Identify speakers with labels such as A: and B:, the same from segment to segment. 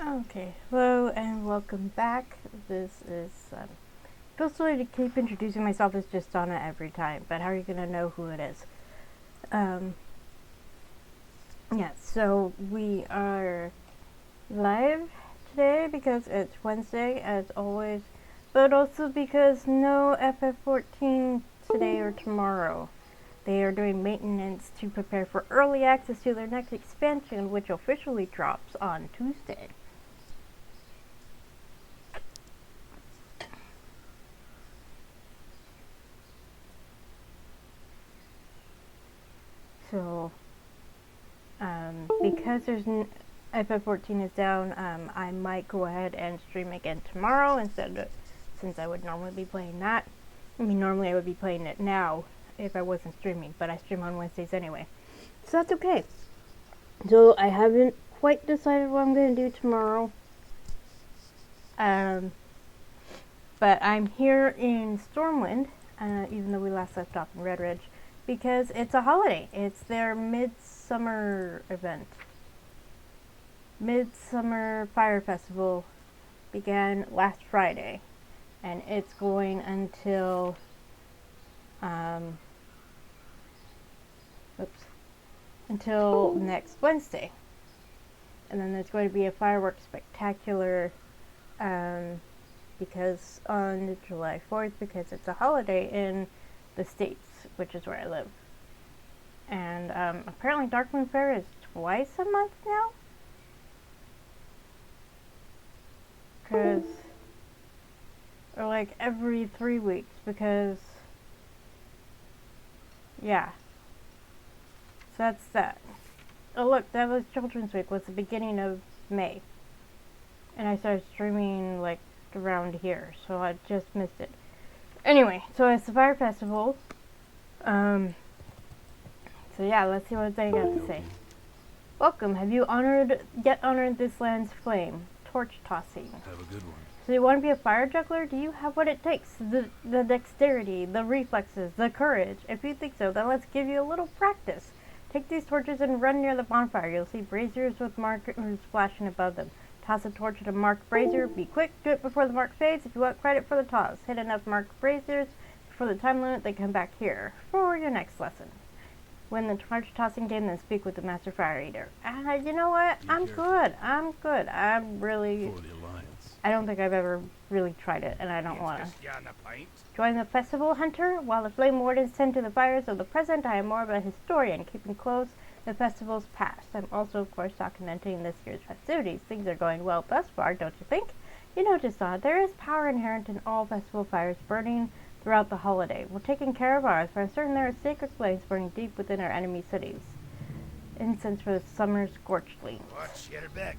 A: Okay, hello and welcome back. This is, feel silly to keep introducing myself as just Donna every time, but how are you going to know who it is? Yeah, so we are live today because it's Wednesday, as always, but also because no FF14 today or tomorrow. They are doing maintenance to prepare for early access to their next expansion, which officially drops on Tuesday. So, because FF14 is down, I might go ahead and stream again tomorrow since I would normally be playing that. I mean, normally I would be playing it now if I wasn't streaming, but I stream on Wednesdays anyway. So that's okay. So I haven't quite decided what I'm going to do tomorrow. But I'm here in Stormwind, even though we last left off in Red Ridge, because it's a holiday. It's their Midsummer event. Midsummer Fire Festival began last Friday, and it's going until until next Wednesday. And then there's going to be a fireworks spectacular because on July 4th, because it's a holiday in the States, which is where I live. And apparently Darkmoon Fair is twice a month now? Or like every 3 weeks, because, yeah. So that's that. Oh look, that was Children's Week, was the beginning of May. And I started streaming like around here, so I just missed it. Anyway, so it's the Fire Festival. So yeah, let's see what they got to say. Welcome. Have you yet honored this land's flame? Torch tossing.
B: Have a good one.
A: So you want to be a fire juggler? Do you have what it takes? The dexterity, the reflexes, the courage? If you think so, then let's give you a little practice. Take these torches and run near the bonfire. You'll see braziers with markers flashing above them. Toss a torch at a marked brazier. Be quick. Do it before the mark fades. If you want credit for the toss, hit enough marked braziers before the time limit, then come back here for your next lesson. Win the torch tossing game, then speak with the Master Fire Eater. You know what? I'm good. I'm really...
B: For the Alliance.
A: I don't think I've ever really tried it, and I don't want to. Join the festival, Hunter. While the Flame Wardens tend to the fires of the present, I am more of a historian, keeping close the festival's past. I'm also, of course, documenting this year's festivities. Things are going well thus far, don't you think? You know, Jasad, there is power inherent in all festival fires burning throughout the holiday. We're taking care of ours, for I'm certain there are sacred flames burning deep within our enemy cities. incense for the summer scorchling.
B: Watch, get her back.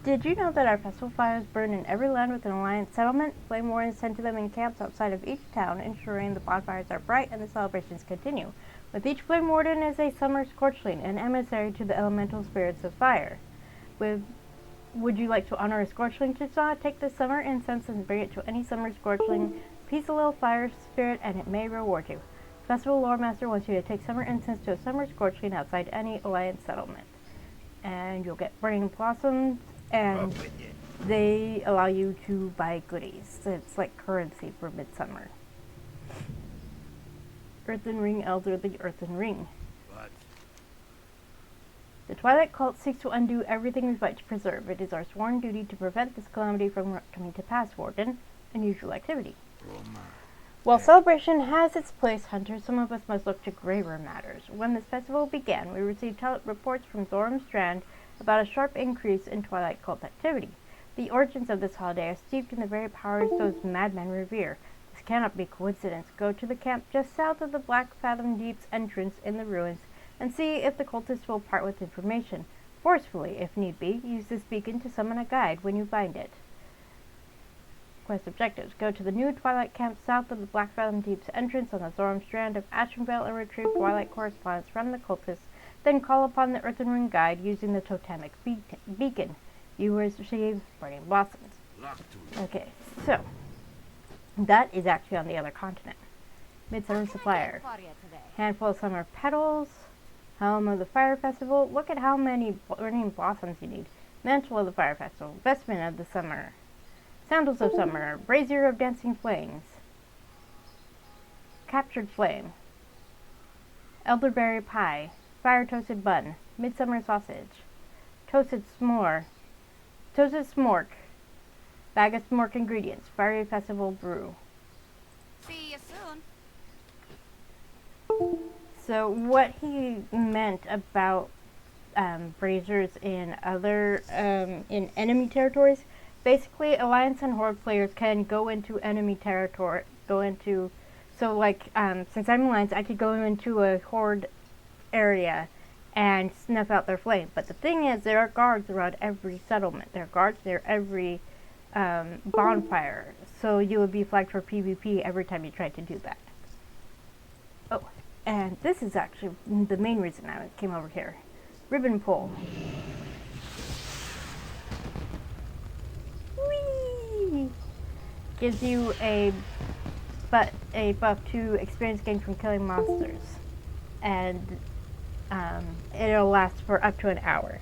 A: Did you know that our festival fires burn in every land with an alliance settlement? Flame wardens tend to them in camps outside of each town, ensuring the bonfires are bright and the celebrations continue. With each flame warden is a summer scorchling, an emissary to the elemental spirits of fire. Would you like to honor a scorchling jigsaw? Take this summer incense and bring it to any summer scorchling. Appease a little fire spirit and it may reward you. Festival Lore Master wants you to take summer incense to a summer scorchling outside any alliance settlement. And you'll get burning blossoms, and they allow you to buy goodies. It's like currency for Midsummer. Earthen Ring Elder, the Earthen Ring.
B: What?
A: The Twilight Cult seeks to undo everything we fight to preserve. It is our sworn duty to prevent this calamity from coming to pass, Warden. Unusual activity. While celebration has its place, Hunter, some of us must look to graver matters. When this festival began, we received reports from Zoram Strand about a sharp increase in Twilight Cult activity. The origins of this holiday are steeped in the very powers those madmen revere. This cannot be coincidence. Go to the camp just south of the Black Fathom Deep's entrance in the ruins and see if the cultists will part with information. Forcefully, if need be, use this beacon to summon a guide when you find it. Quest objectives. Go to the new Twilight camp south of the Black Fathom Deep's entrance on the Zoram Strand of Ashenvale and retrieve Twilight correspondence from the cultists. Then call upon the Earthen Ring guide using the totemic beacon. You will receive burning blossoms. Okay, so that is actually on the other continent. Midsummer Supplier. Handful of summer petals. Helm of the Fire Festival. Look at how many burning blossoms you need. Mantle of the Fire Festival. Vestment of the Summer. Sandals of Summer, Brazier of Dancing Flames, Captured Flame, Elderberry Pie, Fire Toasted Bun, Midsummer Sausage, Toasted S'more, Bag of S'mork Ingredients, Fiery Festival Brew.
C: See you soon.
A: So what he meant about braziers in in enemy territories. Basically, Alliance and Horde players can go into enemy territory, since I'm Alliance, I could go into a Horde area and snuff out their flame. But the thing is, there are guards around every settlement. There are guards near every bonfire. So you would be flagged for PvP every time you tried to do that. Oh, and this is actually the main reason I came over here. Ribbon Pull. Gives you a buff to experience gained from killing monsters, and it'll last for up to an hour.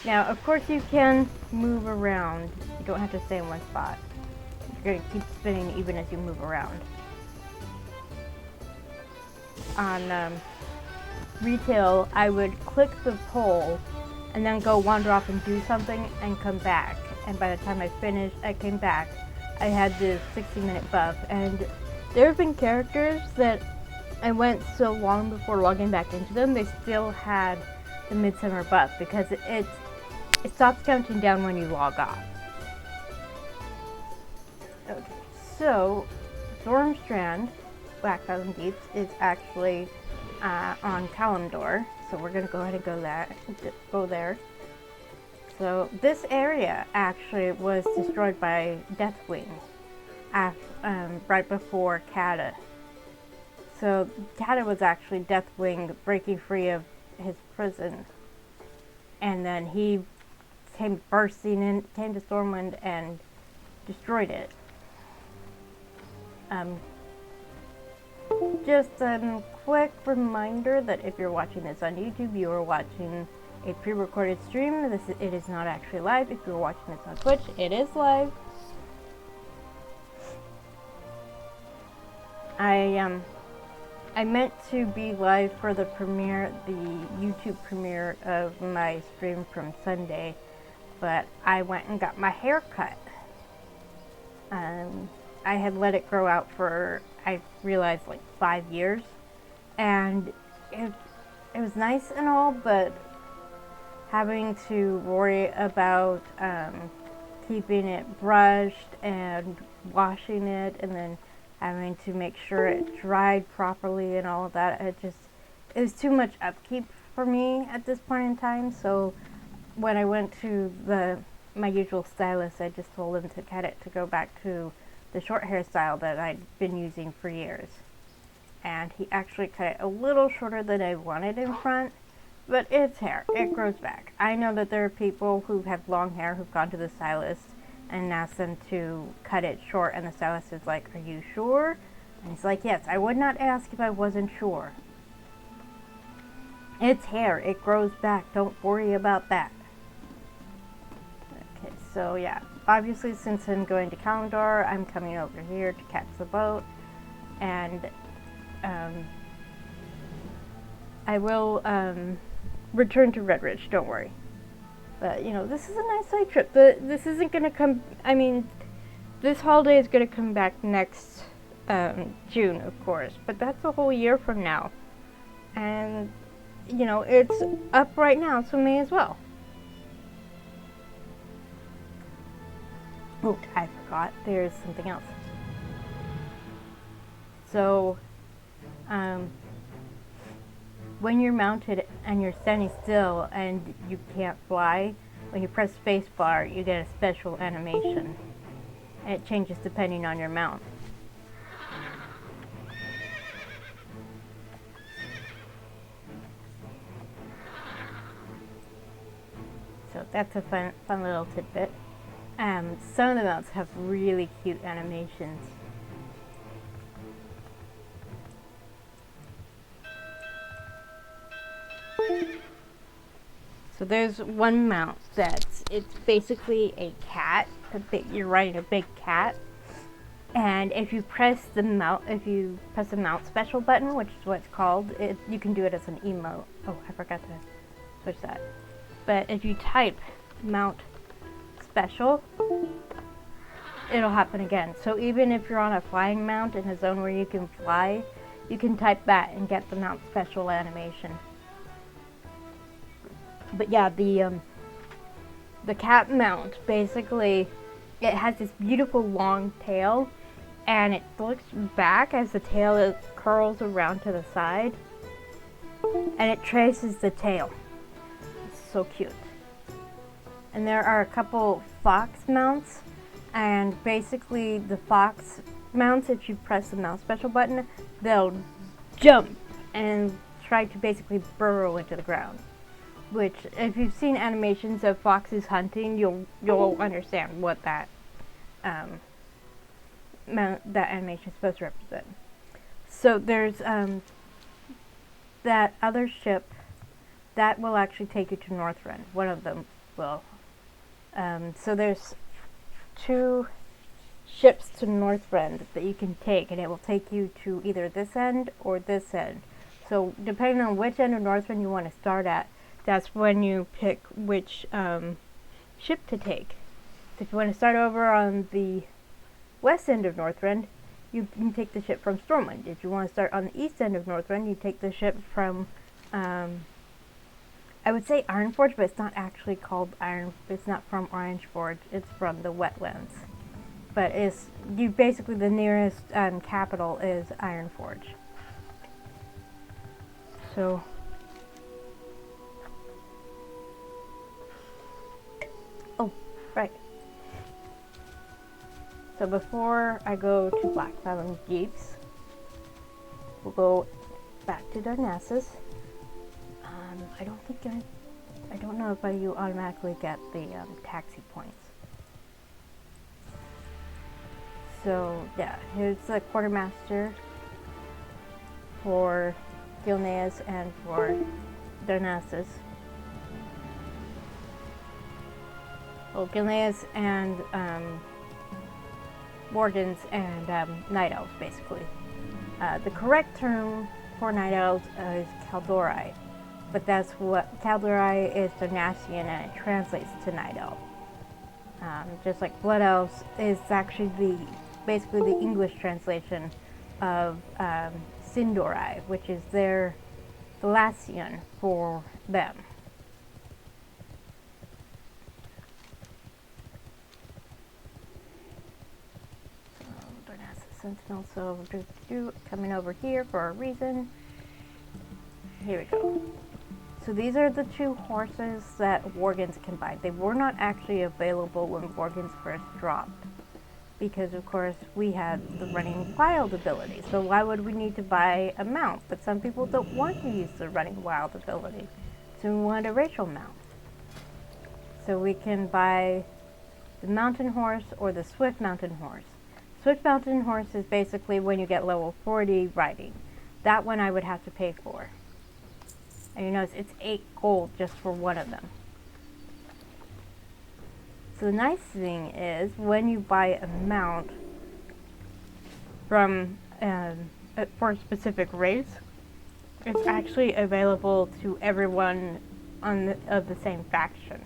A: Now, of course, you can move around. You don't have to stay in one spot. You're going to keep spinning even as you move around. On retail, I would click the pole and then go wander off and do something and come back. And by the time I came back, I had the 60-minute buff. And there have been characters that I went so long before logging back into them, they still had the Midsummer buff because it stops counting down when you log off. Okay, so Zoram Strand, Black Fathom Deeps, is actually on Kalimdor, so we're going to go ahead and go there. So this area actually was destroyed by Deathwing right before Cata. So Cata was actually Deathwing breaking free of his prison, and then he came to Stormwind and destroyed it. Just a quick reminder that if you're watching this on YouTube, you are watching a pre-recorded stream. It is not actually live. If you're watching this on Twitch, it is live. I meant to be live for the YouTube premiere of my stream from Sunday, but I went and got my hair cut. I had let it grow out for, I realized, like 5 years, and it was nice and all, but having to worry about keeping it brushed and washing it, and then having to make sure it dried properly and all of that. It was too much upkeep for me at this point in time. So when I went to my usual stylist, I just told him to cut it to go back to the short hairstyle that I'd been using for years. And he actually cut it a little shorter than I wanted in front, but it's hair. It grows back. I know that there are people who have long hair who've gone to the stylist and asked them to cut it short, and the stylist is like, "Are you sure?" And he's like, "Yes, I would not ask if I wasn't sure. It's hair. It grows back. Don't worry about that." Okay, so yeah. Obviously, since I'm going to Kalimdor, I'm coming over here to catch the boat, and I will return to Redridge, don't worry. But, you know, this is a nice side trip. This isn't going to come, I mean, this holiday is going to come back next June, of course, but that's a whole year from now. And, you know, it's up right now, so may as well. Oh, I forgot, there's something else. So, when you're mounted and you're standing still and you can't fly, when you press spacebar, you get a special animation. And it changes depending on your mount. So that's a fun little tidbit. Some of the mounts have really cute animations. So there's one mount it's basically a cat. You're riding a big cat, and if you press the mount special button, which is what it's called, you can do it as an emote. Oh, I forgot to switch that. But if you type mount special, it'll happen again. So even if you're on a flying mount in a zone where you can fly, you can type that and get the mount special animation. But yeah, the cat mount, basically, it has this beautiful long tail, and it looks back as the tail curls around to the side, and it traces the tail. It's so cute. And there are a couple fox mounts, and basically the fox mounts, if you press the mount special button, they'll jump and try to basically burrow into the ground. Which, if you've seen animations of foxes hunting, you'll understand what that animation is supposed to represent. So there's that other ship that will actually take you to Northrend. One of them will. So there's 2 ships to Northrend that you can take, and it will take you to either this end or this end. So depending on which end of Northrend you want to start at, that's when you pick which ship to take. So if you want to start over on the west end of Northrend, you can take the ship from Stormwind. If you want to start on the east end of Northrend, you take the ship from, I would say Ironforge, but it's not actually called it's not from Orangeforge, it's from the Wetlands. But basically the nearest capital is Ironforge. So, oh, right. So before I go to Black Fathom Deeps, we'll go back to Darnassus. I don't know if you automatically get the taxi points. So yeah, here's the quartermaster for Gilneas and for Darnassus. Well, Gilneas and Worgens and Night Elves, basically. The correct term for Night Elves is Kaldorei, but that's what Kaldorei is Darnassian, and it translates to Night Elf. Just like Blood Elves is actually basically the English translation of Sindorai, which is their Thalassian for them. sentinel, so coming over here for a reason. Here we go. So these are the 2 horses that Worgens can buy. They were not actually available when Worgens first dropped, because of course we had the running wild ability. So why would we need to buy a mount? But some people don't want to use the running wild ability, so we want a racial mount. So we can buy the mountain horse or the swift mountain horse. Swift mountain horse is basically when you get level 40 riding. That one I would have to pay for. And you notice it's 8 gold just for one of them. So the nice thing is when you buy a mount from for a specific race, it's actually available to everyone of the same faction.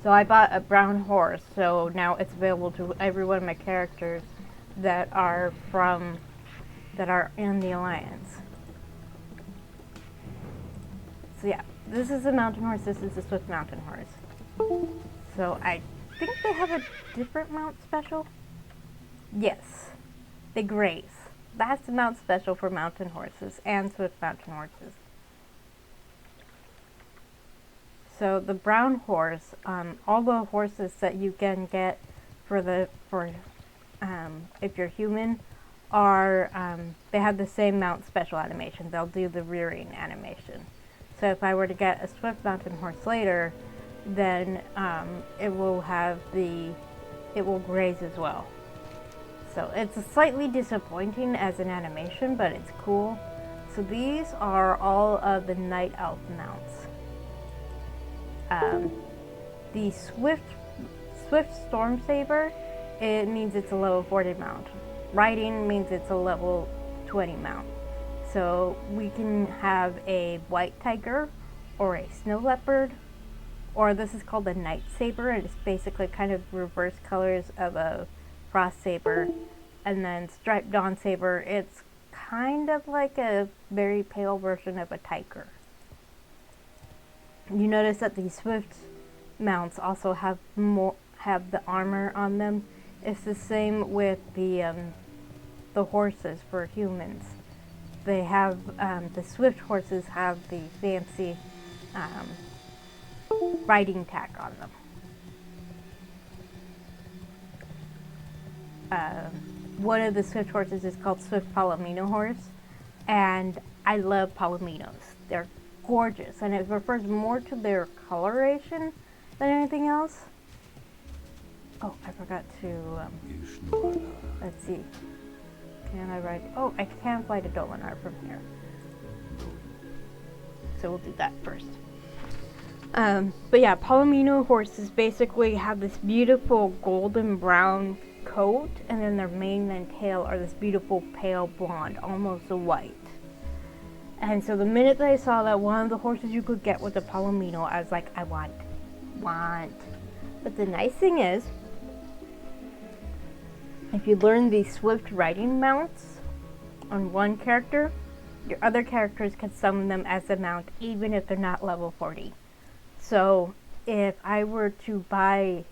A: So I bought a brown horse, so now it's available to every one of my characters that are in the Alliance. So yeah, this is a mountain horse, this is a swift mountain horse. So I think they have a different mount special. Yes, the Grace. That's the mount special for mountain horses and swift mountain horses. So the brown horse, all the horses that you can get if you're human are they have the same mount special animation. They'll do the rearing animation. So if I were to get a swift mountain horse later, then it will graze as well. So it's slightly disappointing as an animation, but it's cool. So these are all of the night elf mounts. The Swift Storm Saber, it means it's a level 40 mount. Riding means it's a level 20 mount. So we can have a white tiger or a snow leopard, or this is called a night saber, and it's basically kind of reverse colors of a frost saber. And then striped dawn saber, it's kind of like a very pale version of a tiger. You notice that the swift mounts also have the armor on them. It's the same with the horses for humans. They have the swift horses have the fancy riding tack on them. One of the swift horses is called Swift Palomino horse, and I love palominos. They're gorgeous, and it refers more to their coloration than anything else. Oh, I forgot to, let's see. Can I ride? Oh, I can fly to Dolinar from here. So we'll do that first. But yeah, Palomino horses basically have this beautiful golden brown coat, and then their mane and tail are this beautiful pale blonde, almost a white. And so the minute that I saw that one of the horses you could get with a Palomino, I was like, I want. But the nice thing is, if you learn the swift riding mounts on one character, your other characters can summon them as a mount even if they're not level 40. So if I were to buy,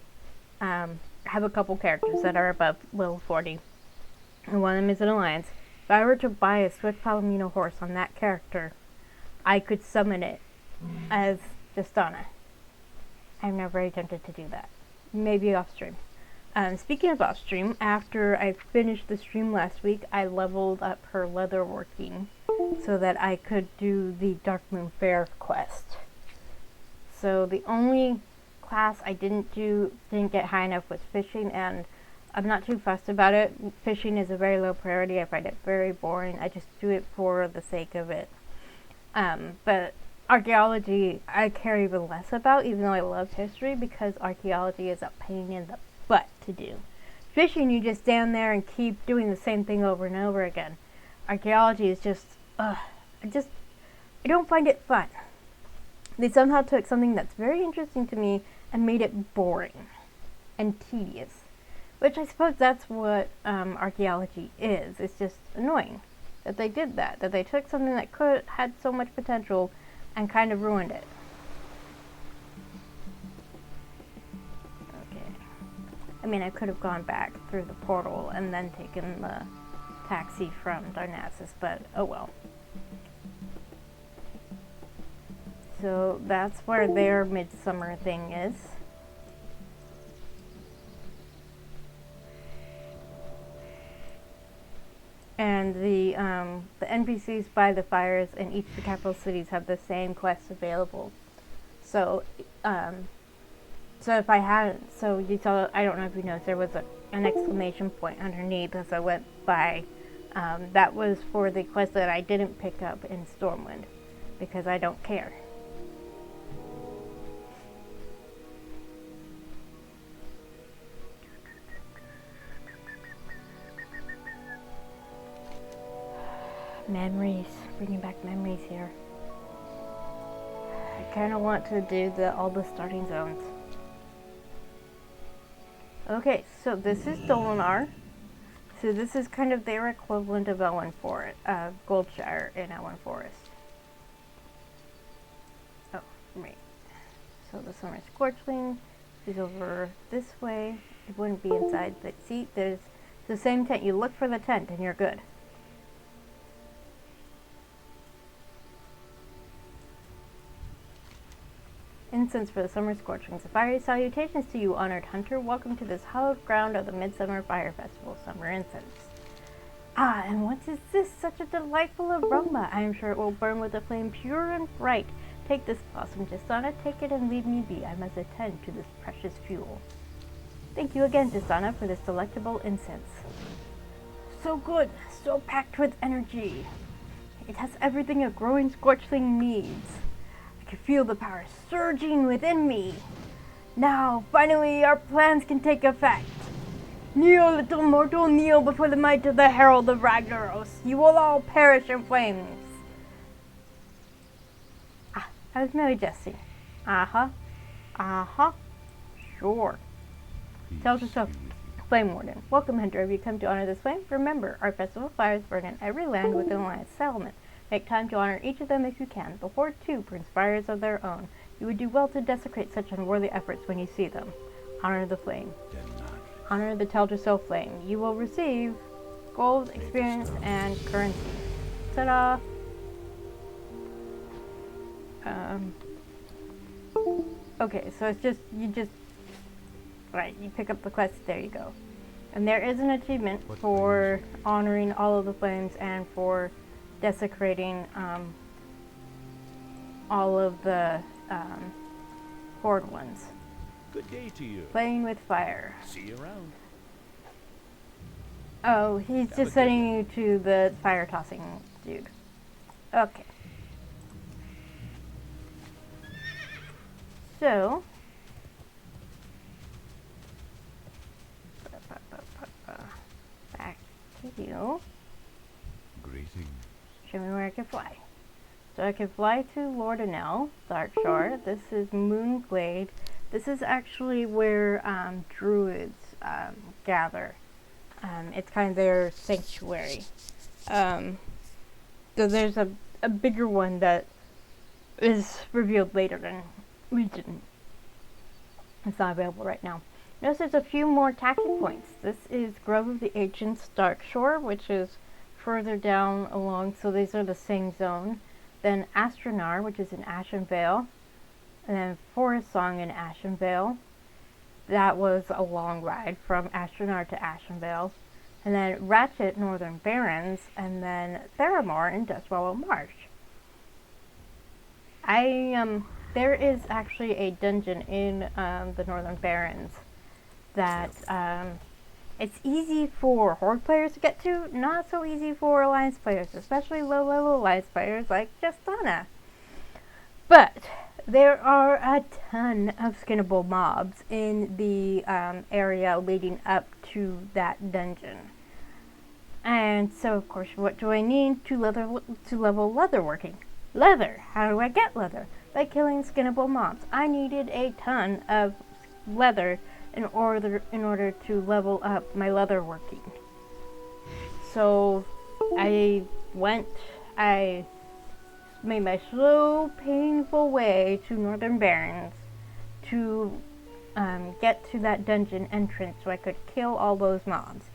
A: have a couple characters that are above level 40, and one of them is an alliance. If I were to buy a swift Palomino horse on that character, I could summon it as Justana. I'm now very tempted to do that. Maybe off stream. Speaking of off stream, after I finished the stream last week, I leveled up her leatherworking so that I could do the Darkmoon Fair quest. So the only class I didn't get high enough was fishing, and I'm not too fussed about it. Fishing is a very low priority. I find it very boring. I just do it for the sake of it. But archaeology I care even less about, even though I love history, because archaeology is a pain in the butt to do. Fishing, you just stand there and keep doing the same thing over and over again. Archaeology is just, I don't find it fun. They somehow took something that's very interesting to me and made it boring and tedious. Which I suppose that's what archaeology is. It's just annoying that they did that. That they took something that had so much potential and kind of ruined it. Okay. mean, I could have gone back through the portal and then taken the taxi from Darnassus, but oh well. So that's where their Midsummer thing is. And the NPCs by the fires in each of the capital cities have the same quests available. So, so if I hadn't, so you saw, I don't know if you noticed, there was an exclamation point underneath as I went by. That was for the quest that I didn't pick up in Stormwind, because I don't care. Memories, bringing back memories here. I kind of want to do all the starting zones. Okay, so this is Dolinar. So this is kind of their equivalent of Elwyn Forest, Goldshire in Elwyn Forest. Oh, right. So the Summer Scorchling is over this way. It wouldn't be inside, but see, there's the same tent. You look for the tent and you're good. Incense for the Summer Scorchings. A fiery salutations to you, honored hunter. Welcome to this hallowed ground of the Midsummer Fire Festival, Summer Incense. Ah, and what is this? Such a delightful aroma. I am sure it will burn with a flame pure and bright. Take this blossom, Tisana. Take it and leave me be. I must attend to this precious fuel. Thank you again, Tisana, for this delectable incense. So good, so packed with energy. It has everything a growing Scorchling needs. I feel the power surging within me. Now, finally, our plans can take effect. Kneel, little mortal, kneel before the might of the Herald of Ragnaros. You will all perish in flames. Ah, I was merely jesting. Sure. Tells yourself, Flame Warden. Welcome, hunter. Have you come to honor this flame? Remember, our festival fires burn in every land within the Alliance settlement. Make time to honor each of them if you can. The Horde, too, brings fires of their own. You would do well to desecrate such unworthy efforts when you see them. Honor the flame. Honor the Teldrassil flame. You will receive gold, experience, and currency. Ta-da! Okay, so it's just, right, you pick up the quest, there you go. And there is an achievement for honoring all of the flames and for desecrating all of the Horde ones.
B: Good day to you.
A: Playing with fire.
B: See you around.
A: Oh, he's just sending you to the fire tossing dude. Okay. So, back to you.
B: Greetings.
A: Show me where I can fly. So I can fly to Lordanel, Darkshore. This is Moonglade. This is actually where druids gather. It's kind of their sanctuary. So there's a bigger one that is revealed later than Legion. It's not available right now. Notice there's a few more taxi points. This is Grove of the Ancients, Darkshore, which is further down along, so these are the same zone. Then Astronar, which is in Ashenvale. And then Forest Song in Ashenvale. That was a long ride from Astronar to Ashenvale. And then Ratchet, Northern Barrens, and then Theramore in Dustwallow Marsh. There is actually a dungeon in the Northern Barrens that it's easy for Horde players to get to, not so easy for Alliance players, especially low-level Alliance players like Justana. But there are a ton of skinnable mobs in the area leading up to that dungeon. And so, of course, what do I need to level leatherworking? Leather! How do I get leather? By killing skinnable mobs. I needed a ton of leather in order to level up my leatherworking. So I made my slow, painful way to Northern Barrens to get to that dungeon entrance so I could kill all those mobs.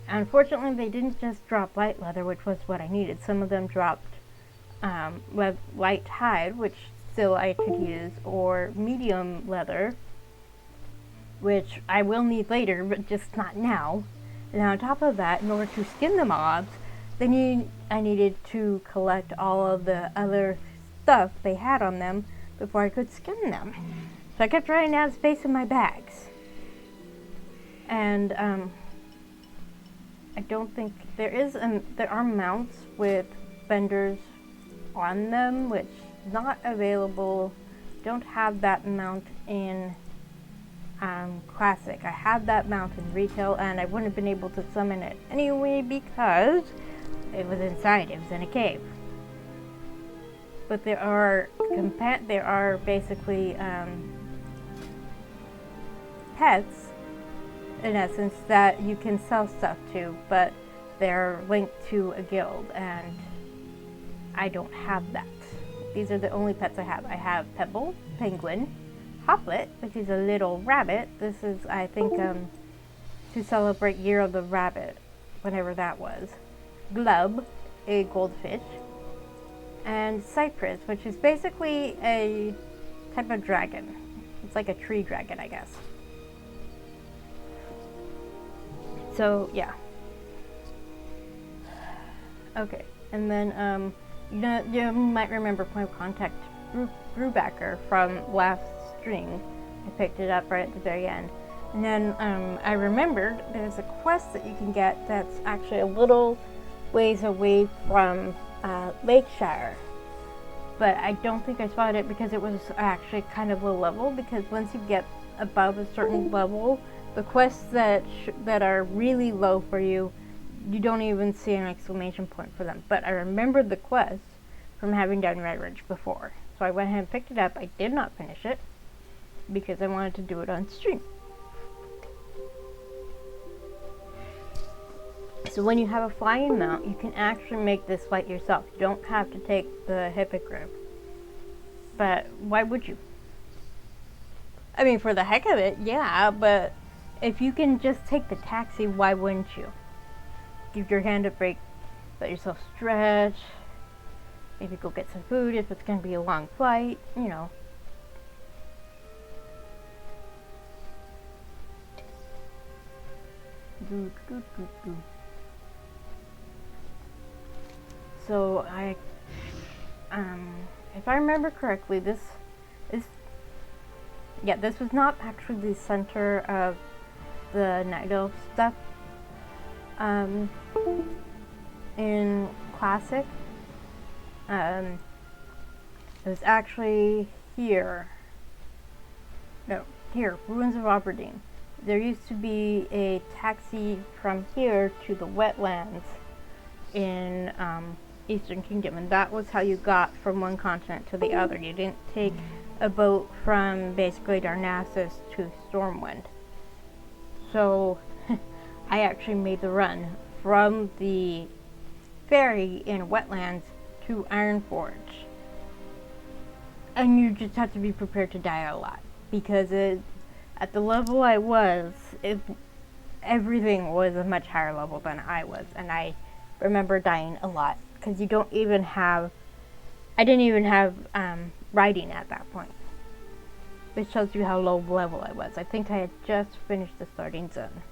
A: Unfortunately, they didn't just drop light leather, which was what I needed. Some of them dropped light hide, which still I could use, or medium leather, which I will need later, but just not now. And on top of that, in order to skin the mobs, I needed to collect all of the other stuff they had on them before I could skin them. So I kept running out of space in my bags. And I don't think there are mounts with vendors on them, which is not available. Don't have that mount in Classic. I had that mount in retail, and I wouldn't have been able to summon it anyway because it was inside. It was in a cave. But there are basically pets, in essence, that you can sell stuff to, but they're linked to a guild, and I don't have that. These are the only pets I have. I have Pebble, Penguin, Hoplet, which is a little rabbit. This is, I think, to celebrate Year of the Rabbit, whenever that was. Glub, a goldfish, and Cypress, which is basically a type of dragon. It's like a tree dragon, I guess. So, yeah. Okay, and then, you might remember point of contact Brubaker from last stream. I picked it up right at the very end. And then I remembered there's a quest that you can get that's actually a little ways away from Lakeshire. But I don't think I spotted it because it was actually kind of low level, because once you get above a certain level, the quests that are really low for you, you don't even see an exclamation point for them. But I remembered the quest from having done Red Ridge before. So I went ahead and picked it up. I did not finish it because I wanted to do it on stream. So when you have a flying mount, you can actually make this flight yourself. You don't have to take the hippogriff. But why would you? I mean, for the heck of it, yeah, but if you can just take the taxi, why wouldn't you? Give your hand a break, let yourself stretch, maybe go get some food if it's going to be a long flight, you know. So if I remember correctly, this was not actually the center of the Night Elf stuff in Classic. It was actually here. No, here, Ruins of Aberdeen. There used to be a taxi from here to the wetlands in Eastern Kingdom, and that was how you got from one continent to the other. You didn't take a boat from basically Darnassus to Stormwind. So I actually made the run from the ferry in wetlands to Ironforge. And you just have to be prepared to die a lot, because at the level I was, everything was a much higher level than I was, and I remember dying a lot, because I didn't even have riding at that point. Which shows you how low level I was. I think I had just finished the starting zone.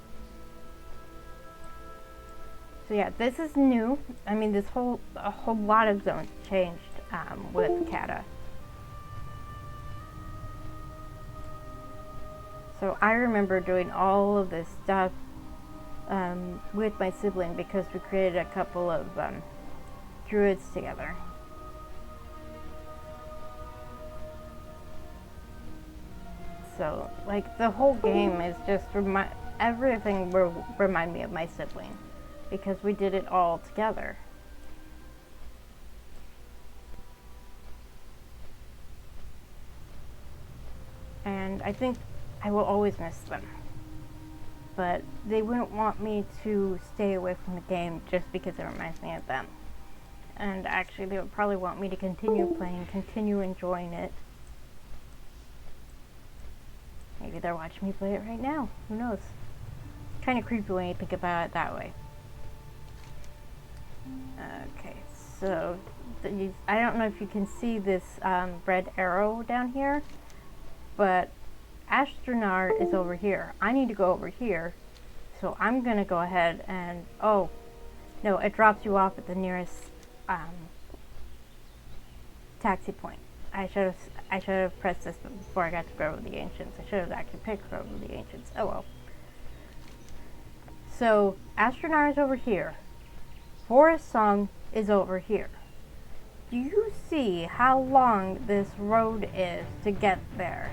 A: So yeah, this is new. I mean, a whole lot of zones changed with Cata. So I remember doing all of this stuff with my sibling, because we created a couple of druids together. So, like, the whole game is just everything will remind me of my sibling, because we did it all together. And I think I will always miss them. But they wouldn't want me to stay away from the game just because it reminds me of them. And actually, they would probably want me to continue playing, continue enjoying it. Maybe they're watching me play it right now. Who knows? Kind of creepy when you think about it that way. Okay, so I don't know if you can see this red arrow down here, but Astronar is over here. I need to go over here, so I'm gonna go ahead and oh no, it drops you off at the nearest taxi point. I should have pressed this before I got to Grove of the Ancients. I should have actually picked Grove of the Ancients. Oh well. So Astronar is over here. Forest Song is over here. Do you see how long this road is to get there?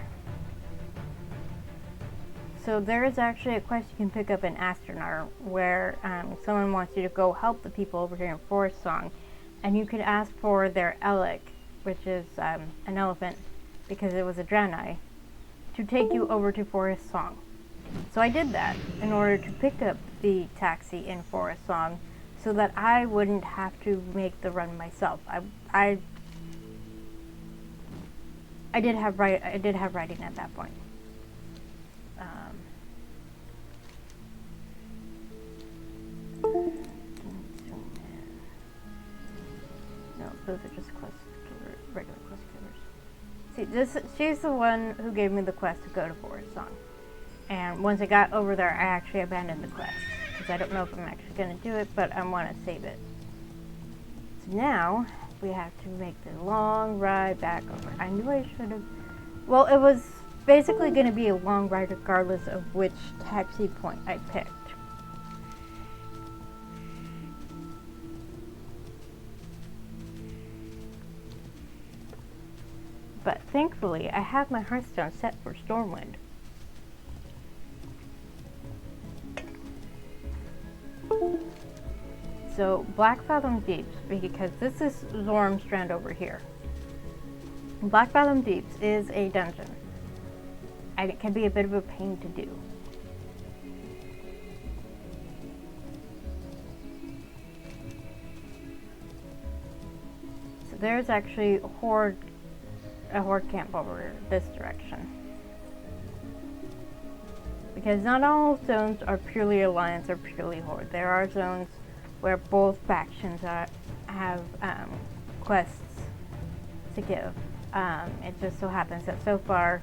A: So there is actually a quest you can pick up in Astronar where someone wants you to go help the people over here in Forest Song, and you can ask for their Elec, which is an elephant, because it was a Draenei, to take you over to Forest Song. So I did that in order to pick up the taxi in Forest Song, so that I wouldn't have to make the run myself. I did have writing at that point. No, those are just regular quest killers. See, she's the one who gave me the quest to go to Forest Song. And once I got over there, I actually abandoned the quest. Because I don't know if I'm actually going to do it, but I want to save it. So now, we have to make the long ride back over. I knew I should have... Well, it was basically going to be a long ride regardless of which taxi point I picked. But thankfully, I have my Hearthstone set for Stormwind. So, Black Fathom Deeps, because this is Zormstrand over here. Black Fathom Deeps is a dungeon, and it can be a bit of a pain to do. So there's actually a horde camp over this direction. Because not all zones are purely Alliance or purely Horde. There are zones where both factions have quests to give. It just so happens that so far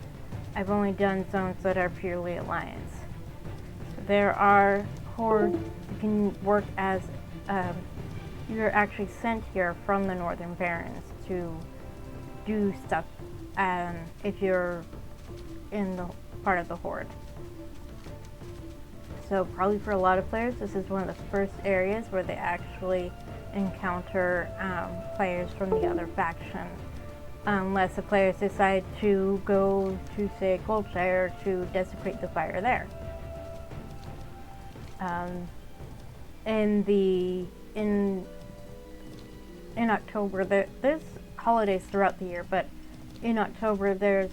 A: I've only done zones that are purely Alliance. So there are Horde, you can work as, you're actually sent here from the Northern Barrens to do stuff if you're in the part of the Horde. So probably for a lot of players, this is one of the first areas where they actually encounter players from the other faction. Unless the players decide to go to, say, Goldshire to desecrate the fire there. In October, there's holidays throughout the year, but in October there's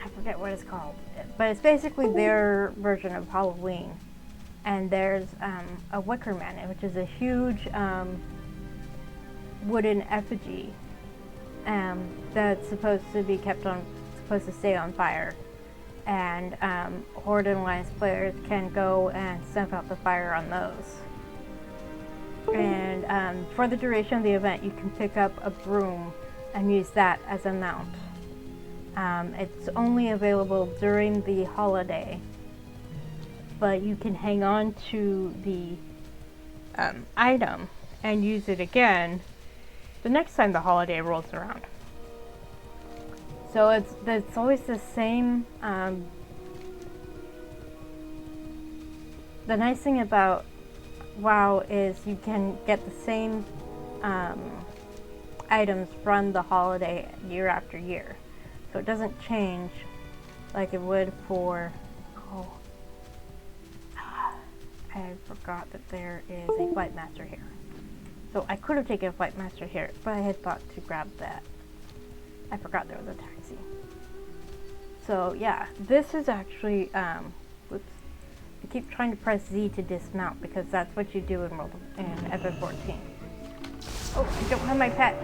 A: I forget what it's called, but it's basically their version of Halloween. And there's a Wicker Man, which is a huge wooden effigy that's supposed to stay on fire. And Horde and Alliance players can go and snuff out the fire on those. And for the duration of the event, you can pick up a broom and use that as a mount. It's only available during the holiday, but you can hang on to the item and use it again the next time the holiday rolls around. So it's always the same. The nice thing about WoW is you can get the same items from the holiday year after year. So it doesn't change like it would for, I forgot that there is a Flight Master here. So I could have taken a Flight Master here, but I had thought to grab that. I forgot there was a taxi. So yeah, this is actually, whoops. I keep trying to press Z to dismount because that's what you do in FF14. Oh, I don't have my pet.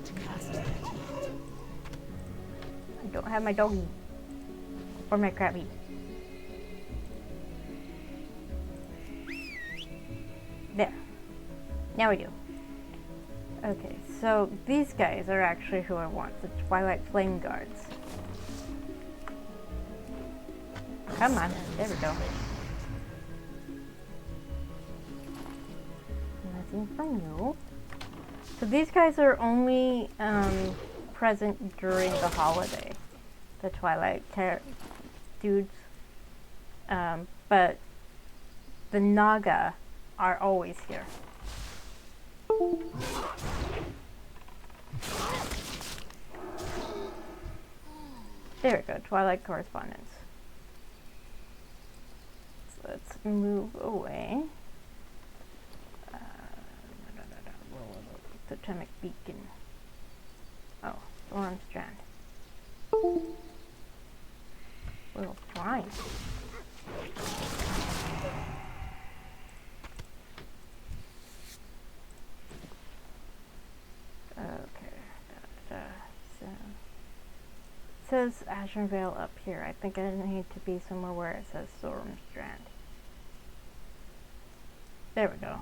D: Can't
A: don't have my doggy. Or my crabby. There. Now we do. Okay, so these guys are actually who I want. The Twilight Flame Guards. Come on. There we go. Nothing from you. So these guys are only present during the holiday. The Twilight dudes. But the Naga are always here. There we go, Twilight Correspondence. So let's move away. Totemic Beacon. Oh, Storm Strand. We'll fly. So it says Ashen Vale up here. I think I need to be somewhere where it says Storm Strand. There we go.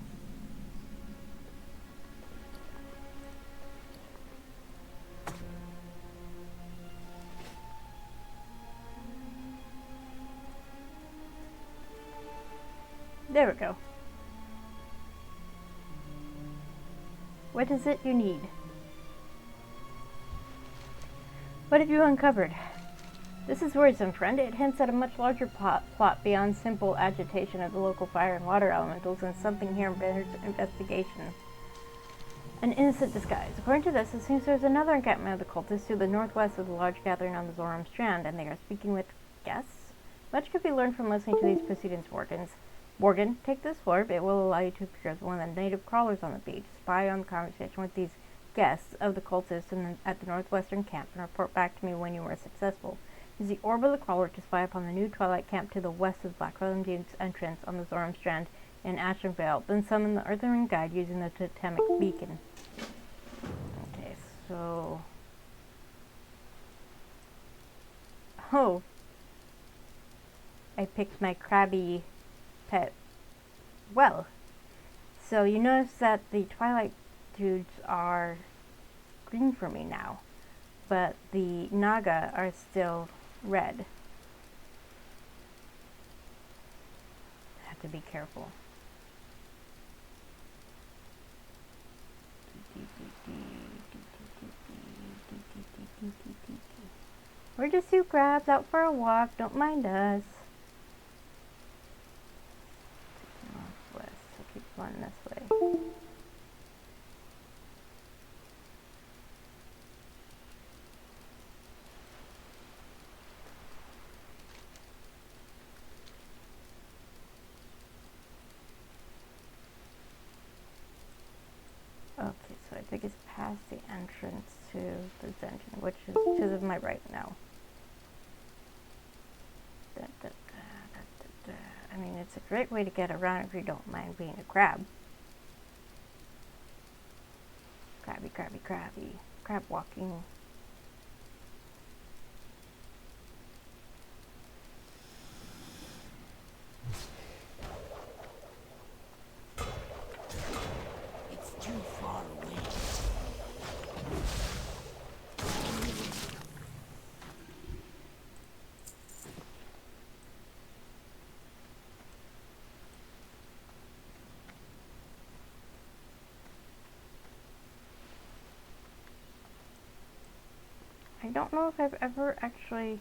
A: There we go. What is it you need? What have you uncovered? This is worrisome, friend. It hints at a much larger plot beyond simple agitation of the local fire and water elementals, and something here bears investigation. An innocent disguise. According to this, it seems there's another encampment of the cultists to the northwest of the large gathering on the Zoram Strand, and they are speaking with guests. Much could be learned from listening to these proceedings, Worgen, take this orb. It will allow you to appear as one of the native crawlers on the beach, spy on the conversation with these guests of the cultists at the northwestern camp, and report back to me when you are successful. Use the orb of the crawler to spy upon the new Twilight camp to the west of the Black Dune's entrance on the Zoram Strand in Ashen Vale, then summon the Earthring Guide using the Totemic Beacon. Okay, so... Oh! I picked my crabby pet well. So you notice that the Twilight dudes are green for me now, but the Naga are still red. I have to be careful. We're just two crabs out for a walk, don't mind us. Northwest, so keep going this way. Okay, so I think it's past the entrance to the dungeon, which is to my right now. I mean, it's a great way to get around if you don't mind being a crab. Crabby, crabby, crabby. Crab walking.
C: It's too far away.
A: I don't know if I've ever actually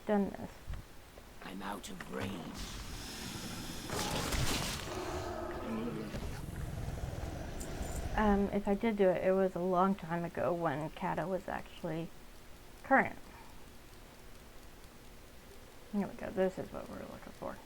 A: done this.
C: I'm out of range.
A: If I did do it, it was a long time ago when Cata was actually current. Here we go, this is what we're looking for.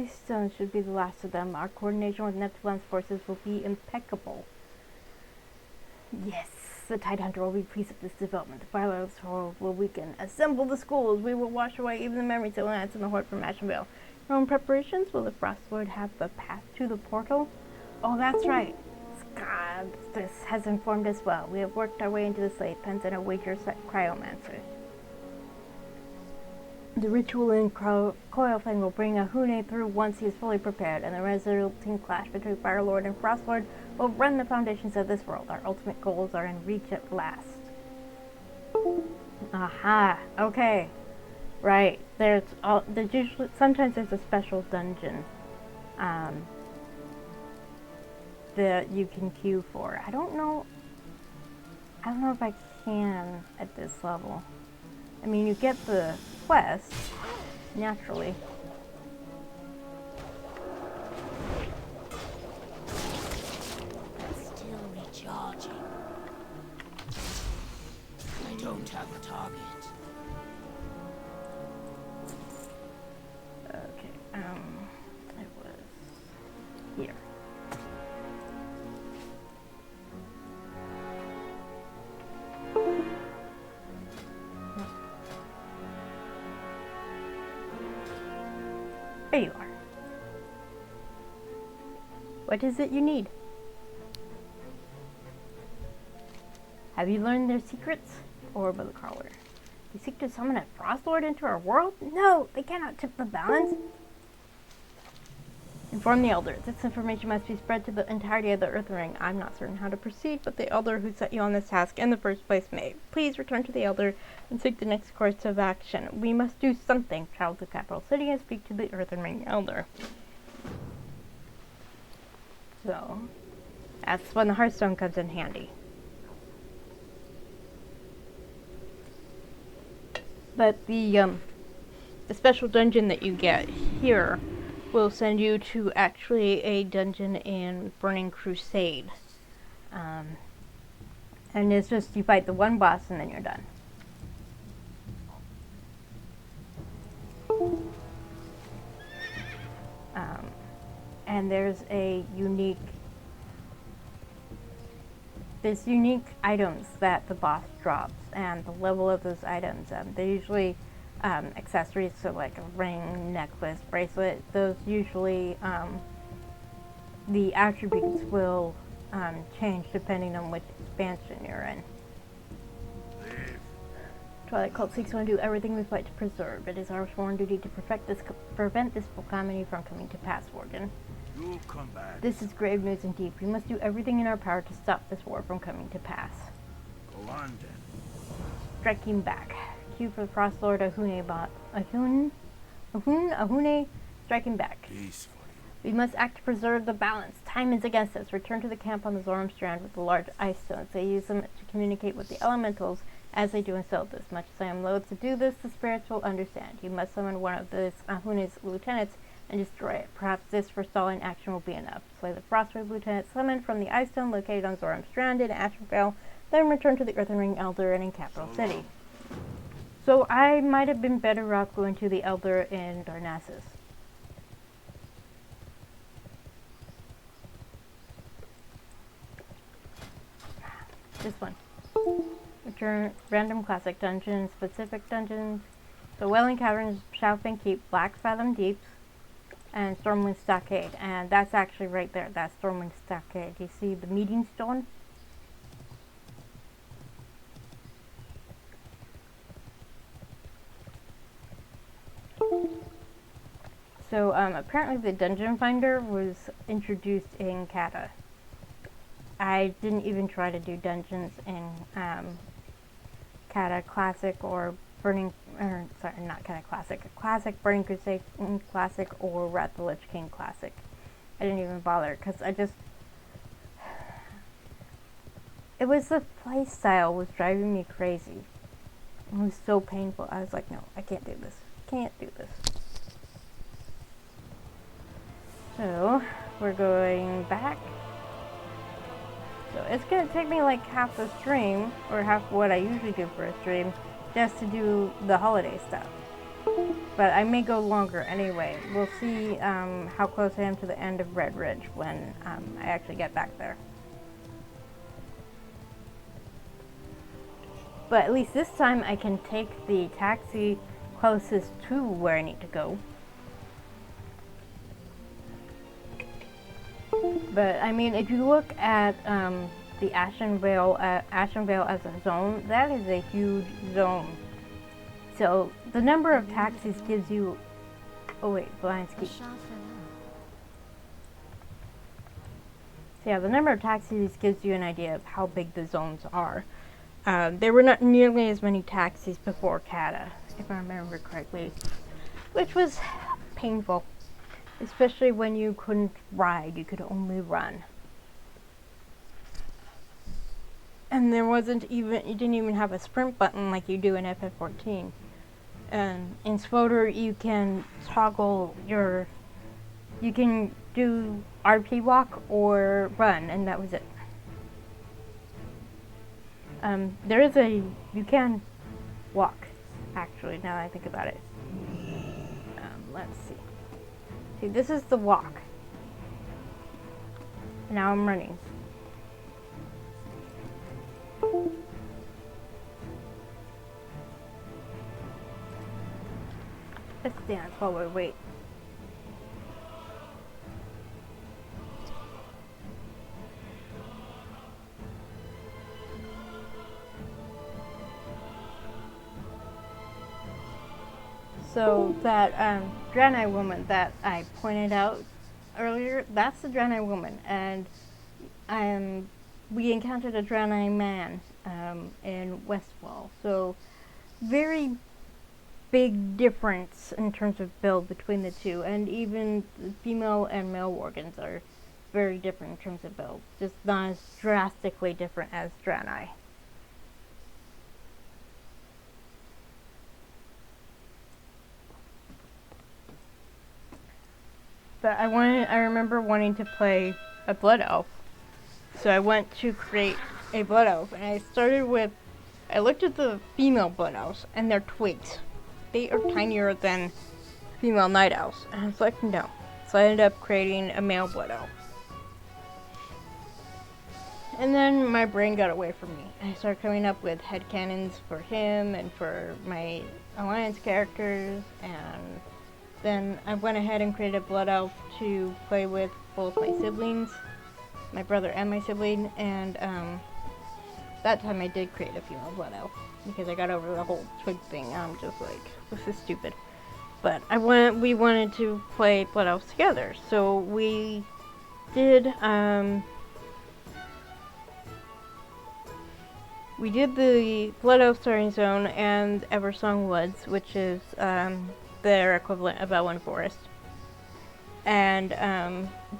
A: ice stone should be the last of them. Our coordination with Neptune's forces will be impeccable. Yes, the Tide Hunter will be pleased with this development. The fireworks will weaken. Assemble the schools. We will wash away even the memories of Lance and the Horde from Ashenvale. Your own preparations? Will the Frost Lord have the path to the portal? Oh, that's right. God, this has informed us well. We have worked our way into the slave pens and await your cryomancer. The ritual in Coilfang will bring Ahune through once he is fully prepared, and the resulting clash between Fire Lord and Frost Lord will run the foundations of this world. Our ultimate goals are in reach at last. Aha, okay. Right, there's usually, sometimes there's a special dungeon that you can queue for. I don't know if I can at this level. I mean, you get the quest, naturally.
C: Still recharging. I don't have a target.
A: Okay, it was here. There you are. What is it you need? Have you learned their secrets? Orb of the Crawler. They seek to summon a Frost Lord into our world? No, they cannot tip the balance. Inform the Elder. This information must be spread to the entirety of the Earth Ring. I'm not certain how to proceed, but the Elder who set you on this task in the first place may. Please return to the Elder and seek the next course of action. We must do something. Travel to the capital city and speak to the Earth Ring Elder. So, that's when the Hearthstone comes in handy. But the special dungeon that you get here will send you to actually a dungeon in Burning Crusade. And it's just you fight the one boss and then you're done. And there's unique items that the boss drops, and the level of those items. They're usually accessories, so like a ring, necklace, bracelet. Those usually, the attributes will change depending on which expansion you're in. Twilight Cult seeks to do everything we fight to preserve. It is our sworn duty to prevent this calamity from coming to pass, Worgen.
B: You'll come back.
A: This is grave news indeed. We must do everything in our power to stop this war from coming to pass.
B: Go on then.
A: Striking back. Cue for the Frost Lord Ahune Ahune, striking back.
B: Peacefully.
A: We must act to preserve the balance. Time is against us. Return to the camp on the Zoram Strand with the large ice stones. They use them to communicate with the elementals as they do in Zelda. Much as I am loath to do this, the spirits will understand. You must summon one of this Ahune's lieutenants and destroy it. Perhaps this forestalling action will be enough. Slay the Frostwave lieutenant summoned from the ice stone located on Zoram Strand in Ashenvale, then return to the Earthen Ring Elder and in Capital City. So I might have been better off going to the Elder in Darnassus. This one. Return random classic dungeons, specific dungeons. So Wailing Caverns, Shaofeng Keep, Black Fathom Deeps, and Stormwind Stockade. And that's actually right there. That's Stormwind Stockade. You see the meeting stone? So apparently the Dungeon Finder was introduced in Cata. I didn't even try to do dungeons in Cata Classic or Burning, or sorry, not Cata Classic, Classic, Burning Crusade Classic, or Wrath of the Lich King Classic. I didn't even bother, because it was the play style was driving me crazy. It was so painful. I was like, no, I can't do this. Can't do this. So, we're going back. So it's going to take me like half the stream, or half what I usually do for a stream, just to do the holiday stuff. but I may go longer anyway. We'll see how close I am to the end of Red Ridge when I actually get back there. But at least this time I can take the taxi closest to where I need to go. But I mean, if you look at the Ashenvale as a zone, that is a huge zone. So the number of taxis gives you. Oh wait, Blinsky. So yeah, the number of taxis gives you an idea of how big the zones are. There were not nearly as many taxis before Cata, if I remember correctly, which was painful, especially when you couldn't ride, you could only run. And there wasn't even, you didn't even have a sprint button like you do in FF14. In SWOTR, you can toggle you can do RP walk or run, and that was it. You can walk, actually, now that I think about it. Let's see. See, this is the walk. Now I'm running. Let's dance while we wait. So that Draenei woman that I pointed out earlier, that's the Draenei woman, and we encountered a Draenei man in Westfall. So very big difference in terms of build between the two, and even the female and male Worgens are very different in terms of build, just not as drastically different as Draenei. But I remember wanting to play a blood elf, so I went to create a blood elf, and I looked at the female blood elves, and they're twigs. They are tinier than female night elves, and I was like, no. So I ended up creating a male blood elf. And then my brain got away from me. I started coming up with headcanons for him and for my alliance characters, and then I went ahead and created a blood elf to play with both my siblings, my brother and my sibling, and that time I did create a female blood elf because I got over the whole twig thing. I'm just like, this is stupid. But we wanted to play blood elves together, so we did the Blood Elf Starting Zone and Eversong Woods, which is their equivalent of Elwyn Forest. And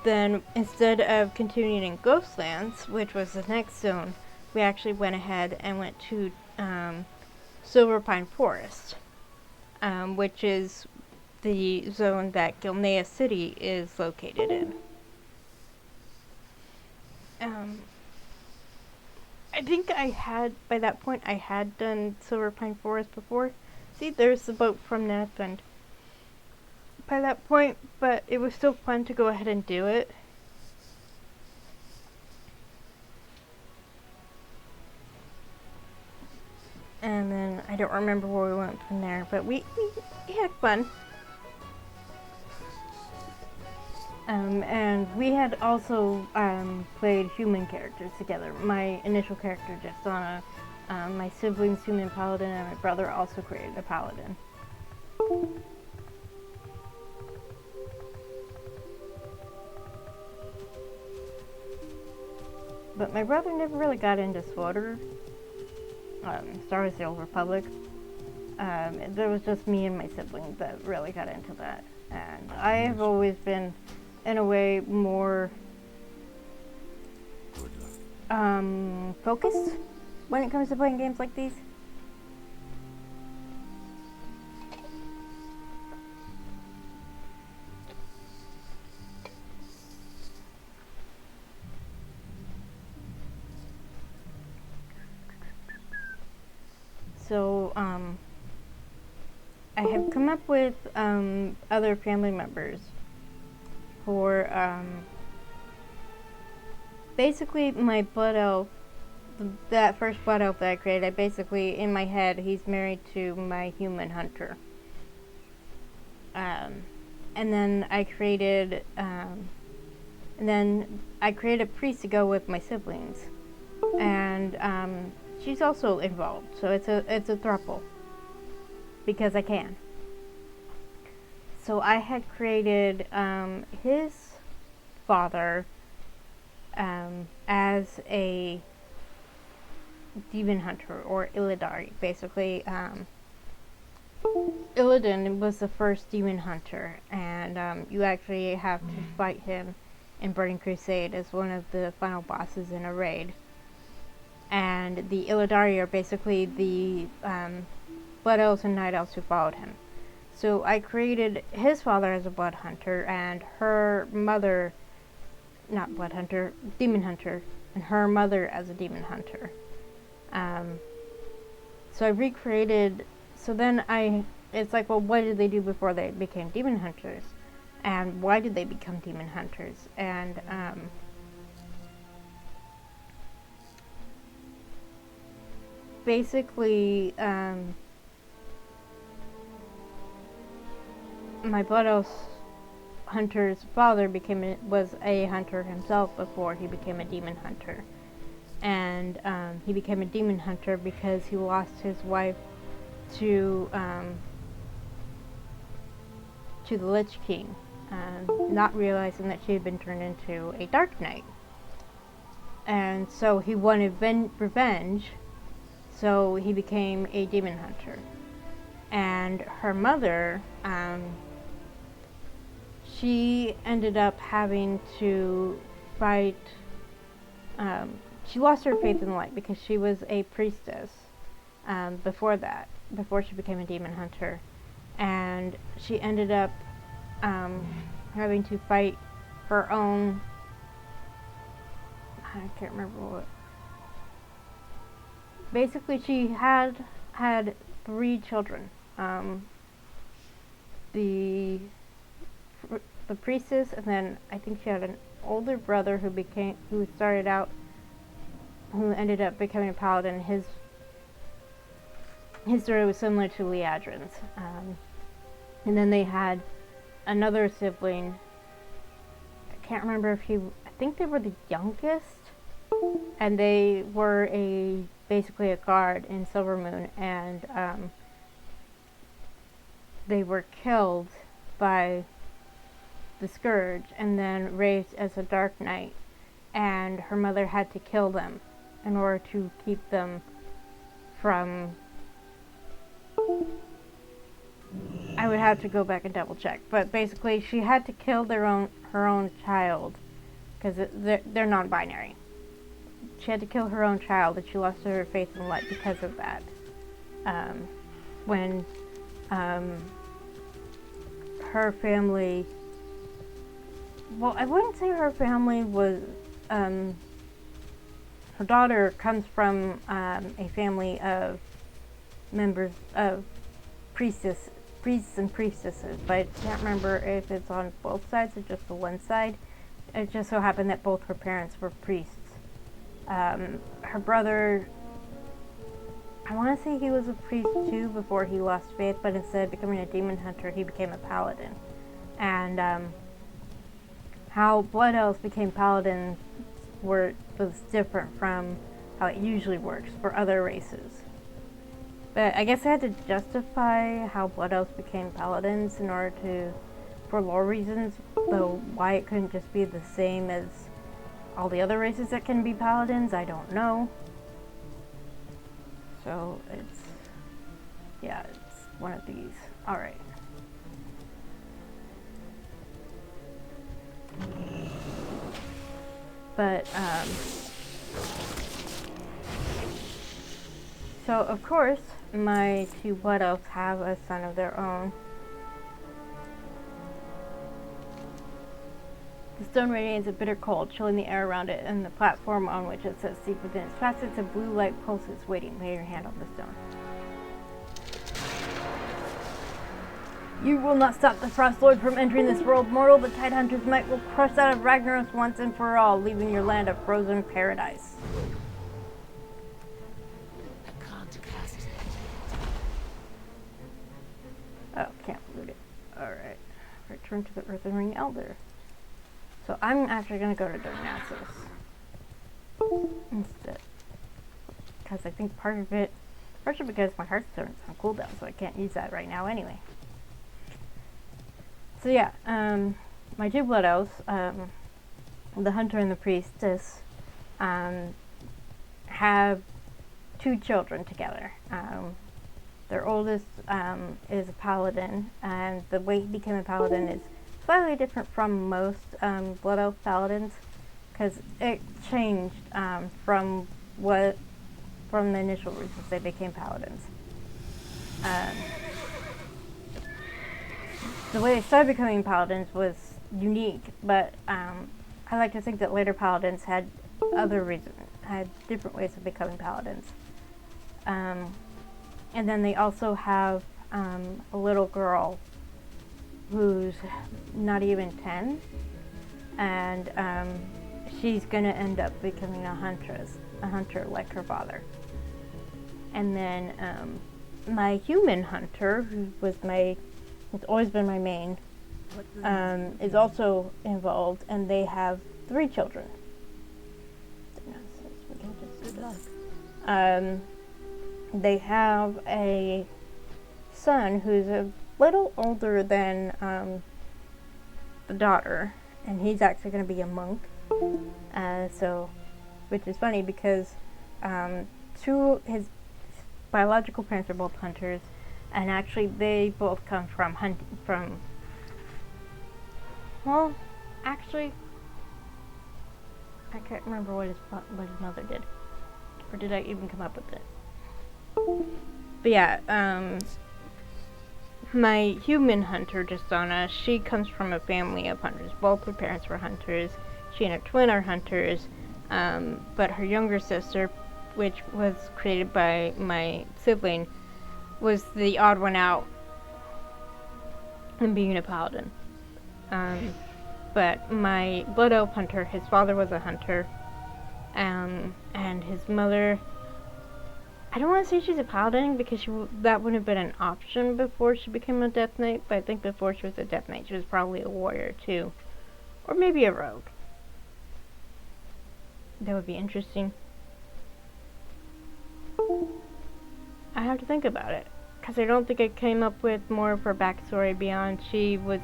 A: then instead of continuing in Ghostlands, which was the next zone, we actually went ahead and went to Silverpine Forest, which is the zone that Gilneas City is located in. I think by that point, I had done Silverpine Forest before. See, there's the boat from Nathland. By that point, but it was still fun to go ahead and do it. And then, I don't remember where we went from there, but we had fun. And we had also played human characters together. My initial character, Jessana, my siblings, human paladin, and my brother also created a paladin. But my brother never really got into SWOTR, Star Wars The Old Republic. There was just me and my siblings that really got into that. And I have always been, in a way, more focused when it comes to playing games like these. So, I have come up with other family members for basically my blood elf. That first blood elf that I created, I basically, in my head, he's married to my human hunter. And then I created a priest to go with my siblings, and she's also involved. So it's a throuple because I can. So I had created his father as a demon hunter, or Illidari, basically. Illidan was the first demon hunter, and you actually have to fight him in Burning Crusade as one of the final bosses in a raid. And the Illidari are basically the blood elves and night elves who followed him. So I created his father as a blood hunter, and her mother, not blood hunter, demon hunter, and her mother as a demon hunter. So I recreated. So then it's like, well, what did they do before they became demon hunters? And why did they become demon hunters? And basically, my blood elf hunter's father was a hunter himself before he became a demon hunter. And he became a demon hunter because he lost his wife to the Lich King, not realizing that she had been turned into a Dark Knight. And so he wanted revenge, so he became a demon hunter. And her mother, she ended up having to fight. She lost her faith in the light because she was a priestess before she became a demon hunter. And she ended up having to fight her own, I can't remember what. Basically, she had 3 children. The priestess, and then I think she had an older brother who ended up becoming a paladin. His story was similar to Liadrin's. And then they had another sibling. I can't remember I think they were the youngest, and they were basically a guard in Silvermoon, and they were killed by the Scourge and then raised as a Dark Knight, and her mother had to kill them in order to keep them from... I would have to go back and double check, but basically she had to kill her own child, because they're non-binary. She had to kill her own child, and she lost her faith in light because of that. When her family, well, I wouldn't say her family was, her daughter comes from a family of members of priests and priestesses, but I can't remember if it's on both sides or just the one side. It just so happened that both her parents were priests. Her brother, I want to say he was a priest too before he lost faith, but instead of becoming a demon hunter, he became a paladin. And how blood elves became paladins was different from how it usually works for other races. But I guess I had to justify how blood elves became paladins in order for lore reasons, though why it couldn't just be the same as all the other races that can be paladins, I don't know. So it's one of these. Alright. But, so of course, my 2 blood elves have a son of their own. The stone radiates a bitter cold, chilling the air around it, and the platform on which it sits deep within its facets, a blue light pulses, waiting. Lay your hand on the stone. You will not stop the Frost Lord from entering this world, mortal. The Tidehunter's might will crush out of Ragnaros once and for all, leaving your land a frozen paradise.
C: I can't cast it.
A: Oh, can't loot it. Alright. Return to the Earthen Ring Elder. So I'm actually going to go to Darnassus instead. Because I think partially because my Hearthstone's on cooldown, so I can't use that right now anyway. So yeah, my two Blood Elves, the Hunter and the Priestess, have two children together. Their oldest is a paladin, and the way he became a paladin is slightly different from most Blood Elf paladins, because it changed from the initial reasons they became paladins. The way they started becoming paladins was unique, but I like to think that later paladins had different ways of becoming paladins. And then they also have a little girl who's not even 10, and she's going to end up becoming a hunter like her father. And then my human hunter, who was it's always been my main, is also involved, and they have 3 children.
C: Good luck.
A: They have a son who's a little older than the daughter, and he's actually going to be a monk. Which is funny because his biological parents are both hunters, and actually they both come from well, actually, I can't remember what his mother did, or did I even come up with it? But yeah, my human hunter, Justana, she comes from a family of hunters. Both her parents were hunters. She and her twin are hunters, but her younger sister, which was created by my sibling, was the odd one out in being a paladin. But my Blood Elf hunter, his father was a hunter, and his mother, I don't want to say she's a paladin because that wouldn't have been an option before she became a Death Knight, but I think before she was a Death Knight she was probably a warrior too, or maybe a rogue. That would be interesting. I have to think about it, because I don't think I came up with more of her backstory beyond she was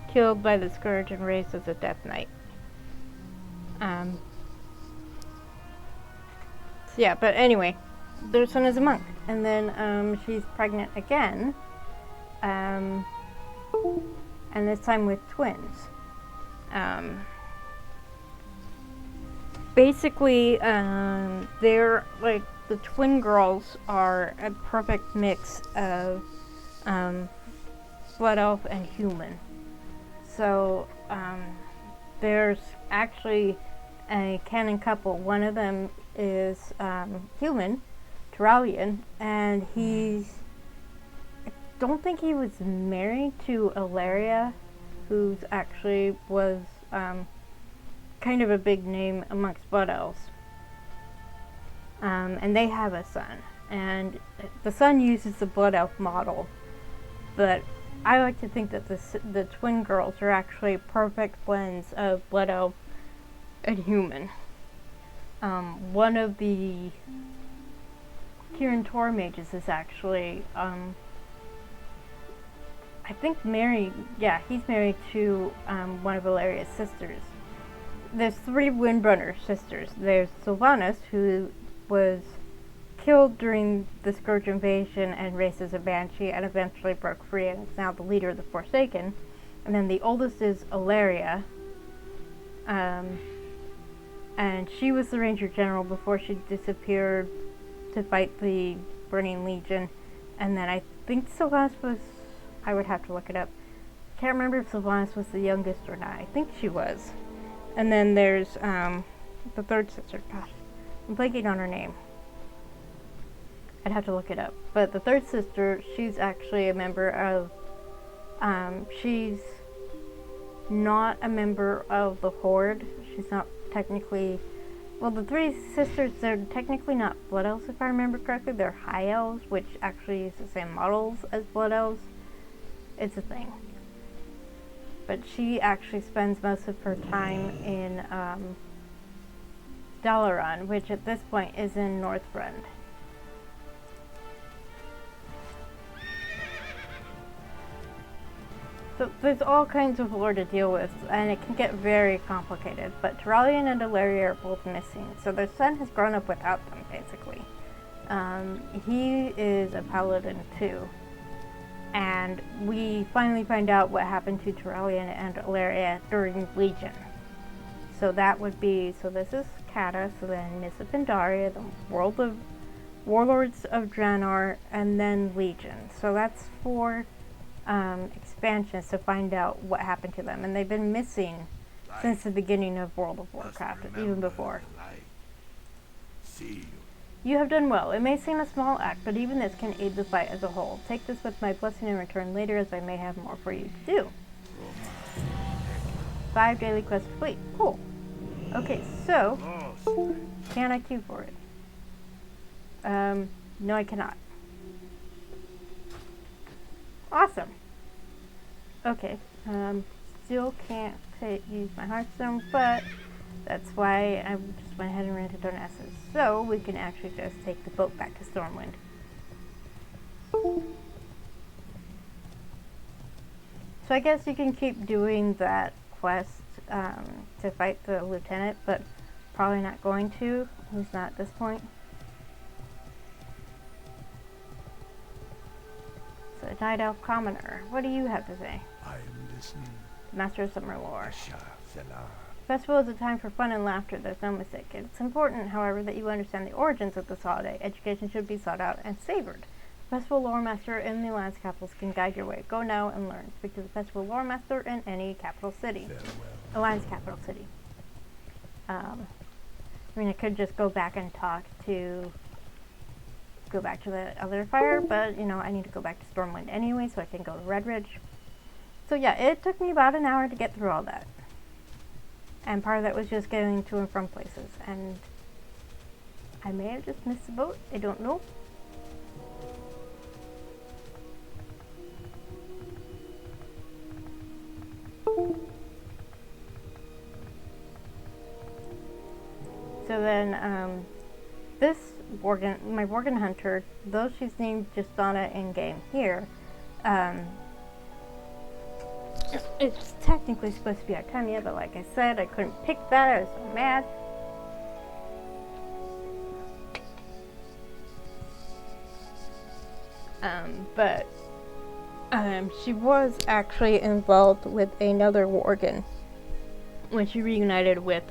A: killed by the Scourge and raised as a Death Knight. So yeah, but anyway, their son is a monk, and then she's pregnant again, and this time with twins. Basically, they're like, the twin girls are a perfect mix of Blood Elf and human. So there's actually a canon couple. One of them is human, Turalian, and I don't think he was married to Ilaria, who's actually was kind of a big name amongst Blood Elves. And they have a son, and the son uses the Blood Elf model, but I like to think that the twin girls are actually perfect blends of Blood Elf and human. One of the Kirin Tor mages is actually, I think he's married to one of Ilaria's sisters. There's 3 Windrunner sisters. There's Sylvanas, who was killed during the Scourge invasion and raised as a banshee and eventually broke free and is now the leader of the Forsaken. And then the oldest is Ilaria, and she was the Ranger General before she disappeared to fight the Burning Legion. And then I think Sylvanas was, I would have to look it up. I can't remember if Sylvanas was the youngest or not. I think she was. And then there's the third sister. Gosh, I'm blanking on her name. I'd have to look it up. But the third sister, she's actually a member of She's not a member of the Horde. She's not technically... Well, the three sisters, they're technically not Blood Elves, if I remember correctly. They're High Elves, which actually use the same models as Blood Elves. It's a thing. But she actually spends most of her time in Dalaran, which at this point is in Northrend. So there's all kinds of lore to deal with, and it can get very complicated, but Turalian and Ilaria are both missing, so their son has grown up without them, basically. He is a paladin too, and we finally find out what happened to Turalian and Ilaria during Legion. So that would be, so this is Cata, so then Mists of Pandaria, the World of Warlords of Draenor, and then Legion. So that's 4 expansions to find out what happened to them, and they've been missing since the beginning of World of Warcraft, even before.
B: See
A: You have done well. It may seem a small act, but even this can aid the fight as a whole. Take this with my blessing in return later, as I may have more for you to do. 5 daily quests complete. Cool. Okay, so can I queue for it? No, I cannot. Awesome. Okay. Still can't use my Hearthstone, but that's why I just went ahead and rented on S's. So we can actually just take the boat back to Stormwind. So I guess you can keep doing that quest to fight the lieutenant, but probably not going to. He's not at this point. So, Night Elf Commoner, what do you have to say?
B: I am listening.
A: Master of Summer Lore.
B: Asha Selah.
A: Festival is a time for fun and laughter, there's no mistake. It's important, however, that you understand the origins of this holiday. Education should be sought out and savored. The Festival Lore Master in the Alliance capitals can guide your way. Go now and learn. Speak to the Festival Lore Master in any capital city.
B: Farewell.
A: Alliance capital city. I mean, I could just go back and go back to the other fire, but, you know, I need to go back to Stormwind anyway, so I can go to Redridge. So yeah, it took me about an hour to get through all that. And part of that was just getting to and from places. And I may have just missed the boat. I don't know. So then, this my Worgen Hunter, though she's named just Donna in game here, it's technically supposed to be Artemia, but like I said, I couldn't pick that. I was so mad. She was actually involved with another Worgen when she reunited with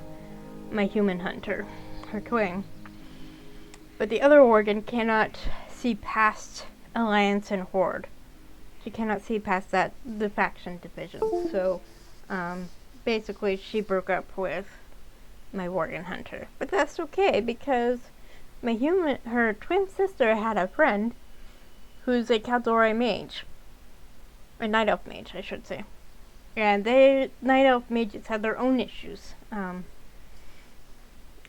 A: my human hunter, her twin. But the other Worgen cannot see past Alliance and Horde. She cannot see past that, the faction division. So, basically she broke up with my Worgen Hunter. But that's okay, because her twin sister had a friend who's a Kaldori mage. A Night Elf mage, I should say. And Night Elf mages had their own issues.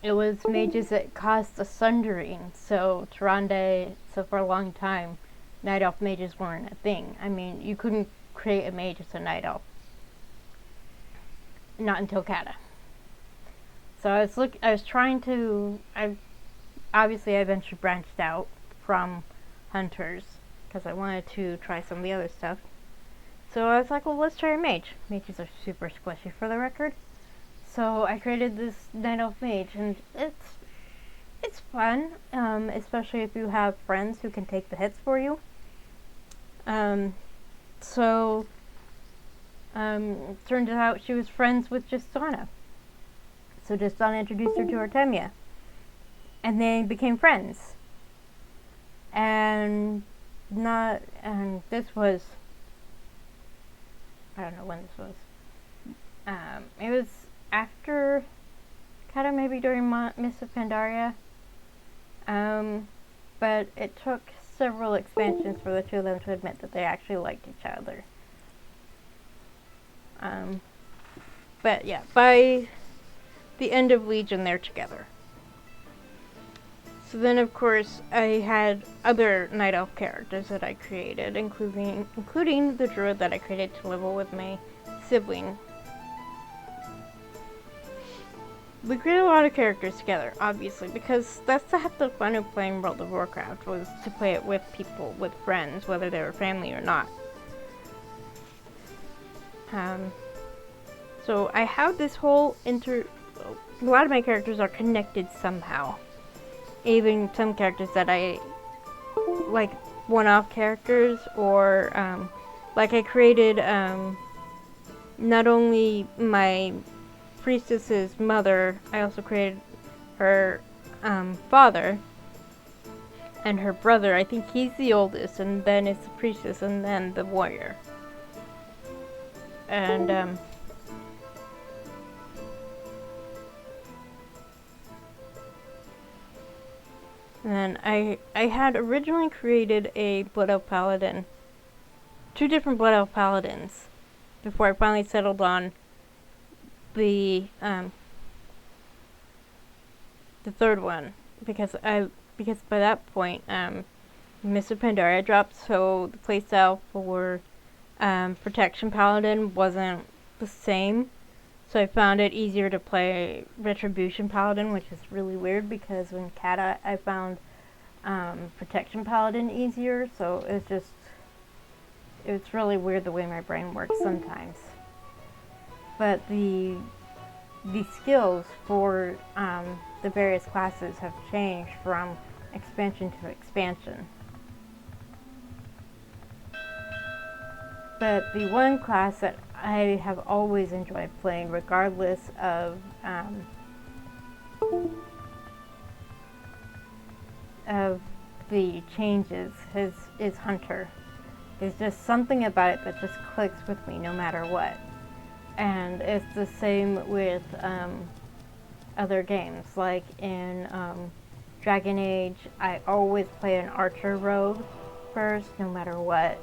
A: It was mages that caused the sundering. So for a long time, Night Elf mages weren't a thing. I mean, you couldn't create a mage as a Night Elf. Not until Cata. So I eventually branched out from hunters because I wanted to try some of the other stuff. So I was like, well, let's try a mage. Mages are super squishy, for the record. So I created this Night Elf mage, and it's fun, especially if you have friends who can take the hits for you. Turned out she was friends with Justana. So Justana introduced her to Artemia. And they became friends. And this was, I don't know when this was. It was after, kind of maybe during Mists of Pandaria. But it took several expansions for the two of them to admit that they actually liked each other. But yeah, by the end of Legion, they're together. So then, of course, I had other Night Elf characters that I created, including the druid that I created to level with my sibling. We created a lot of characters together, obviously, because that's half the fun of playing World of Warcraft, was to play it with people, with friends, whether they were family or not. So I have this whole a lot of my characters are connected somehow. Even some characters that I like, one-off characters, or like I created not only my priestess's mother, I also created her father and her brother. I think he's the oldest, and then it's the priestess, and then the warrior. And then I had originally created a Blood Elf Paladin, 2 different Blood Elf Paladins, before I finally settled on the third one, because by that point Mists of Pandaria dropped, so the playstyle for Protection Paladin wasn't the same. So I found it easier to play Retribution Paladin, which is really weird because when Cata I found Protection Paladin easier, so it's really weird the way my brain works sometimes. But the skills for the various classes have changed from expansion to expansion. But the one class that I have always enjoyed playing, regardless of the changes, is Hunter. There's just something about it that just clicks with me no matter what. And it's the same with other games. Like in Dragon Age, I always play an archer rogue first, no matter what.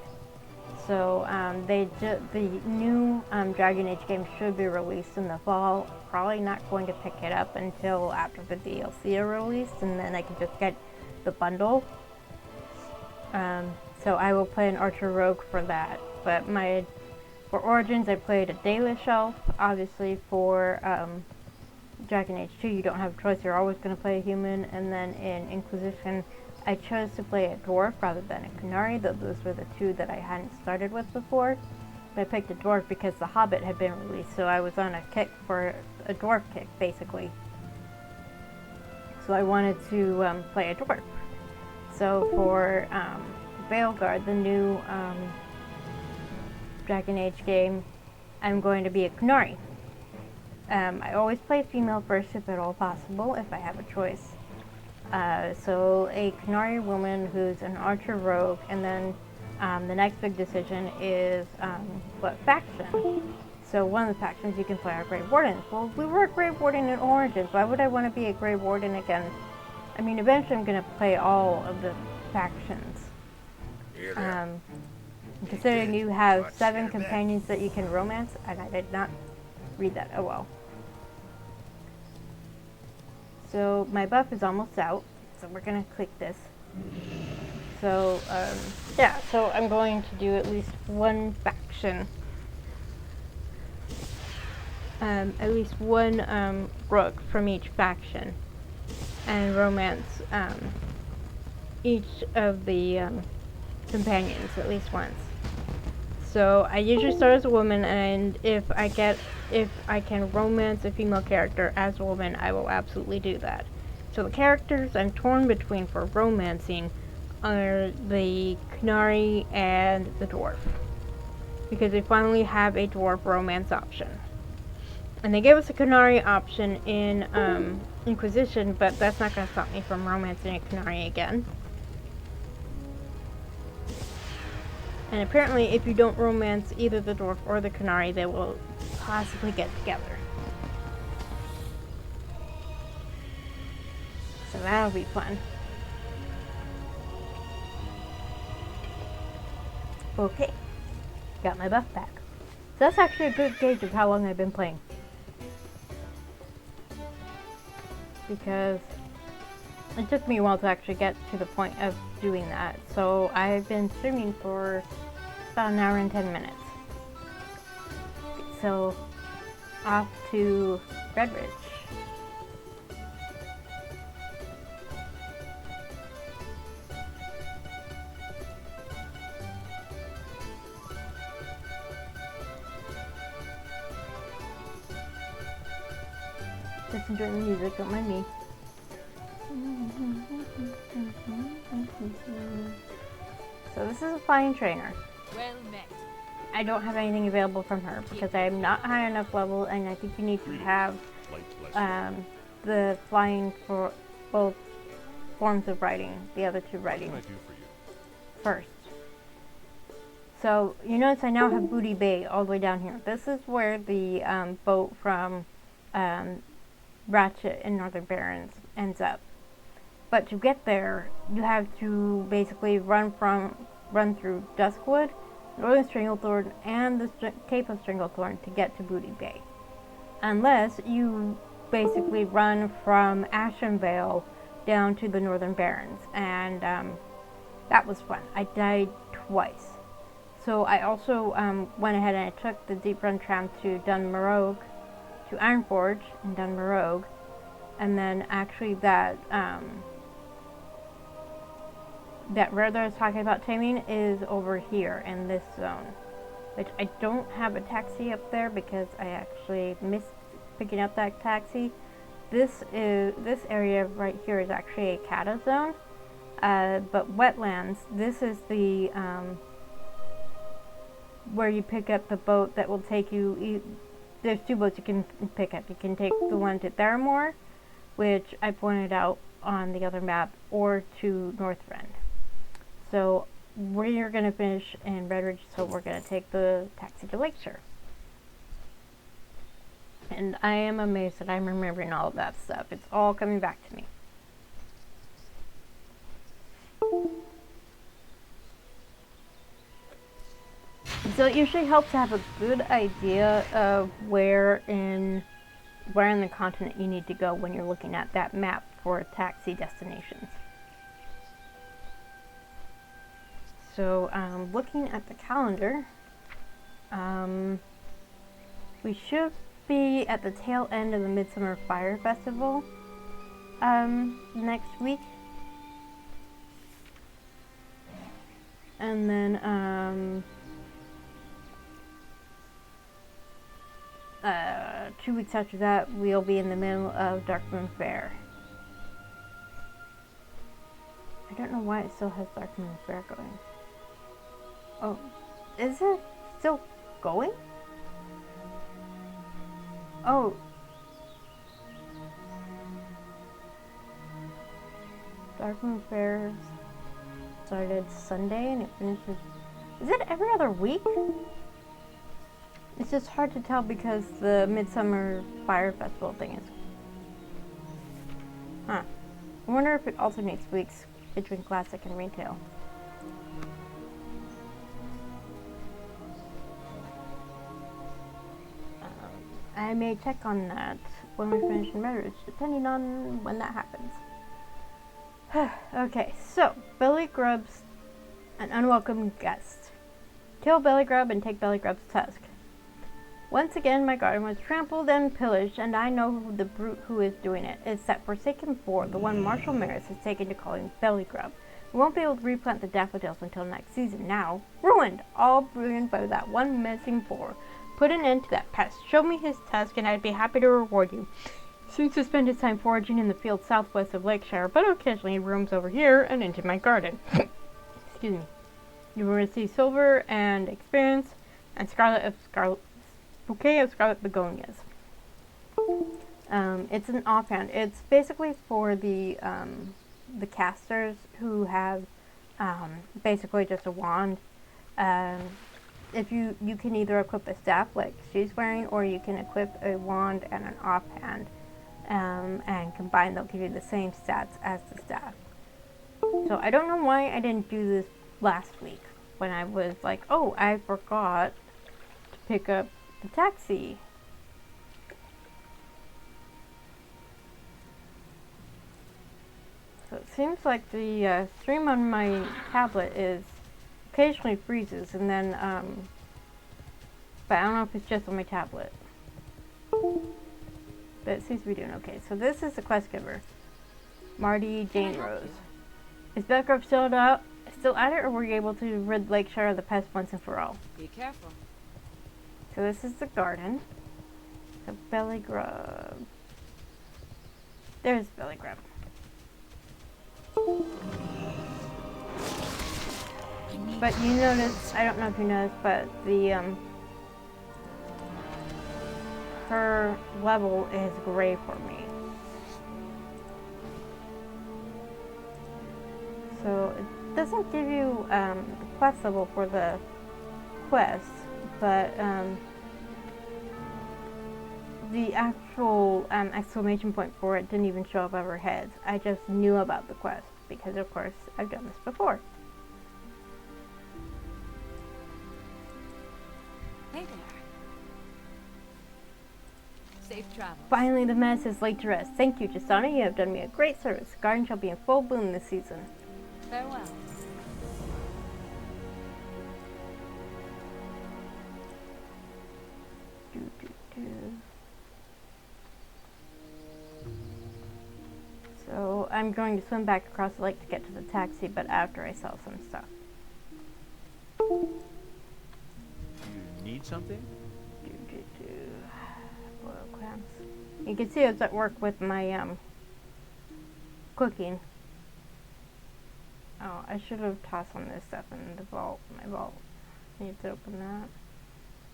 A: So the new Dragon Age game should be released in the fall. Probably not going to pick it up until after the DLC are released, and then I can just get the bundle. So I will play an archer rogue for that. But for Origins, I played a Dalish elf. Obviously, for Dragon Age 2, you don't have a choice. You're always going to play a human. And then in Inquisition, I chose to play a dwarf rather than a Qunari, though those were the 2 that I hadn't started with before. But I picked a dwarf because The Hobbit had been released, so I was on a kick for a dwarf kick, basically. So I wanted to play a dwarf. So for Veilguard, the new Dragon Age game, I'm going to be a Qunari. I always play female first if at all possible, if I have a choice. So a Qunari woman who's an archer rogue, and then the next big decision is what faction. So one of the factions you can play are Grey Wardens. Well, we were a Grey Warden in Origins. Why would I want to be a Grey Warden again? I mean, eventually I'm going to play all of the factions. Considering you have 7 companions that you can romance, and I did not read that. Oh well. So my buff is almost out, so we're gonna click this. So yeah, so I'm going to do at least one faction, at least one rook from each faction, and romance each of the companions at least once. So I usually start as a woman, and if I can romance a female character as a woman, I will absolutely do that. So the characters I'm torn between for romancing are the Qunari and the dwarf, because they finally have a dwarf romance option. And they gave us a Qunari option in Inquisition, but that's not going to stop me from romancing a Qunari again. And apparently, if you don't romance either the dwarf or the Qunari, they will possibly get together. So that'll be fun. Okay, got my buff back. That's actually a good gauge of how long I've been playing. Because it took me a while to actually get to the point of doing that. So I've been streaming for about an hour and 10 minutes. So off to Red Ridge. Just enjoying the music, don't mind me. So this is a flying trainer.
C: Well met.
A: I don't have anything available from her because I am not high enough level, and I think you need to have the flying for both forms of riding, the other two riding first. So you notice I now have Booty Bay all the way down here. This is where the boat from Ratchet in Northern Barrens ends up. But to get there, you have to basically run through Duskwood, Northern Stranglethorn, and the Cape of Stranglethorn to get to Booty Bay. Unless you basically run from Ashenvale down to the Northern Barrens, and that was fun. I died twice. So I also went ahead and I took the Deep Run tram to Dunmorogue, to Ironforge in Dunmorogue, and then actually that rare that I was talking about taming is over here in this zone, which I don't have a taxi up there because I actually missed picking up that taxi. This area right here is actually a Cata zone, but wetlands. This is the where you pick up the boat that will take you. There's two boats you can pick up. You can take the one to Theramore, which I pointed out on the other map, or to Northrend. So we're going to finish in Red Ridge, so we're going to take the taxi to Lakeshore. And I am amazed that I'm remembering all of that stuff. It's all coming back to me. So it usually helps to have a good idea of where in the continent you need to go when you're looking at that map for taxi destinations. So looking at the calendar, we should be at the tail end of the Midsummer Fire Festival next week. And then 2 weeks after that, we'll be in the middle of Darkmoon Fair. I don't know why it still has Darkmoon Fair going. Oh, is it still going? Oh. Darkmoon Fair started Sunday and it finishes... Is it every other week? It's just hard to tell because the Midsummer Fire Festival thing is... Huh. I wonder if it alternates weeks between Classic and Retail. I may check on that when we finish in Red Ridge, depending on when that happens. Okay, so, Belly Grub's an unwelcome guest. Kill Belly Grub and take Belly Grub's tusk. Once again, my garden was trampled and pillaged, and I know who the brute who is doing it. It's that forsaken boar, the one Marshal Maris has taken to calling Belly Grub. We won't be able to replant the daffodils until next season now. Ruined! All ruined by that one missing boar. Put an end to that pest. Show me his tusk and I'd be happy to reward you. Seems to spend his time foraging in the fields southwest of Lakeshire, but occasionally he roams over here and into my garden. Excuse me. You will receive silver and experience and bouquet of scarlet begonias. It's an offhand. It's basically for the casters who have basically just a wand. If you can either equip a staff like she's wearing, or you can equip a wand and an offhand, and combined they'll give you the same stats as the staff. So I don't know why I didn't do this last week when I was like, oh, I forgot to pick up the taxi. So it seems like the stream on my tablet is occasionally freezes, and then but I don't know if it's just on my tablet. But it seems to be doing okay. So this is the quest giver, Marty Jane Rose. Is Belgrove still at it, or were you able to rid Lakeshire of the pest once and for all?
C: Be careful.
A: So this is the garden. The belly grub. There's belly grub. But you notice, I don't know if you noticed, but the her level is gray for me. So it doesn't give you the quest level for the quest, but the actual exclamation point for it didn't even show up overhead. I just knew about the quest because, of course, I've done this before.
C: Hey there. Safe travel.
A: Finally, the mess is laid to rest. Thank you, Justana. You have done me a great service. The garden shall be in full bloom this season.
C: Farewell.
A: So I'm going to swim back across the lake to get to the taxi, but after I sell some stuff.
B: You need something?
A: Boiled clams. You can see I was at work with my cooking. Oh, I should have tossed some of this stuff in the vault. My vault. I need to open that.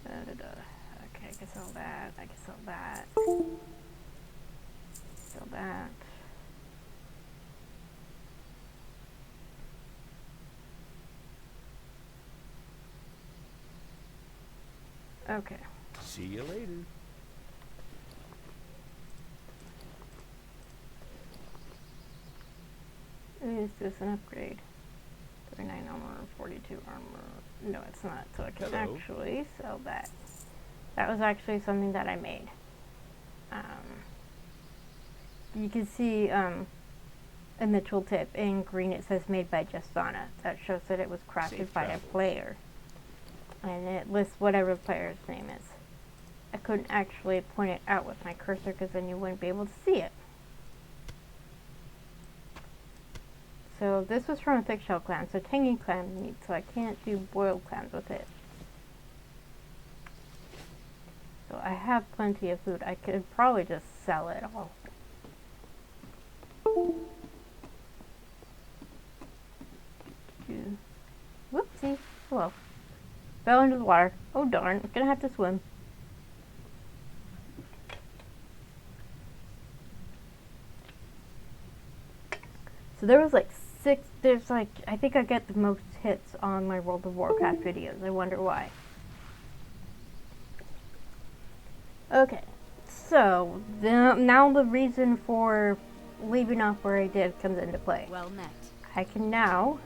A: Okay, I can sell that. I can sell that. Sell that. Okay.
B: See you later.
A: Is this an upgrade? 39 armor, 42 armor. No, it's not. So I can
B: Hello.
A: actually sell that. That was actually something that I made. You can see in the tooltip in green it says made by Justana. That shows that it was crafted
B: Safe
A: by a
B: travel.
A: player. And it lists whatever the player's name is. I couldn't actually point it out with my cursor because then you wouldn't be able to see it. So this was from a thick shell clam, so tangy clam meat, so I can't do boiled clams with it. So I have plenty of food. I could probably just sell it all. Whoopsie. Hello. Fell into the water. Oh darn, I'm gonna have to swim. So there was like I think I get the most hits on my World of Warcraft videos. I wonder why. Okay, so now the reason for leaving off where I did comes into play.
C: Well met.
A: I can now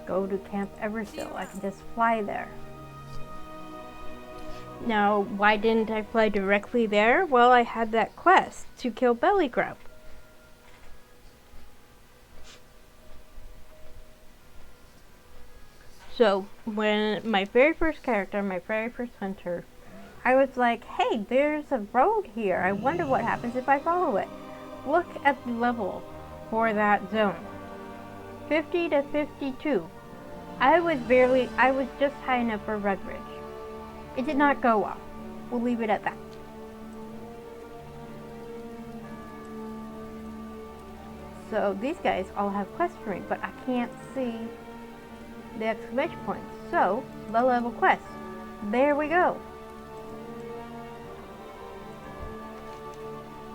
A: go to Camp Everstill. I can just fly there. Now, why didn't I fly directly there? Well, I had that quest to kill Belly Grub. So, when my very first character, my very first hunter, I was like, hey, there's a road here. I wonder what happens if I follow it. Look at the level for that zone. 50 to 52. I was just high enough for Red Ridge. It did not go well. We'll leave it at that. So these guys all have quests for me, but I can't see the exclamation point. So, low level quest. There we go.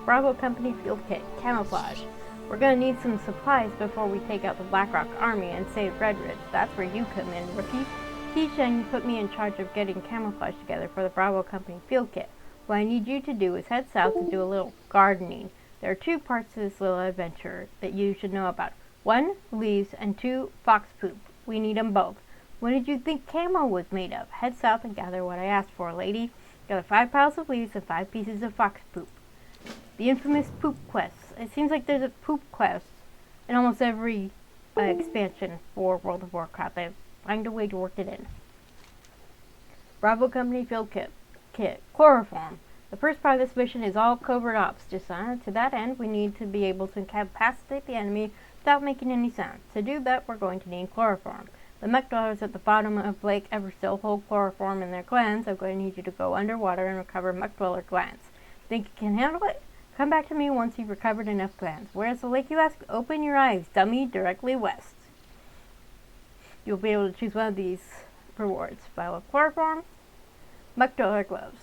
A: Bravo Company Field Kit, Camouflage. We're gonna need some supplies before we take out the Blackrock Army and save Red Ridge. That's where you come in, rookie. Keisha put me in charge of getting camouflage together for the Bravo Company Field Kit. What I need you to do is head south to do a little gardening. There are two parts to this little adventure that you should know about. 1, leaves, and 2, fox poop. We need them both. What did you think camo was made of? Head south and gather what I asked for, lady. Gather 5 piles of leaves and 5 pieces of fox poop. The infamous poop quest. It seems like there's a poop quest in almost every expansion for World of Warcraft. They find a way to work it in. Bravo Company field kit. Chloroform. The first part of this mission is all covert ops. Just to that end, we need to be able to incapacitate the enemy without making any sound. To do that, we're going to need chloroform. The mech dwellers at the bottom of Lake Everstill hold chloroform in their glands. I'm going to need you to go underwater and recover mech dweller glands. Think you can handle it? Come back to me once you've recovered enough glands. Where's the lake, you ask? Open your eyes, dummy, directly west. You'll be able to choose one of these rewards. Vial of chloroform, mech dweller gloves.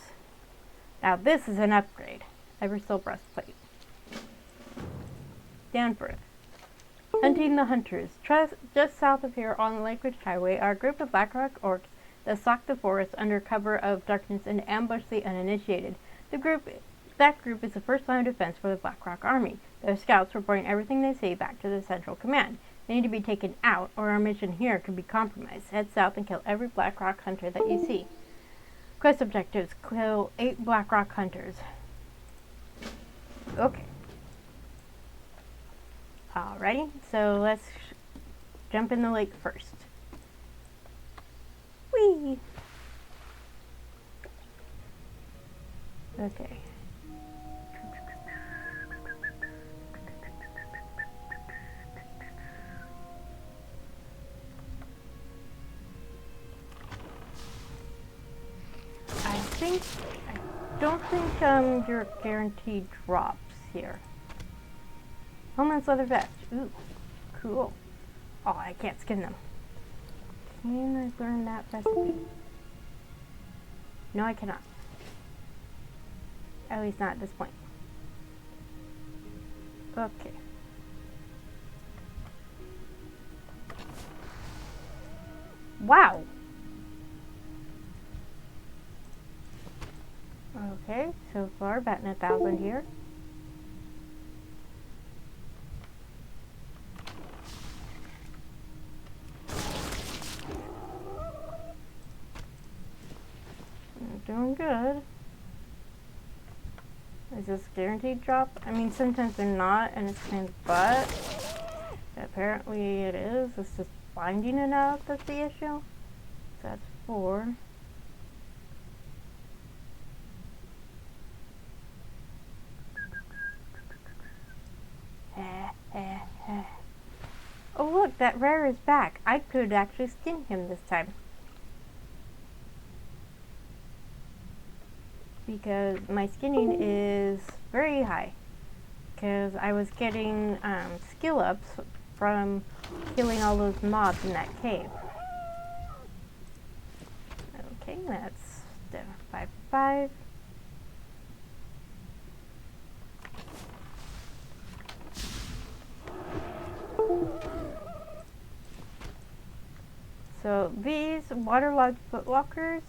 A: Now this is an upgrade. Everstill breastplate. Danforth. Hunting the Hunters. Just south of here on the Lake Ridge Highway are a group of Blackrock orcs that stalk the forest under cover of darkness and ambush the uninitiated. That group is the first line of defense for the Blackrock army. Their scouts reporting everything they see back to the central command. They need to be taken out, or our mission here could be compromised. Head south and kill every Blackrock hunter that you see. Quest objectives: kill 8 Blackrock hunters. Okay. Alrighty, so let's jump in the lake first. Whee! Okay. I don't think you're guaranteed drops here. Homeland's leather vest. Ooh, cool. Oh, I can't skin them. Can I learn that recipe? No, I cannot. At least not at this point. Okay. Wow. Okay, so far batting 1,000 here. Doing good. Is this guaranteed drop? I mean, sometimes they're not, and it's kind of but apparently it is. It's just finding it out that's the issue. So that's 4. Oh look, that rare is back. I could actually skin him this time. Because my skinning is very high. Because I was getting skill ups from killing all those mobs in that cave. Okay, that's 5. So these waterlogged footwalkers,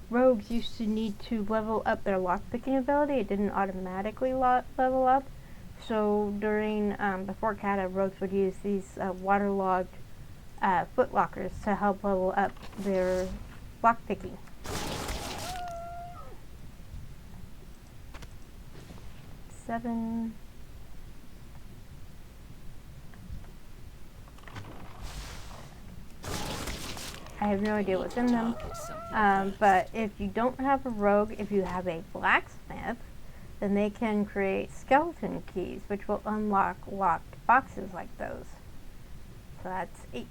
A: rogues used to need to level up their lockpicking ability. It didn't automatically level up. So during before Cata, rogues would use these waterlogged footlockers to help level up their lockpicking. Seven. I have no idea what's in them. But if you don't have a rogue, if you have a blacksmith, then they can create skeleton keys, which will unlock locked boxes like those. So that's 8.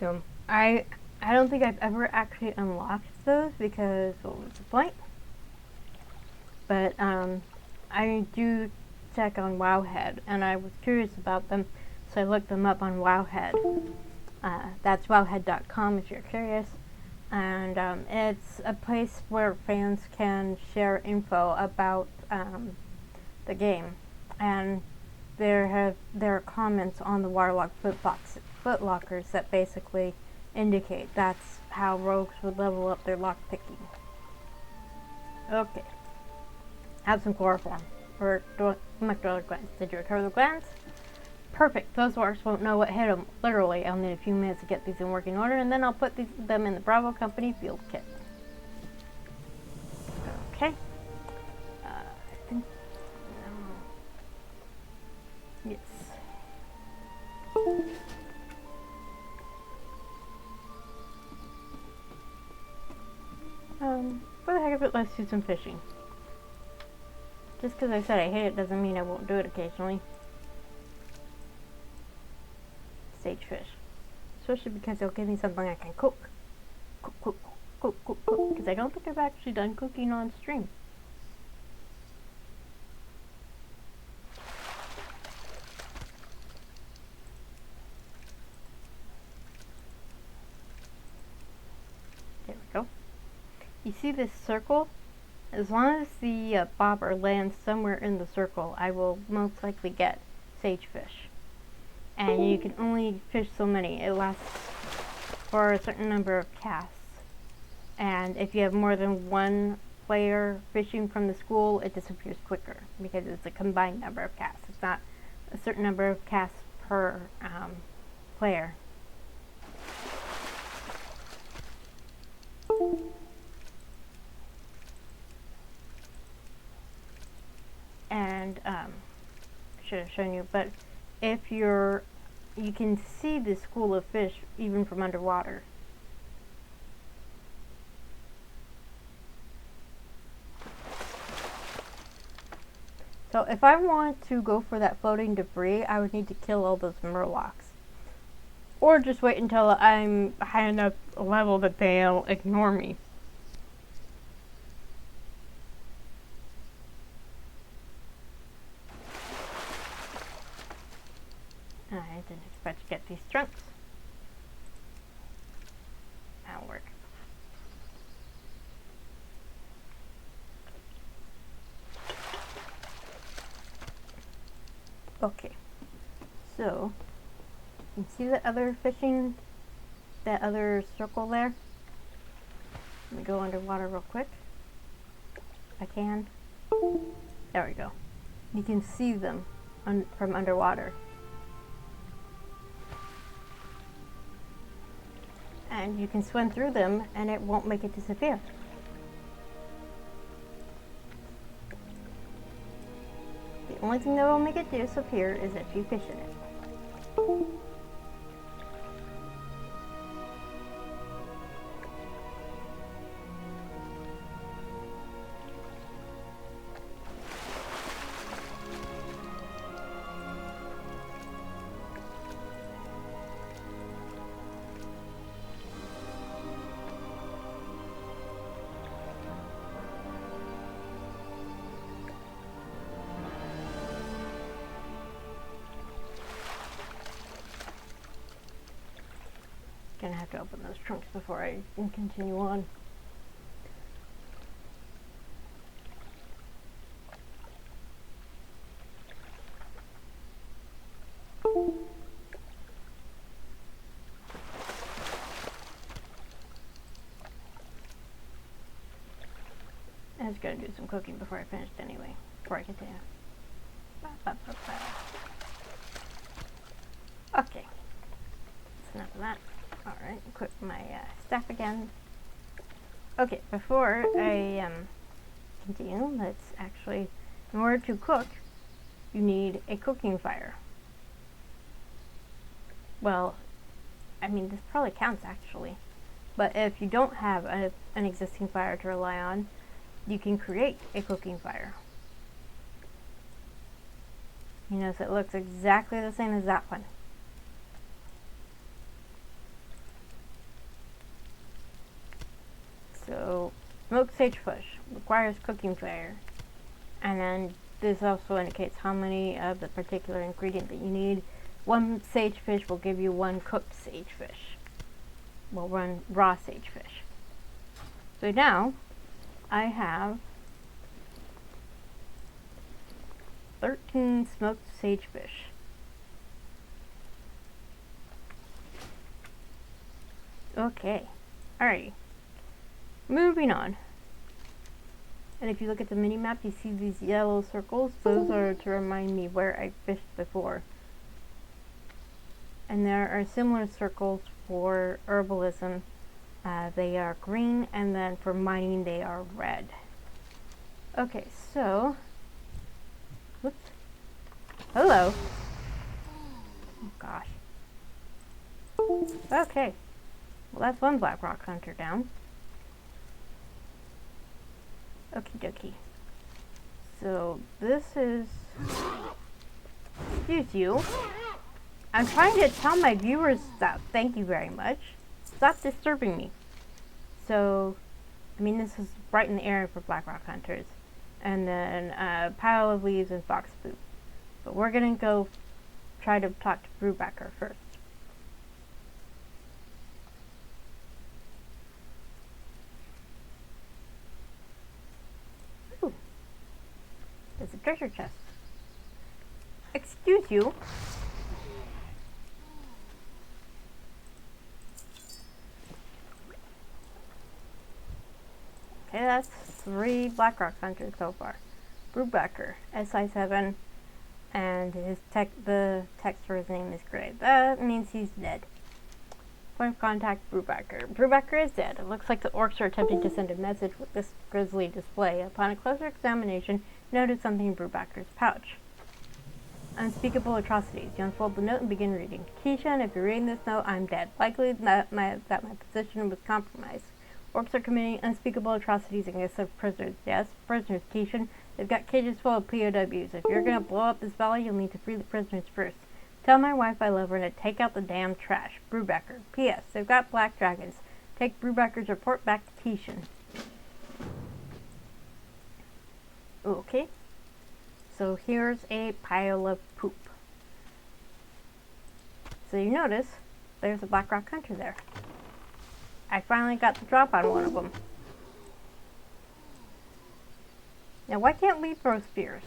A: So I don't think I've ever actually unlocked those because what was the point? But I do check on Wowhead, and I was curious about them, so I looked them up on Wowhead. That's wowhead.com if you're curious, and it's a place where fans can share info about the game, and there are comments on the waterlock footlockers that basically indicate that's how rogues would level up their lock picking. Okay. Have some chloroform. Or molecular glands. Did you recover the glands? Perfect. Those orcs won't know what hit them. Literally, I'll need a few minutes to get these in working order, and then I'll put them in the Bravo Company field kit. Okay. I think... yes. For the heck of it, let's do some fishing. Just because I said I hate it doesn't mean I won't do it occasionally. Sagefish. Especially because they'll give me something I can cook. Cook. Because I don't think I've actually done cooking on stream. There we go. You see this circle? As long as the bobber lands somewhere in the circle, I will most likely get sagefish. And you can only fish so many. It lasts for a certain number of casts. And if you have more than one player fishing from the school, it disappears quicker because it's a combined number of casts. It's not a certain number of casts per player. And should have shown you, but if you can see the school of fish even from underwater. So if I want to go for that floating debris, I would need to kill all those murlocs. Or just wait until I'm high enough level that they'll ignore me. I didn't expect to get these trunks. That'll work. Okay, so you can see the other fishing, that other circle there. Let me go underwater real quick. If I can. There we go. You can see them from underwater. And you can swim through them and it won't make it disappear. The only thing that will make it disappear is if you fish in it. Gonna have to open those trunks before I can continue on. I was gonna do some cooking before I finished anyway, before I continue. Okay, that's enough of that. Alright, equip my staff again. Okay, before I continue, let's actually, in order to cook, you need a cooking fire. Well, I mean, this probably counts actually. But if you don't have an existing fire to rely on, you can create a cooking fire. You notice it looks exactly the same as that one. So, smoked sagefish requires cooking fire. And then this also indicates how many of the particular ingredient that you need. One sagefish will give you one cooked sagefish. Well, one raw sagefish. So now, I have 13 smoked sagefish. Okay. Alrighty. Moving on. And if you look at the mini map, you see these yellow circles. Those are to remind me where I fished before. And there are similar circles for herbalism. They are green, and then for mining they are red. Okay, so... Whoops. Hello. Oh gosh. Okay. Well, that's one Blackrock Hunter down. Okie dokie. So, this is... Excuse you. I'm trying to tell my viewers that. Thank you very much. Stop disturbing me. So, I mean, this is right in the area for Blackrock Hunters. And then a pile of leaves and fox poop. But we're gonna go try to talk to Brubaker first. Ooh. There's a treasure chest. Excuse you. Okay, that's 3 Blackrock Hunters so far. Brubaker, SI7, and the text for his name is gray. That means he's dead. Point of contact, Brubaker. Brubaker is dead. It looks like the orcs are attempting to send a message with this grisly display. Upon a closer examination, noted something in Brubaker's pouch. Unspeakable atrocities. You unfold the note and begin reading. Keishan, if you're reading this note, I'm dead. Likely that my position was compromised. Orcs are committing unspeakable atrocities against their prisoners. Yes, prisoners, Keishan. They've got cages full of POWs. If you're gonna blow up this valley, you'll need to free the prisoners first. Tell my wife I love her and to take out the damn trash. Brubaker. P.S. They've got black dragons. Take Brubaker's report back to Keishan. Okay. So here's a pile of poop. So you notice there's a Blackrock Hunter there. I finally got the drop on one of them. Now why can't we throw spears?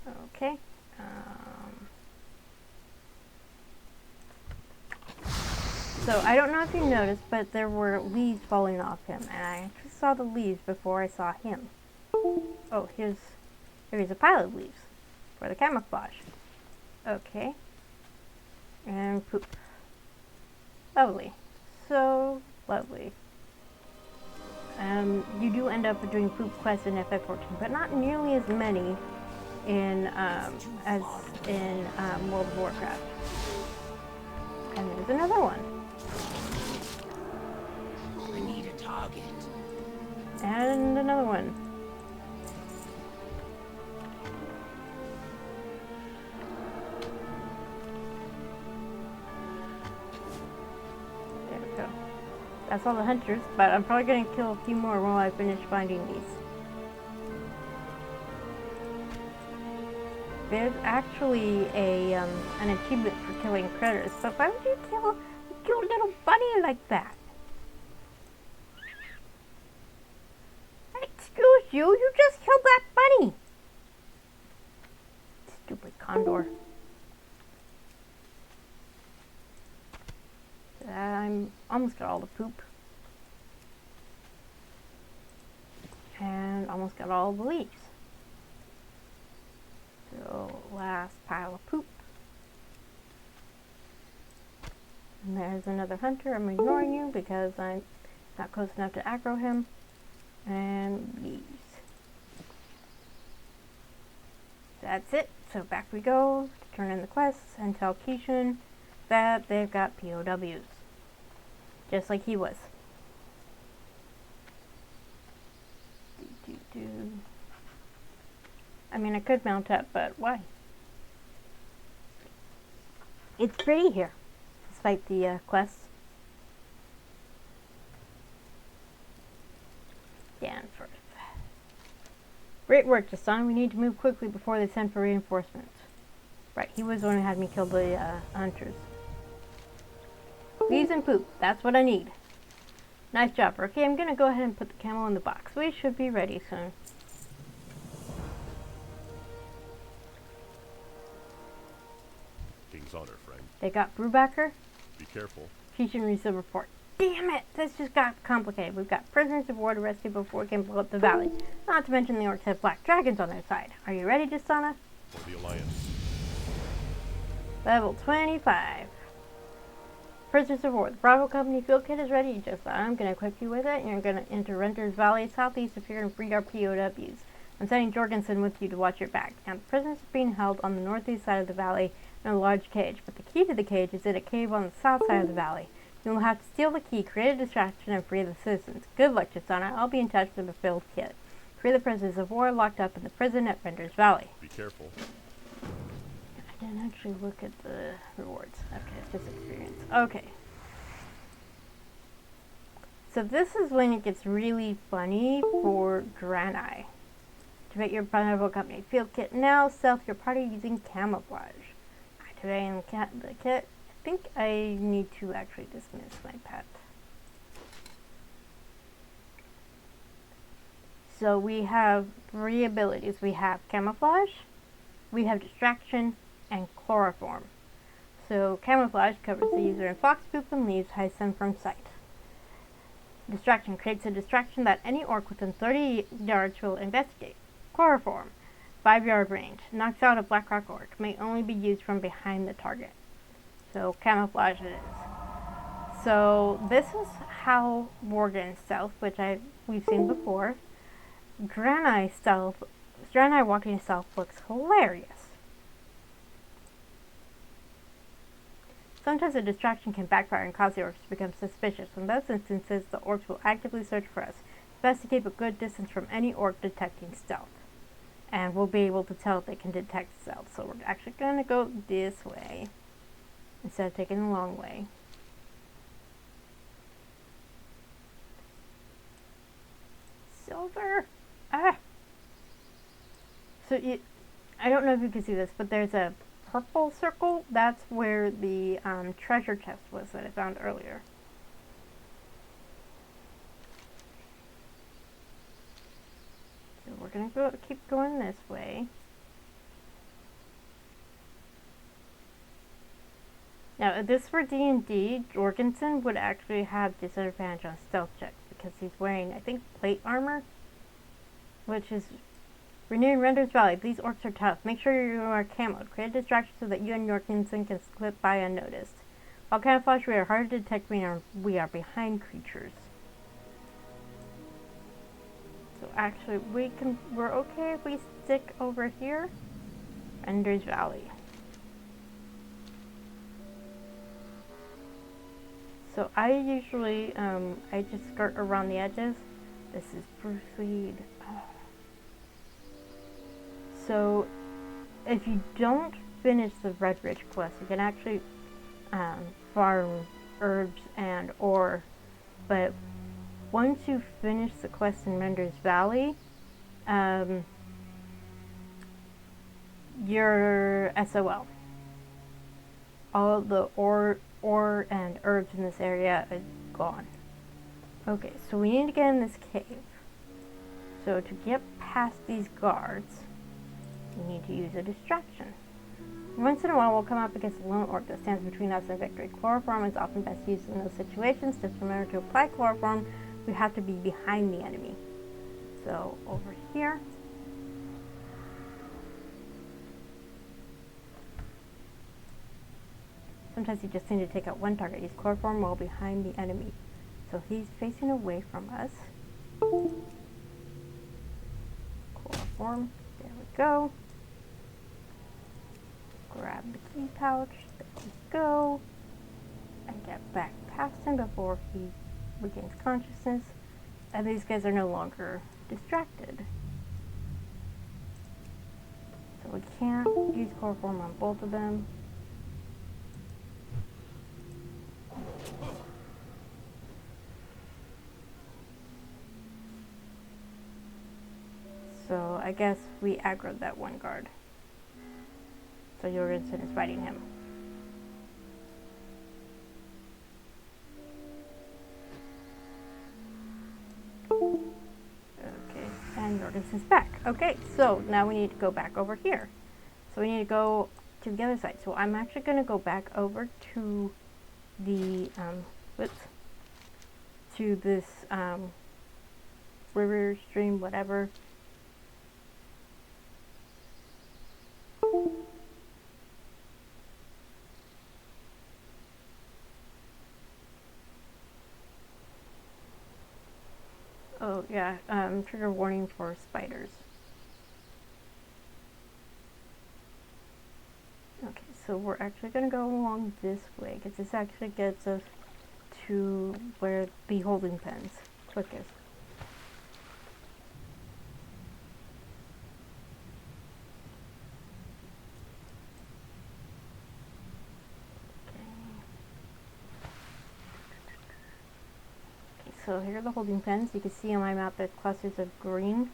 A: Okay. So I don't know if you noticed, but there were leaves falling off him, and I actually saw the leaves before I saw him. Oh, here's a pile of leaves for the camouflage. Okay. And poop. Lovely. So lovely. You do end up doing poop quests in FF14, but not nearly as many in as in World of Warcraft. And there's another one.
D: I need a target.
A: And another one. There we go. That's all the hunters, but I'm probably going to kill a few more while I finish finding these. There's actually an achievement for killing critters, but why would you kill a cute little bunny like that? Excuse you, you just killed that bunny! Stupid condor. I'm almost got all the poop. And almost got all the leaves. So, last pile of poop. And there's another hunter. I'm ignoring you because I'm not close enough to aggro him. And leaves. That's it. So back we go to turn in the quests and tell Keishan that they've got POWs. Just like he was. I mean, I could mount up, but why? It's pretty here, despite the quests. Danforth. Great work, Jason. We need to move quickly before they send for reinforcements. Right, he was the one who had me kill the hunters. Leaves and poop, that's what I need. Nice job. Okay, I'm gonna go ahead and put the camel in the box. We should be ready soon. They got Brubaker.
B: Be careful.
A: Teach and receive report. Damn it! This just got complicated. We've got prisoners of war to rescue before we can blow up the valley. Not to mention the orcs have black dragons on their side. Are you ready, Justana?
B: For the Alliance.
A: Level 25. Prisoners of War. The Bravo Company field kit is ready, Justana. I'm going to equip you with it, and you're going to enter Renter's Valley southeast of here and free our POWs. I'm sending Jorgensen with you to watch your back. Now, the prisoners are being held on the northeast side of the valley in a large cage, but the key to the cage is in a cave on the south side of the valley. You will have to steal the key, create a distraction, and free the citizens. Good luck, Justana. I'll be in touch with the field kit. Free the prisoners of war locked up in the prison at Renter's Valley.
B: Be careful.
A: I didn't actually look at the rewards. Okay, it's just experience. Okay. So this is when it gets really funny for Draenei. Activate your Bravo Company field kit now. Stealth your party using camouflage. Activating the kit. I think I need to actually dismiss my pet. So we have 3 abilities. We have camouflage, we have distraction, and chloroform. So camouflage covers the user in fox poop and leaves, hides them from sight. Distraction creates a distraction that any orc within 30 yards will investigate. Chloroform, 5-yard range, knocks out a Blackrock orc, may only be used from behind the target. So camouflage it is. So this is how Worgen stealth, which we've seen before. Draenei walking stealth looks hilarious. Sometimes a distraction can backfire and cause the orcs to become suspicious. In those instances, the orcs will actively search for us. It's best to keep a good distance from any orc detecting stealth. And we'll be able to tell if they can detect stealth. So we're actually going to go this way instead of taking the long way. Silver! Ah! So I don't know if you can see this, but there's a purple circle. That's where the treasure chest was that I found earlier. So we're gonna keep going this way. Now, if this were D&D, Jorgensen would actually have disadvantage on stealth checks because he's wearing, I think, plate armor, which is renewing Renter's Valley. These orcs are tough. Make sure you are camoed. Create a distraction so that you and Jorgensen can slip by unnoticed. While camouflage, we are hard to detect when we are behind creatures. So actually, we're okay if we stick over here. Renter's Valley. So I usually, I just skirt around the edges. This is proceed. So if you don't finish the Red Ridge quest, you can actually farm herbs and ore. But once you finish the quest in Render's Valley, you're SOL. All the ore and herbs in this area is gone. Okay, so we need to get in this cave. So to get past these guards, we need to use a distraction. Once in a while, we'll come up against a lone orc that stands between us and victory. Chloroform is often best used in those situations. Just remember to apply chloroform, we have to be behind the enemy. So over here. Sometimes you just need to take out one target. Use chloroform while behind the enemy. So he's facing away from us. Chloroform. There we go. Grab the key pouch. There we go. And get back past him before he regains consciousness. And these guys are no longer distracted. So we can't use chloroform on both of them. So I guess we aggroed that one guard. So Jorgensen is fighting him. Okay, and Jorgensen's back. Okay, so now we need to go back over here. So we need to go to the other side. So I'm actually going to go back over to the, to this river, stream, whatever. Oh yeah, trigger warning for spiders. Okay, so we're actually going to go along this way, because this actually gets us to where the holding pens quickest. So here are the holding pens. You can see on my map there's clusters of green.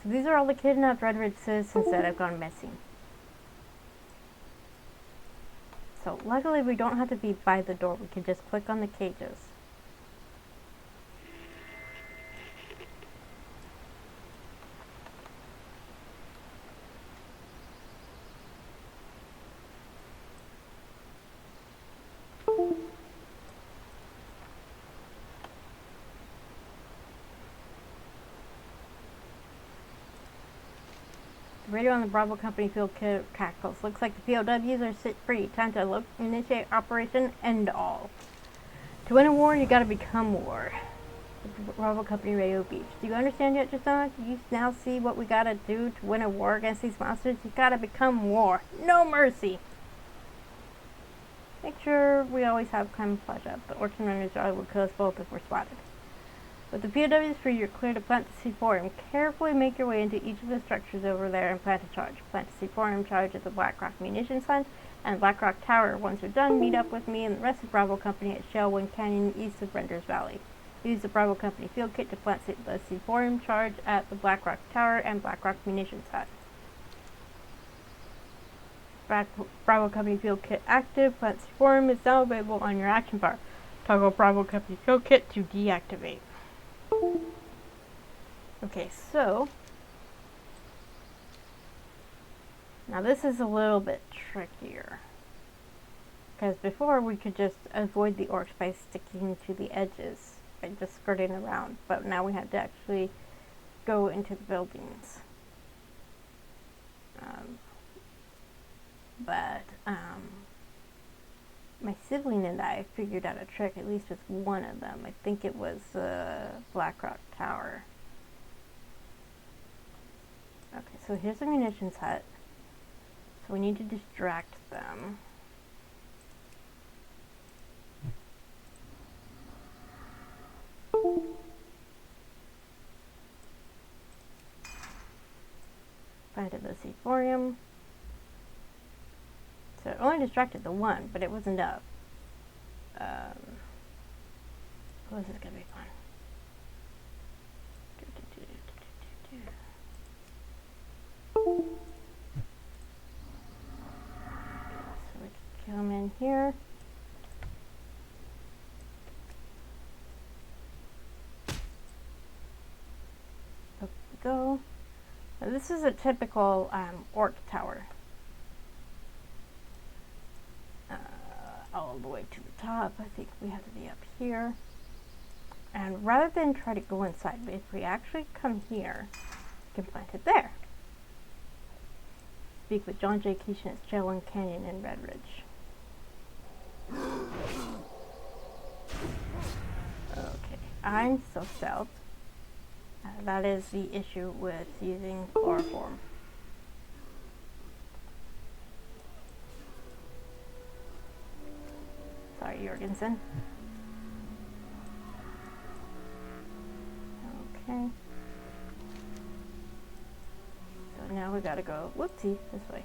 A: So these are all the kidnapped Red Ridge citizens that have gone missing. So luckily we don't have to be by the door. We can just click on the cages. The radio on the Bravo Company field cackles. Looks like the POWs are set free. Time to initiate Operation End All. To win a war, you gotta become war. The Bravo Company Radio Beach. Do you understand yet, Jasona? Do you now see what we gotta do to win a war against these monsters? You gotta become war. No mercy! Make sure we always have camouflage up. The Orchard Runners will kill us both if we're spotted. With the POWs free, you're clear to plant the C4M. Carefully make your way into each of the structures over there and plant a charge. Plant a C4M charge at the Blackrock Munitions Plant and Blackrock Tower. Once you're done, meet up with me and the rest of Bravo Company at Shellwind Canyon east of Brender's Valley. Use the Bravo Company field kit to plant the C4M charge at the Blackrock Tower and Blackrock Munitions Hut. Bravo Company field kit active. Plant C4M is now available on your action bar. Toggle Bravo Company field kit to deactivate. Okay, so now this is a little bit trickier, because before we could just avoid the orcs by sticking to the edges, by just skirting around, but now we have to actually go into the buildings. My sibling and I figured out a trick, at least with one of them. I think it was Blackrock Tower. Okay, so here's the munitions hut. So we need to distract them. Planted the C4M. So it only distracted the one, but it wasn't enough. Oh, this is gonna be fun. So we can come in here. Up we go. Now this is a typical orc tower. All the way to the top. I think we have to be up here. And rather than try to go inside, if we actually come here, we can plant it there. Speak with John J. Keeshan at Shellwind Canyon in Red Ridge. Okay, I'm so stealth. That is the issue with using chloroform. Sorry, Jorgensen. Okay. So now we gotta go, whoopsie, this way.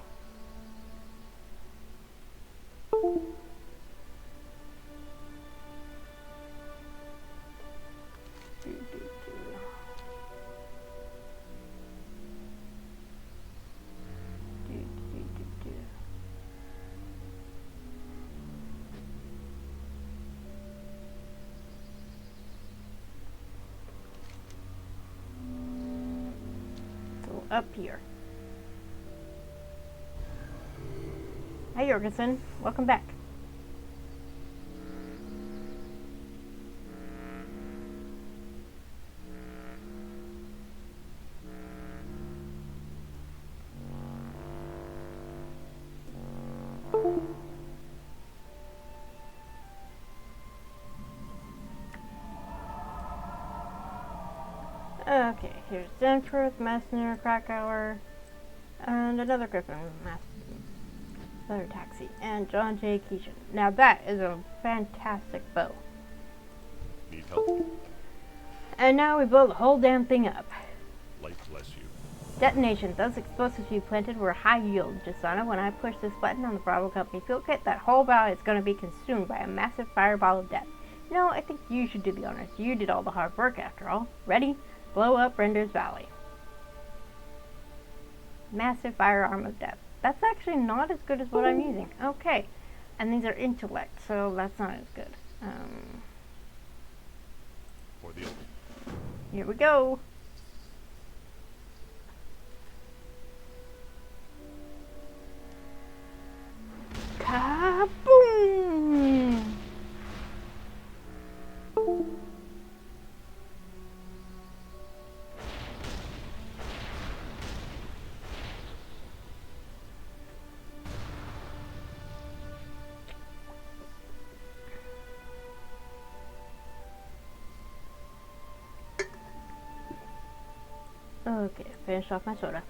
A: Up here. Hi, Jorgensen. Welcome back. Okay, here's Danforth, Messner, Krakauer, and another Griffin, another taxi, and John J. Keishan. Now that is a fantastic bow.
B: Need help?
A: And now we blow the whole damn thing up.
B: Light bless you.
A: Detonation. Those explosives you planted were high yield, Jasana. When I push this button on the Bravo Company fuel kit, that whole valley is going to be consumed by a massive fireball of death. No, I think you should do the honors. You did all the hard work after all. Ready? Blow up Render's Valley. Massive firearm of death. That's actually not as good as what I'm using. Okay. And these are intellect, so that's not as good.
B: For the open.
A: Here we go. Kaboom! Okay, finished off my soda.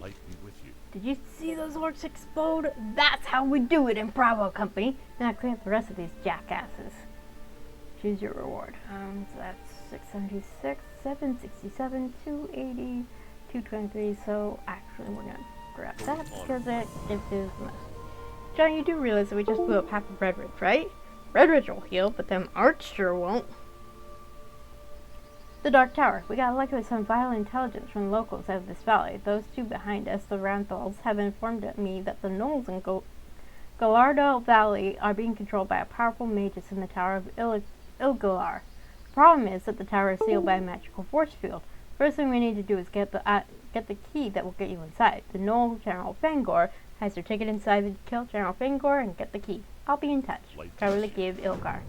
B: Light be with you.
A: Did you see those orcs explode? That's how we do it in Bravo Company. Now clean up the rest of these jackasses. Choose your reward. So that's 676, 767, 280, 223. So actually we're gonna grab that because it is the most. John, you do realize that we just blew up half of Red Ridge, right? Red Ridge will heal, but them Arch sure won't. The Dark Tower. We got lucky with some vital intelligence from the locals out of this valley. Those two behind us, the Ranthals, have informed me that the gnolls in Gallardo Valley are being controlled by a powerful magus in the Tower of Ilgalar. The problem is that the tower is sealed by a magical force field. First thing we need to do is get the key that will get you inside. The gnoll, General Fangor, has your ticket inside to kill General Fangor and get the key. I'll be in touch. Probably give Ilgar.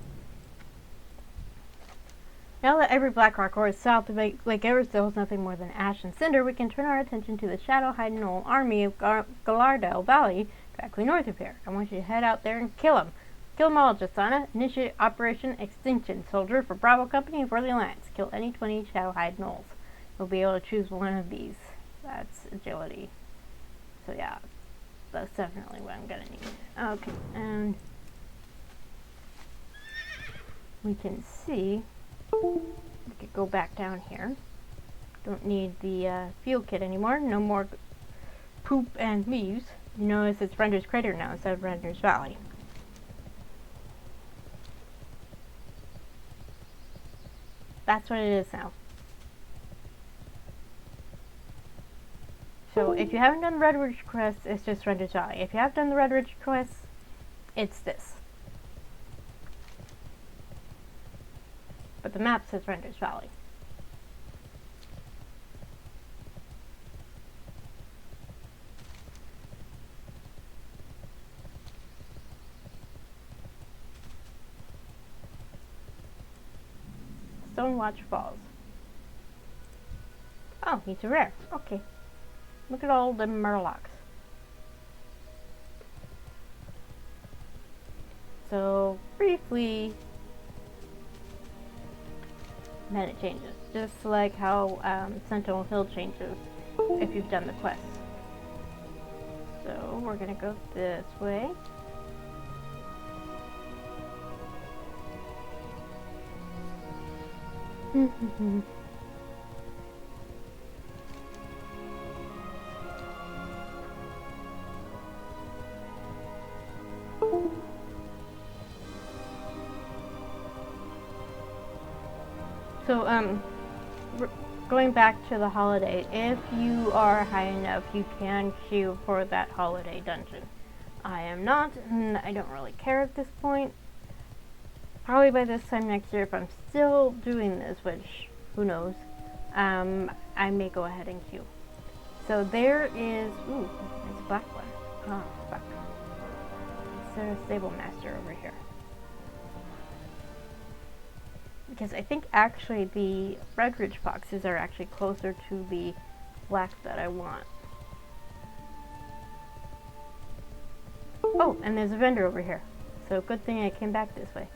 A: Now that every Blackrock ore is south of Lake Eversdale is nothing more than ash and cinder, we can turn our attention to the Shadowhide Gnoll army of Gallardale Valley, directly north of here. I want you to head out there and kill them. Kill them all, Jasana. Initiate Operation Extinction, soldier for Bravo Company and for the Alliance. Kill any 20 Shadowhide Gnolls. You'll be able to choose one of these. That's agility. So yeah, that's definitely what I'm gonna need. Okay, and we can see. We could go back down here. Don't need the fuel kit anymore. No more poop and leaves. You notice it's Render's Crater now instead of Render's Valley. That's what it is now. So if you haven't done the Red Ridge quest, it's just Render's Valley. If you have done the Red Ridge quest, it's this. But the map says Render's Valley. Stonewatch Falls. Oh, he's a rare. Okay. Look at all the murlocs. So, briefly, meta changes. Just like how Sentinel Hill changes if you've done the quest. So, we're gonna go this way. So, going back to the holiday, if you are high enough, you can queue for that holiday dungeon. I am not, and I don't really care at this point. Probably by this time next year, if I'm still doing this, which, who knows, I may go ahead and queue. So there is, ooh, nice black one. Oh, fuck. Is there a stable master over here? Because I think actually the red ridge foxes are actually closer to the black that I want. Oh, and there's a vendor over here. So good thing I came back this way.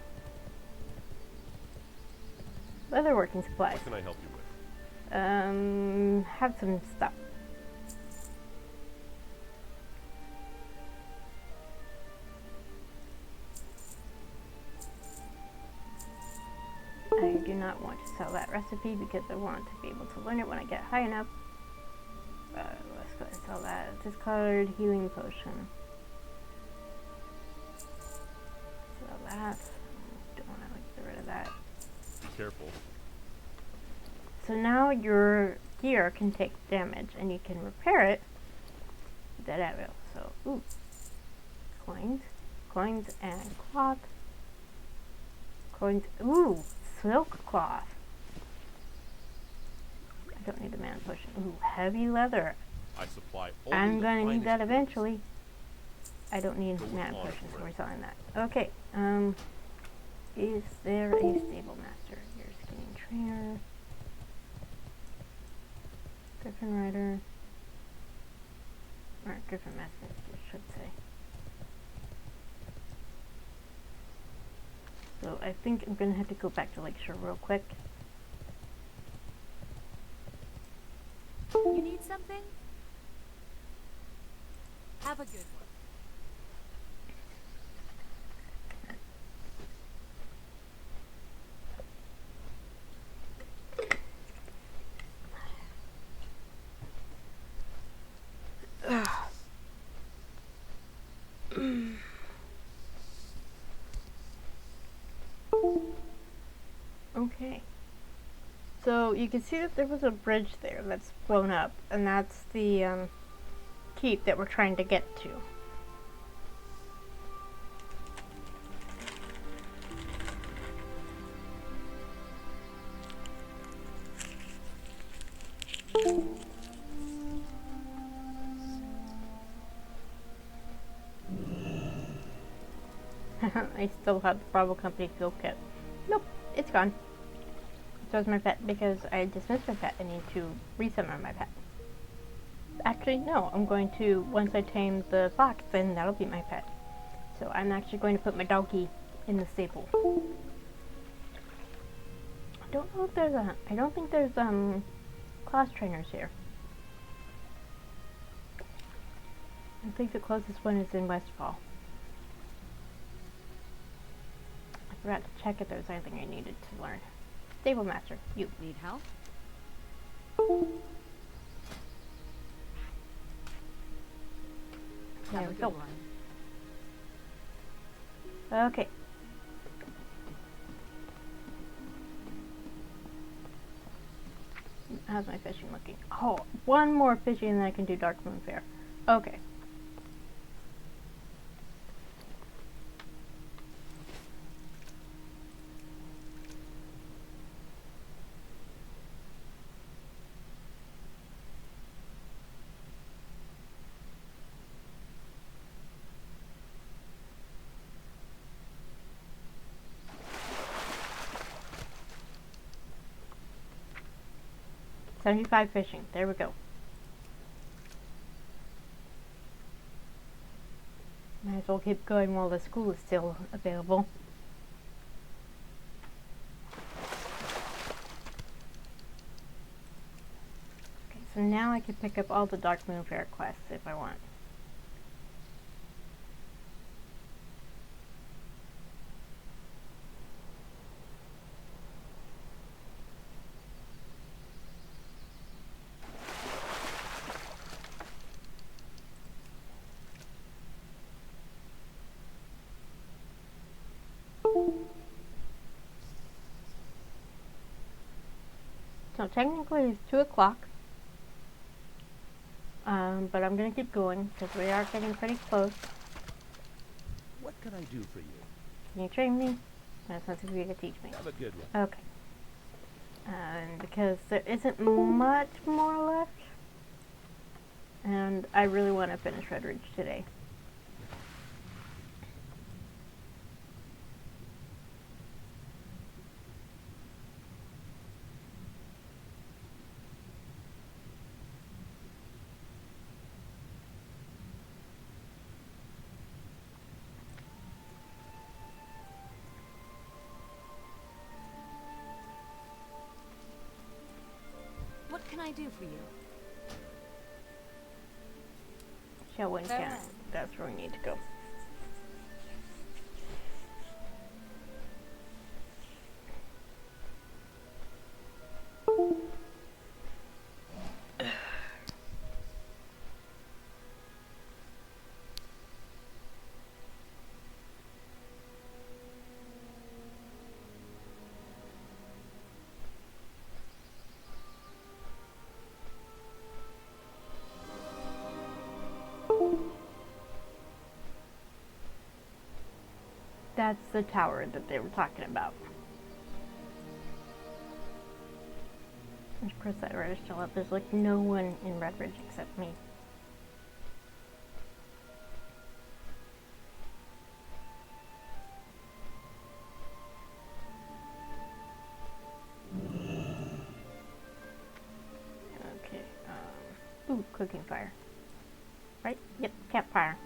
A: Leatherworking supplies.
B: What can I help you with?
A: Have some stuff. I do not want to sell that recipe because I want to be able to learn it when I get high enough. Let's go ahead and sell that. Discard healing potion. Sell that. Don't want to get rid of that.
B: Be careful.
A: So now your gear can take damage and you can repair it with that arrow. So, ooh. Coins and cloth. Coins, ooh, silk cloth. I don't need the mana potion. Ooh, heavy leather.
B: I supply only
A: I'm
B: the
A: gonna need
B: finest
A: that
B: goods.
A: eventually. I don't need
B: Go with
A: mana
B: honor
A: potion, so
B: for
A: we're
B: it.
A: selling that. Okay, is there a stable master? Your skinning trainer. Griffin rider. Or Griffin master, I should say. So I think I'm gonna have to go back to Lakeshore real quick.
C: You need something? Have a good one.
A: Okay. So you can see that there was a bridge there that's blown up, and that's the keep that we're trying to get to. I still have the Bravo Company fuel kit. Nope, it's gone. So is my pet because I dismissed my pet. I need to resummon my pet. Actually, no, I'm going to, once I tame the fox, then that'll be my pet. So I'm actually going to put my doggy in the stable. I don't know if there's I don't think there's, class trainers here. I think the closest one is in Westfall. I forgot to check if there was anything I needed to learn. Stable master, you.
C: Need help?
A: There
C: Have a
A: we
C: good
A: go.
C: one.
A: Okay. How's my fishing looking? Oh, one more fishing and then I can do Dark Moon Fair. Okay. $75 fishing. There we go. Might as well keep going while the school is still available. Okay, so now I can pick up all the Dark Moon Fair quests if I want. So technically it's 2 o'clock. But I'm gonna keep going because we are getting pretty close.
D: What can I do for you?
A: Can you train me? That's something you can teach me.
D: Have a good one.
A: Okay. Because there isn't much more left. And I really want to finish Red Ridge today.
C: What can I do for you?
A: Shellwind
C: Very
A: Camp.
C: well.
A: That's where we need to go. That's the tower that they were talking about. Of course, that red is still up. There's like no one in Red Ridge except me. Okay. Ooh, cooking fire. Right? Yep, campfire.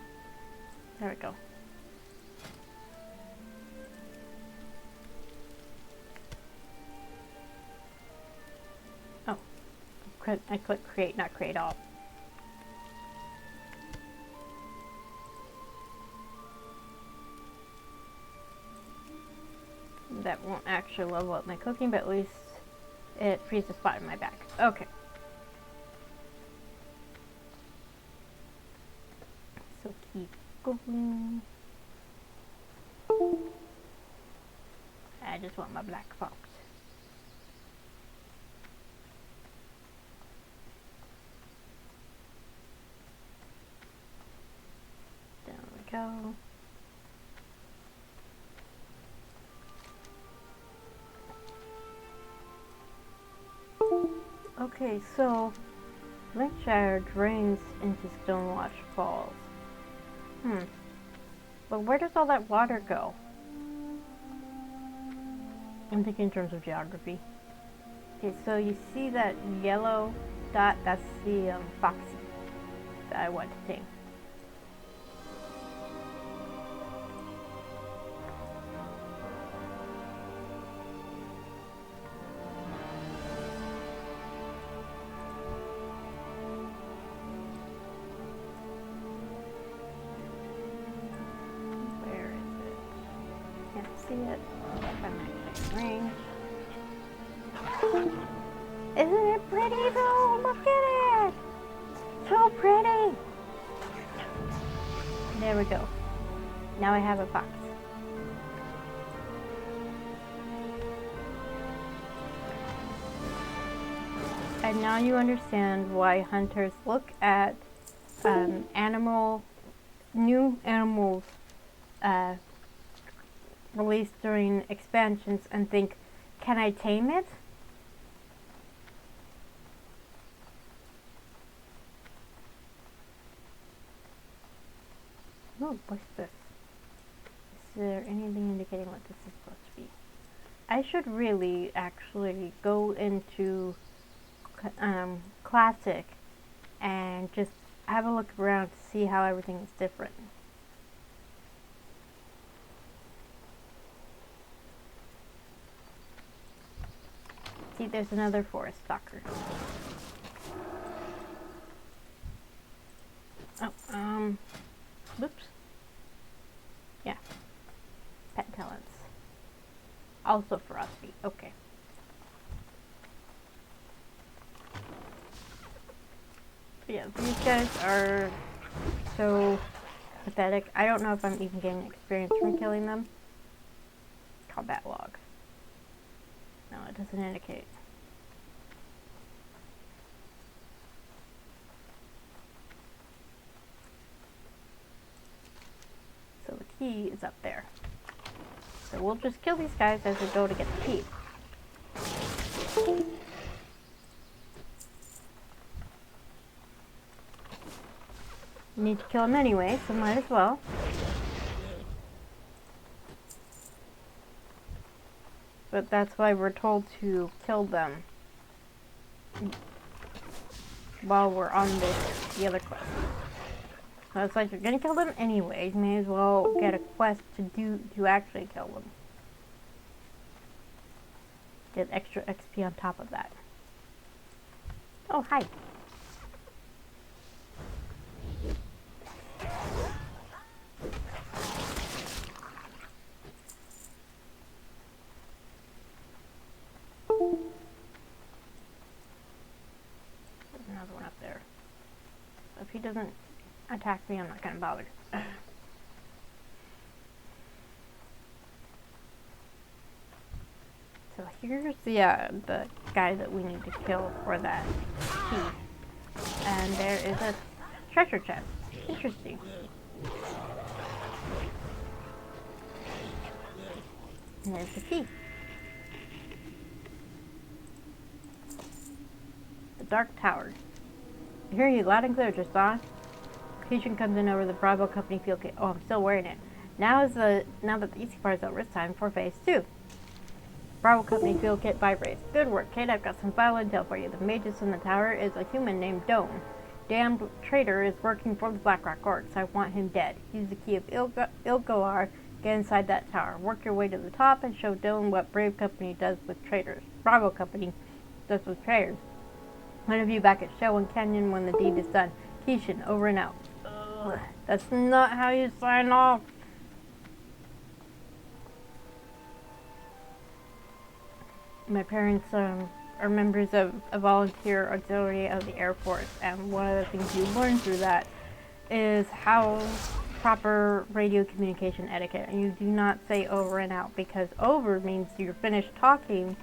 A: There we go. Oh, I clicked create, not create all. That won't actually level up my cooking, but at least it frees a spot in my back. Okay. So keep going. I just want my black fox. There we go. Okay, so Linkshire drains into Stonewash Falls. But where does all that water go? I'm thinking in terms of geography. Okay, so you see that yellow dot? That's the foxy that I want to tame. Where is it? Can't see it. If I'm actually in range. Isn't it pretty though? Look at it! So pretty! There we go. Now I have a fox. And now you understand why hunters look at new animals released during expansions and think, can I tame it? Oh, what's this? Is there anything indicating what this is supposed to be? I should really actually go into Classic and just have a look around to see how everything is different. See, there's another forest stalker. Oh, whoops. Yeah. Pet talents. Also ferocity. Okay. But yeah, these guys are so pathetic. I don't know if I'm even getting experience from killing them. Combat log. No, it doesn't indicate. So the key is up there. So we'll just kill these guys as we go to get the key. You need to kill him anyway, so might as well. But that's why we're told to kill them while we're on the other quest. So it's like you're gonna kill them anyway, you may as well get a quest to actually kill them. Get extra XP on top of that. Oh, hi. There's another one up there. If he doesn't attack me, I'm not gonna bother. So here's the guy that we need to kill for that key. And there is a treasure chest. Interesting. And there's the key. The Dark Tower. I hear you loud and clear, Tristan. Patient comes in over the Bravo Company field kit. Oh, I'm still wearing it. Now that the easy part is over, it's time for phase 2. Bravo Company field kit vibrates. Good work, Kate. I've got some vital intel for you. The magus in the tower is a human named Doan. Damned traitor is working for the Blackrock Orcs. I want him dead. Use the key of Ilgalar. Get inside that tower. Work your way to the top and show Doan what Brave Company does with traitors. Bravo Company does with traitors. One of you back at Shelwyn Canyon when the deed is done. Keishan, over and out. Ugh, that's not how you sign off. My parents are members of a volunteer auxiliary of the Air Force, and one of the things you learn through that is how proper radio communication etiquette. And you do not say over and out, because over means you're finished talking.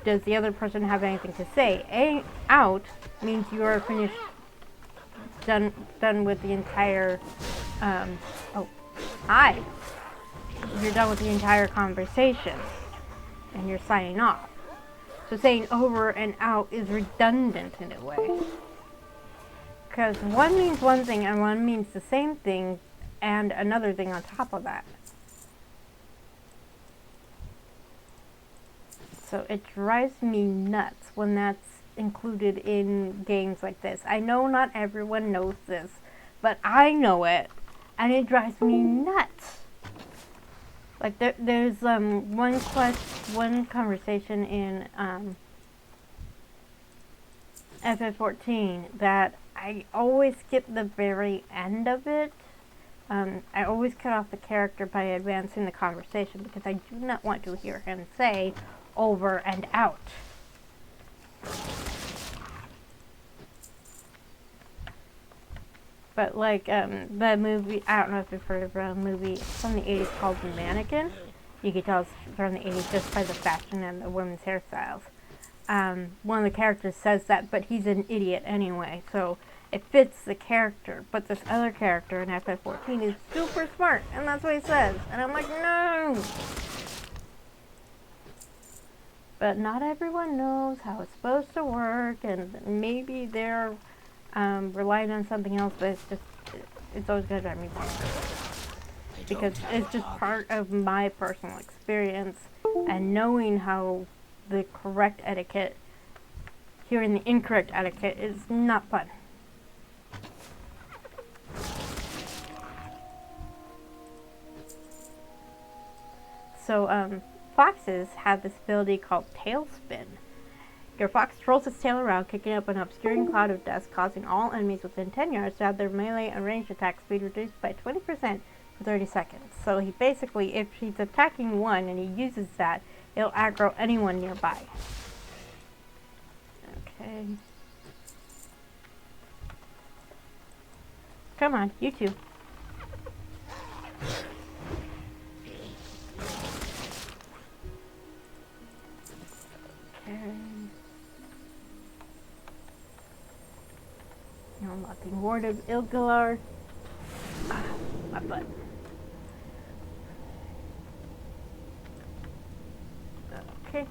A: Does the other person have anything to say? Out means you are finished, done with the entire, oh, hi. You're done with the entire conversation, and you're signing off. So saying over and out is redundant in a way. Because one means one thing, and one means the same thing, and another thing on top of that. So it drives me nuts when that's included in games like this. I know not everyone knows this, but I know it, and it drives me nuts. Like there's one conversation in FF14 that I always skip the very end of it. I always cut off the character by advancing the conversation because I do not want to hear him say over and out. But like the movie, I don't know if you've heard of a movie from the 80s called Mannequin. You can tell it's from the 80s just by the fashion and the women's hairstyles. One of the characters says that, but he's an idiot anyway, so it fits the character. But this other character in FF14 is super smart, and that's what he says. And I'm like, no! But not everyone knows how it's supposed to work, and maybe they're relying on something else, but it's always going to drive me bonkers. Because it's just part of my personal experience, and knowing how the correct etiquette, hearing the incorrect etiquette is not fun. So, foxes have this ability called tailspin. Your fox twirls its tail around, kicking up an obscuring cloud of dust, causing all enemies within 10 yards to have their melee and ranged attack speed reduced by 20% for 30 seconds. So he basically, if he's attacking one and he uses that, it'll aggro anyone nearby. Okay. Come on, you two. Okay. Now unlocking Ward of Ilgalar. Ah, my butt. Okay.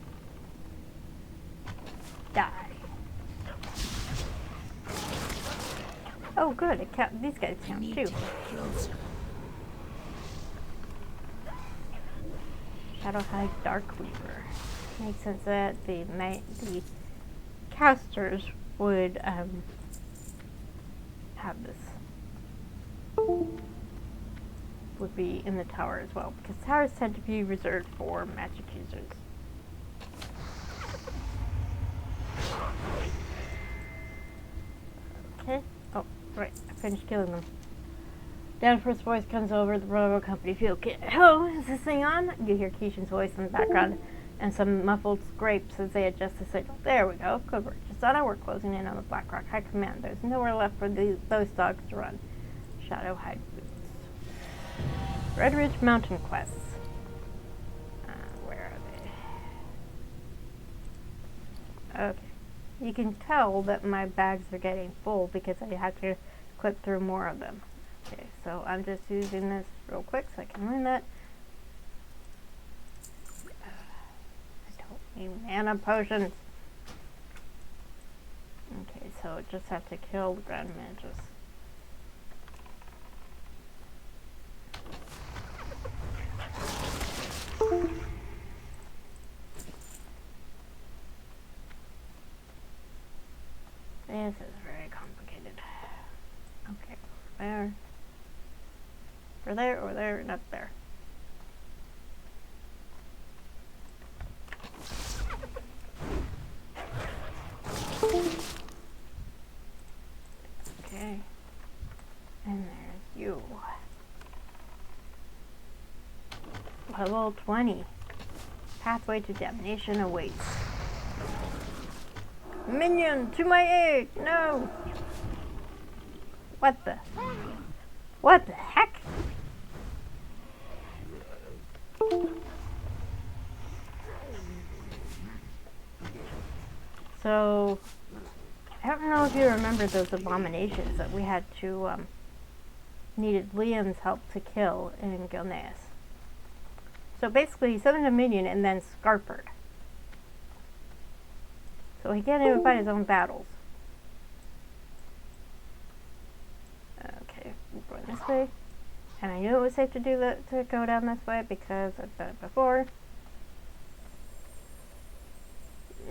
A: Die. Oh, good. It count. These guys count too. Shadowhide Darkweaver. Makes sense that the casters would have this. Would be in the tower as well, because towers tend to be reserved for magic users. Okay. Oh, right. I finished killing them. Danforth's voice comes over the railroad company field. Hello, is this thing on? You hear Keishan's voice in the background and some muffled scrapes as they adjust the signal. There we go. Good work. Just thought I were closing in on the Black Rock High Command. There's nowhere left for those dogs to run. Shadowhide Boots. Red Ridge Mountain Quests. Where are they? Okay. You can tell that my bags are getting full because I have to click through more of them. Okay, so I'm just using this real quick so I can learn that. I don't need mana potions. Okay, so just have to kill the Grand Magus. This is very complicated. Okay, there. Or there, or there, and up there. Okay. And there's you. Level 20. Pathway to damnation awaits. Minion, to my aid! No! What the heck? So, I don't know if you remember those abominations that we had to, needed Liam's help to kill in Gilneas. So basically, he summoned a minion and then scarpered. So he can't even fight his own battles. Okay, we're going this way. And I knew it was safe to do that, to go down this way because I've done it before.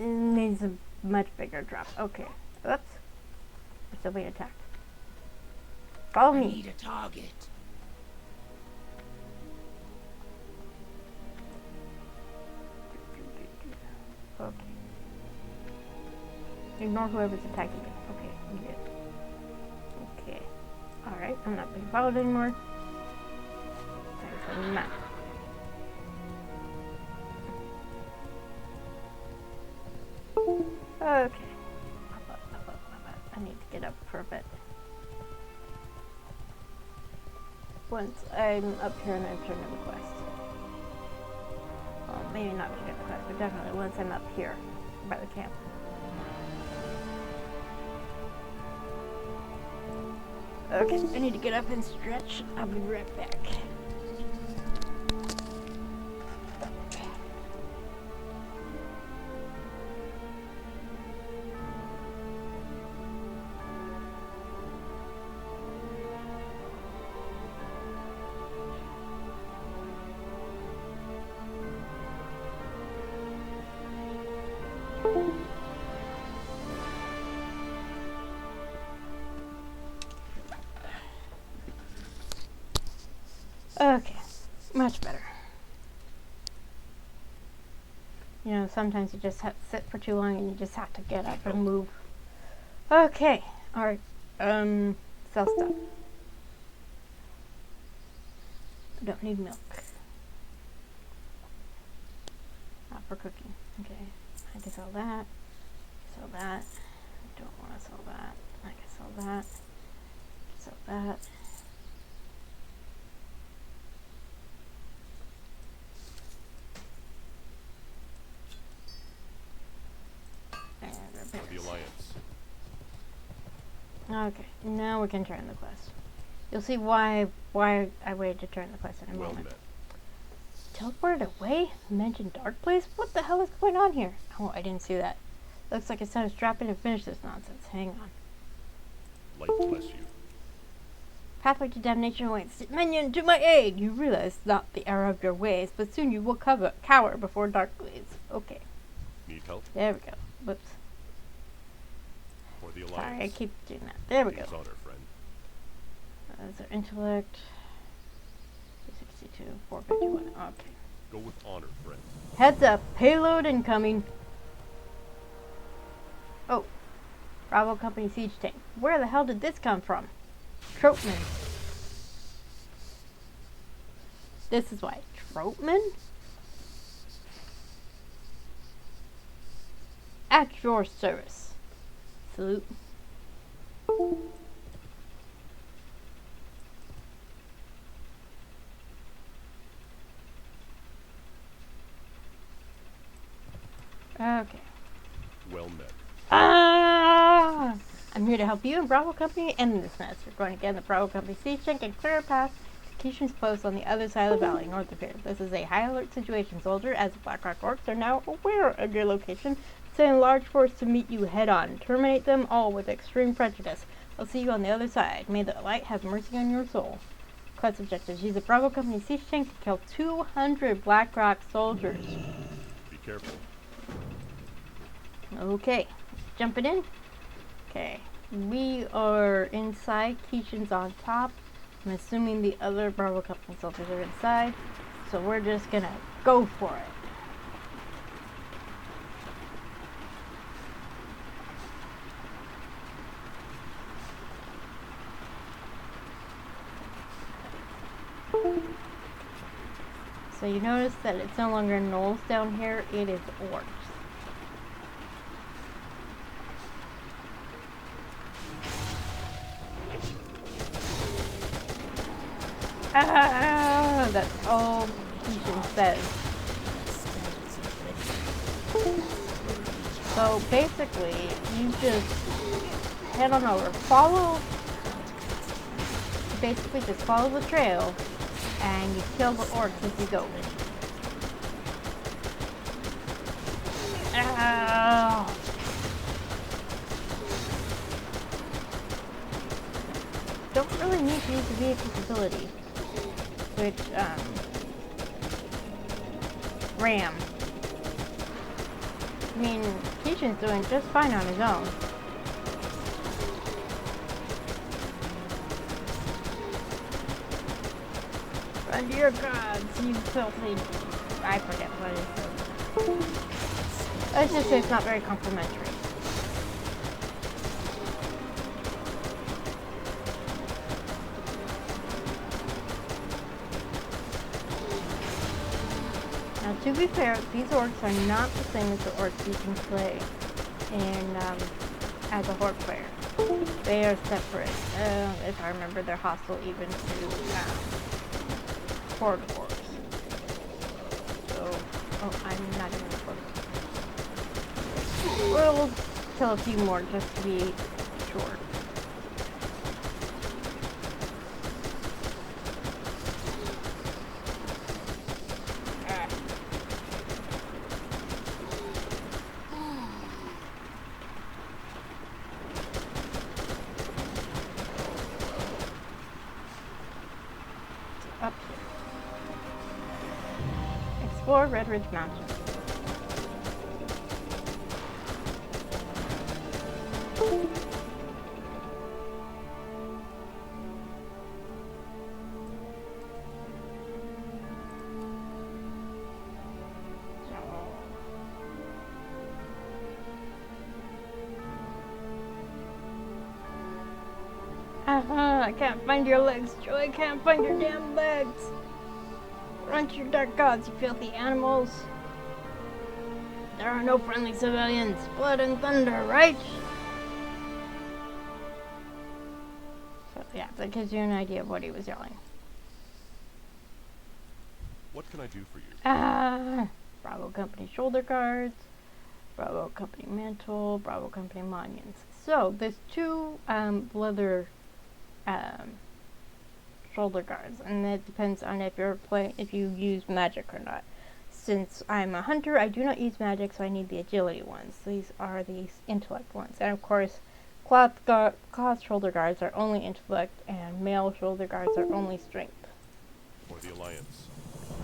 A: It needs a much bigger drop. Okay. Oops. We're still being attacked. Follow me.
E: I need a target.
A: Okay. Ignore whoever's attacking me. Okay, I'm good. Okay. Alright, I'm not being followed anymore. There's a map. Okay. Up. I need to get up for a bit. Once I'm up here and I've turned in the quest. Well, maybe not turned in the quest, but definitely once I'm up here by the camp. Okay, I need to get up and stretch. I'll be right back. Okay, much better. You know, sometimes you just have to sit for too long and you just have to get up and move. Okay, alright, sell stuff. I don't need milk. Not for cooking. Okay, I can sell that. Sell that. Don't want to sell that. I can sell that. Sell that.
B: The Alliance.
A: Okay, now we can turn the quest. You'll see why I waited to turn the quest in a
B: Well
A: moment.
B: met.
A: Teleported away? Mentioned dark place? What the hell is going on here? Oh, I didn't see that. Looks like it's time to strap in and finish this nonsense. Hang on.
B: Light bless you.
A: Pathway to damnation awaits. Minion, to my aid! You realize not the error of your ways, but soon you will cower before dark blades. Okay,
B: Need help?
A: there we go. Whoops.
B: For the
A: Sorry, I
B: Alliance.
A: keep doing that. There we go.
B: Use honor, friend.
A: That's our intellect. 262, 451. Okay.
B: Go with honor, friend.
A: Heads up, payload incoming. Oh, Bravo Company siege tank. Where the hell did this come from? Troutman. This is why. Troutman? At your service. Salute. Okay.
B: Well met.
A: Ah! I'm here to help you and Bravo Company end this mess. We're going to get in the Bravo Company siege tank and clear a path to Keishan's post on the other side of the valley, north of here. This is a high alert situation, soldier, as the Blackrock Orcs are now aware of your location, sending a large force to meet you head on. Terminate them all with extreme prejudice. I'll see you on the other side. May the light have mercy on your soul. Quest objectives. Use the Bravo Company siege tank to kill 200 Blackrock soldiers.
B: Be careful.
A: Okay, jumping in. Okay, we are inside. Keishan's on top. I'm assuming the other Bravo Company soldiers are inside. So we're just gonna go for it. So you notice that it's no longer gnolls down here, it is orcs. Ah, that's all Keishan says. So basically, you just head on over, basically just follow the trail, and you kill the orcs as you go. Ow. Don't really need to use the vehicle's ability, which, ram. I mean, Keishan's doing just fine on his own. Run to your gods, you filthy... I forget what it is. Let's just say it's not very complimentary. Now, to be fair, these orcs are not the same as the orcs you can play in, as a horde player. They are separate. If I remember, they're hostile even to, horde orcs. So, oh, I'm not even close. We'll kill a few more just to be sure. Up here. Explore Red Ridge Mountain. I can't find your legs, Joe. I can't find your damn legs. Run to your dark gods, you filthy animals. There are no friendly civilians. Blood and thunder, right? So, yeah, that gives you an idea of what he was yelling.
B: What can I do for you?
A: Bravo Company shoulder guards, Bravo Company mantle, Bravo Company monions. So, there's two leather shoulder guards, and it depends on if you use magic or not. Since I'm a hunter, I do not use magic, so I need the agility ones. These are the intellect ones, and of course, Cloth shoulder guards are only intellect, and male shoulder guards are only strength.
B: For the Alliance.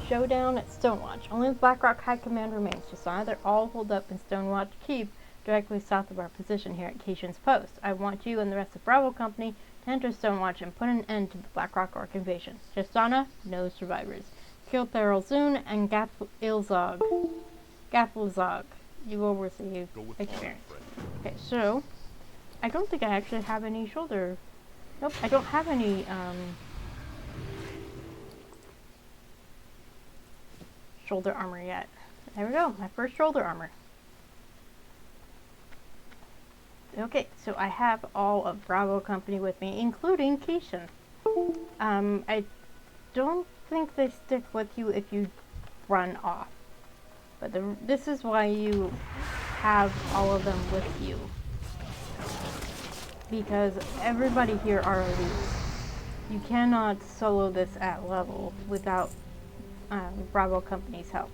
A: Showdown at Stonewatch. Only the Blackrock High Command remains. Josiah, they're all holed up in Stonewatch Keep, directly south of our position here at Keishan's Post. I want you and the rest of Bravo Company to enter Stonewatch and put an end to the Blackrock Orc invasion. Jostana, no survivors. Kill Theralzun and Gafilzog. You will receive
B: Go with
A: experience.
B: honor, friend.
A: Okay, so I don't think I actually have any shoulder. Nope, I don't have any shoulder armor yet. There we go, my first shoulder armor. Okay, so I have all of Bravo Company with me, including Keishan. I don't think they stick with you if you run off. But this is why you have all of them with you. Because everybody here are elites. You cannot solo this at level without Bravo Company's help.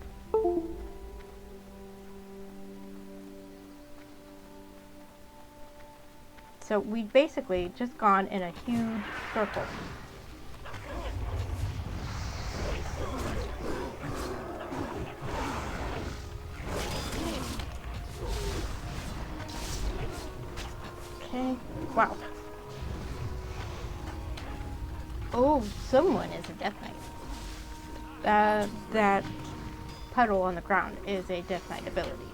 A: So we've basically just gone in a huge circle. Okay, wow. Oh, someone is a Death Knight. That puddle on the ground is a Death Knight ability.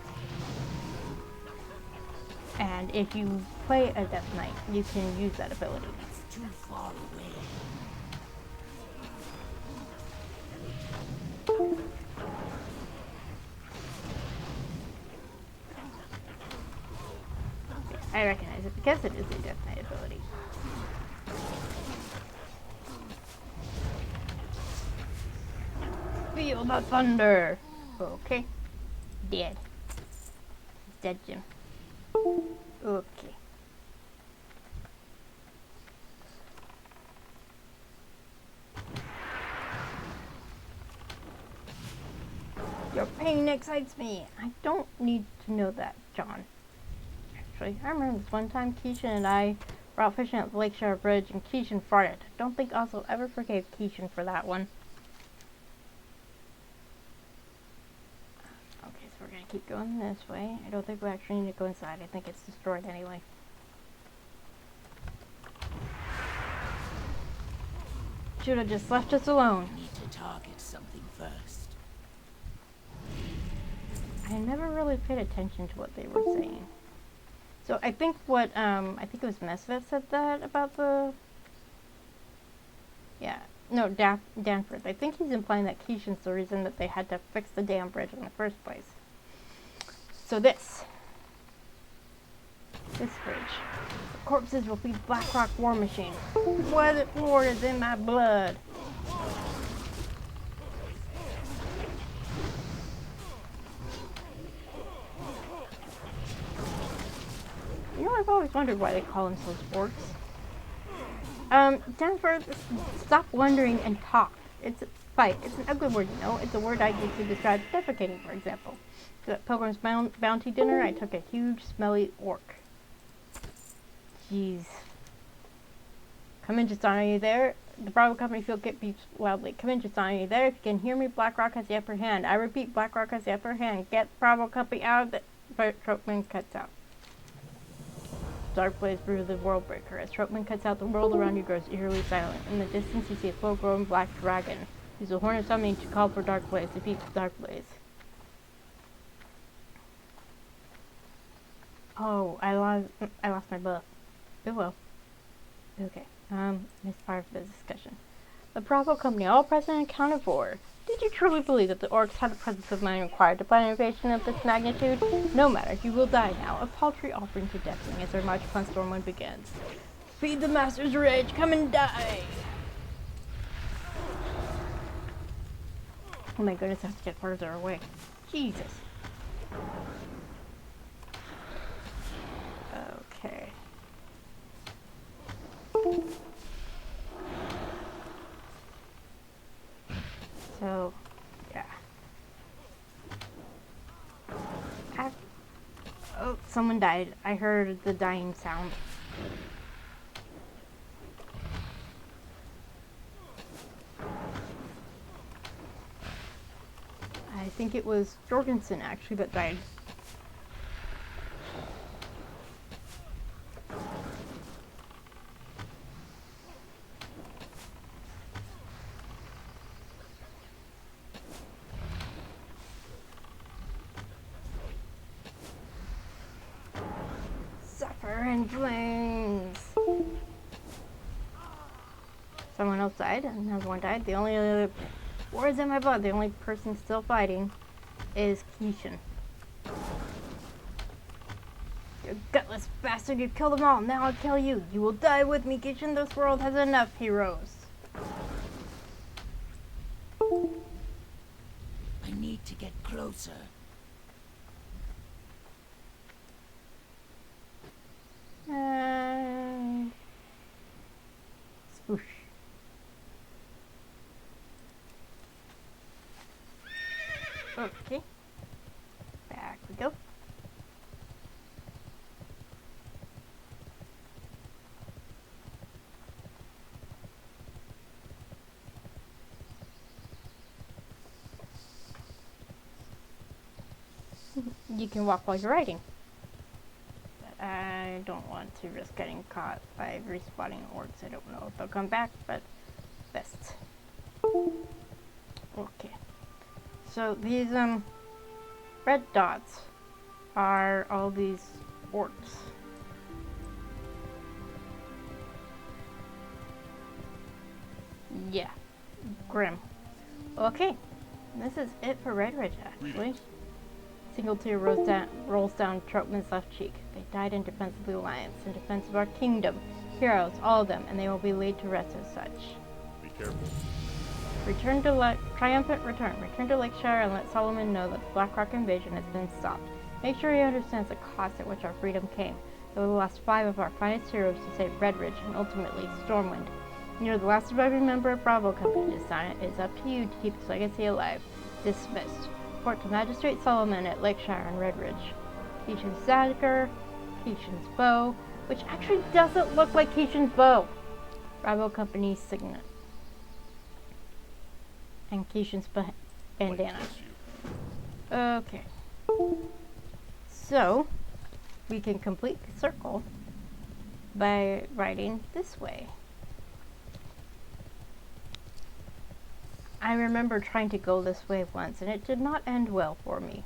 A: And if you play a Death Knight, you can use that ability.
D: It's too far away.
A: I recognize it because it is a Death Knight ability. Feel the thunder! Okay. Dead. Dead, Jim. Okay. Your pain excites me. I don't need to know that, John. Actually, I remember this one time Keishan and I were out fishing at the Lakeshore Bridge and Keishan farted. I don't think Oslo ever forgave Keishan for that one. Okay, so we're gonna keep going this way. I don't think we actually need to go inside. I think it's destroyed anyway. Should have just left us alone.
D: Need to target something first.
A: I never really paid attention to what they were saying. So I think what, I think it was Mess that said that about the... Yeah, no, Danforth. I think he's implying that Keishan's the reason that they had to fix the damn bridge in the first place. So this bridge. The corpses will feed Blackrock War Machine. What war is in my blood? You know, I've always wondered why they call themselves orcs. Danforth, stop wondering and talk. It's fight. It's an ugly word, you know. It's a word I use to describe defecating, for example. So at Pilgrim's Bounty dinner, I took a huge, smelly orc. Jeez. Come in, Justin, are you there? The Bravo Company field kit beeps loudly. Come in, Justin, are you there? If you can hear me, Blackrock has the upper hand. I repeat, Blackrock has the upper hand. Get Bravo Company out of the... Troutman cuts out. Dark blaze brews the world breaker. As Troutman cuts out, the world around you grows eerily silent. In the distance, you see a full-grown black dragon. Use a horn of summoning to call for Dark Blaze. Defeat Dark Blaze. Oh, I lost my buff. Oh well. Okay. Missed part of the discussion. The Bravo Company, all present and accounted for. Did you truly believe that the orcs had the presence of mind required to plan an invasion of this magnitude? No matter, you will die now. A paltry offering to Deathwing as their march upon Stormwind begins. Feed the Master's rage, come and die! Oh my goodness, I have to get further away. Jesus. Okay. So, yeah. Oh, someone died. I heard the dying sound. think it was Jorgensen actually that died. Suffer in flames. Someone else died, and another one died. The only other words in my blood, the only person still fighting is Kishin. You gutless bastard, you killed them all. Now I'll kill you. You will die with me, Kishin. This world has enough heroes.
D: I need to get closer.
A: Swoosh. Okay. Back we go. You can walk while you're riding. But I don't want to risk getting caught by respawning orcs. I don't know if they'll come back, but best. Okay. So these red dots are all these orcs. Yeah. Grim. Okay. This is it for Red Ridge, actually. Single tear rolls down Troutman's left cheek. They died in defense of the Alliance, in defense of our kingdom. Heroes, all of them, and they will be laid to rest as such.
B: Be careful.
A: Triumphant return. Return to Lakeshire and let Solomon know that the Blackrock invasion has been stopped. Make sure he understands the cost at which our freedom came. They will lost 5 of our finest heroes to save Red Ridge and ultimately Stormwind. You're the last surviving member of Bravo Company to sign it. It's up to you to keep his legacy alive. Dismissed. Report to Magistrate Solomon at Lakeshire and Red Ridge. Kishin's dagger, Kishin's bow, which actually doesn't look like Kishin's bow. Bravo Company's signet. And Kishin's bandana. Okay. So, we can complete the circle by riding this way. I remember trying to go this way once, and it did not end well for me.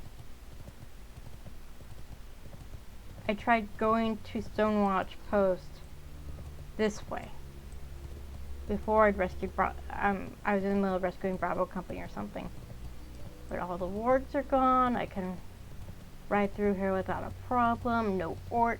A: I tried going to Stonewatch Post this way. Before I'd rescued I was in the middle of rescuing Bravo Company or something. But all the wards are gone. I can ride through here without a problem. No orcs.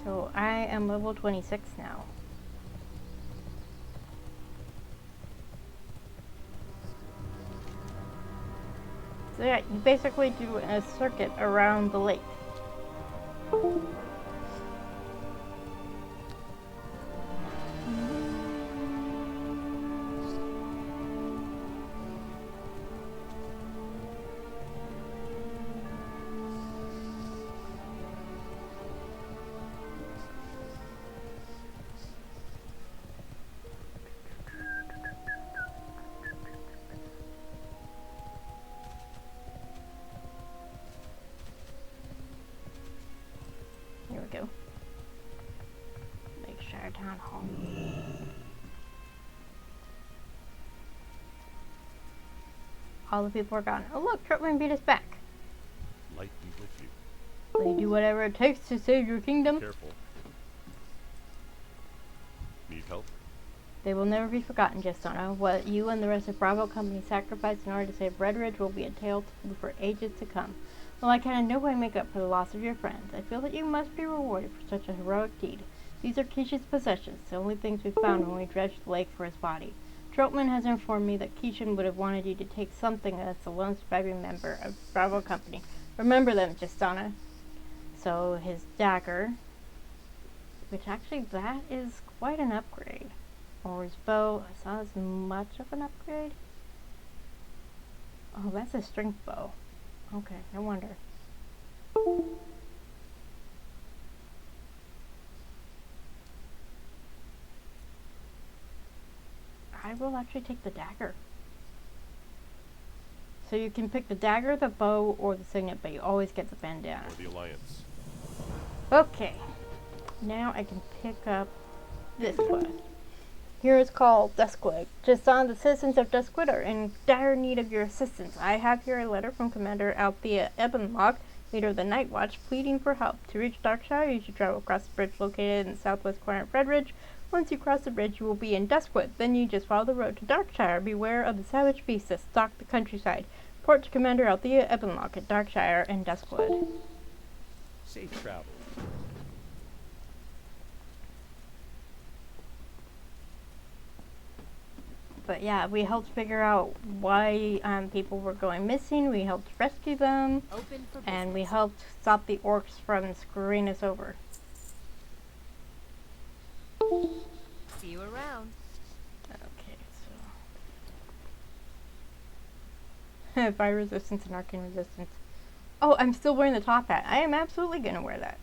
A: So I am level 26 now. So yeah, you basically do a circuit around the lake. Here we go. Lakeshire Town Hall. All the people are gone. Oh look, Troutman beat us back.
B: Light be with you.
A: Will you do whatever it takes to save your kingdom?
B: Careful. Need help?
A: They will never be forgotten, Justona. What you and the rest of Bravo Company sacrificed in order to save Red Ridge will be a tale for ages to come. While I can in no way make up for the loss of your friends, I feel that you must be rewarded for such a heroic deed. These are Kishin's possessions, the only things we found when we dredged the lake for his body. Troutman has informed me that Kishin would have wanted you to take something as the lone surviving member of Bravo Company. Remember them, Justana. So his dagger, which actually that is quite an upgrade. Or his bow, it's not as much of an upgrade. Oh, that's a strength bow. Okay, no wonder. I will actually take the dagger. So you can pick the dagger, the bow, or the signet, but you always get the bandana.
B: Or the Alliance.
A: Okay. Now I can pick up this quest. Here it's called Duskwood. Just on the citizens of Duskwood are in dire need of your assistance. I have here a letter from Commander Althea Ebonlock, leader of the Night Watch, pleading for help. To reach Darkshire, you should travel across the bridge located in the southwest corner of Redridge. Once you cross the bridge, you will be in Duskwood. Then you just follow the road to Darkshire. Beware of the savage beasts that stalk the countryside. Report to Commander Althea Ebonlock at Darkshire and Duskwood.
B: Safe travel.
A: But yeah, we helped figure out why people were going missing. We helped rescue them.
C: Open for
A: And we
C: business.
A: helped stop the orcs from screwing us over.
C: See you around.
A: Okay, so fire resistance and arcane resistance. Oh, I'm still wearing the top hat. I am absolutely gonna wear that.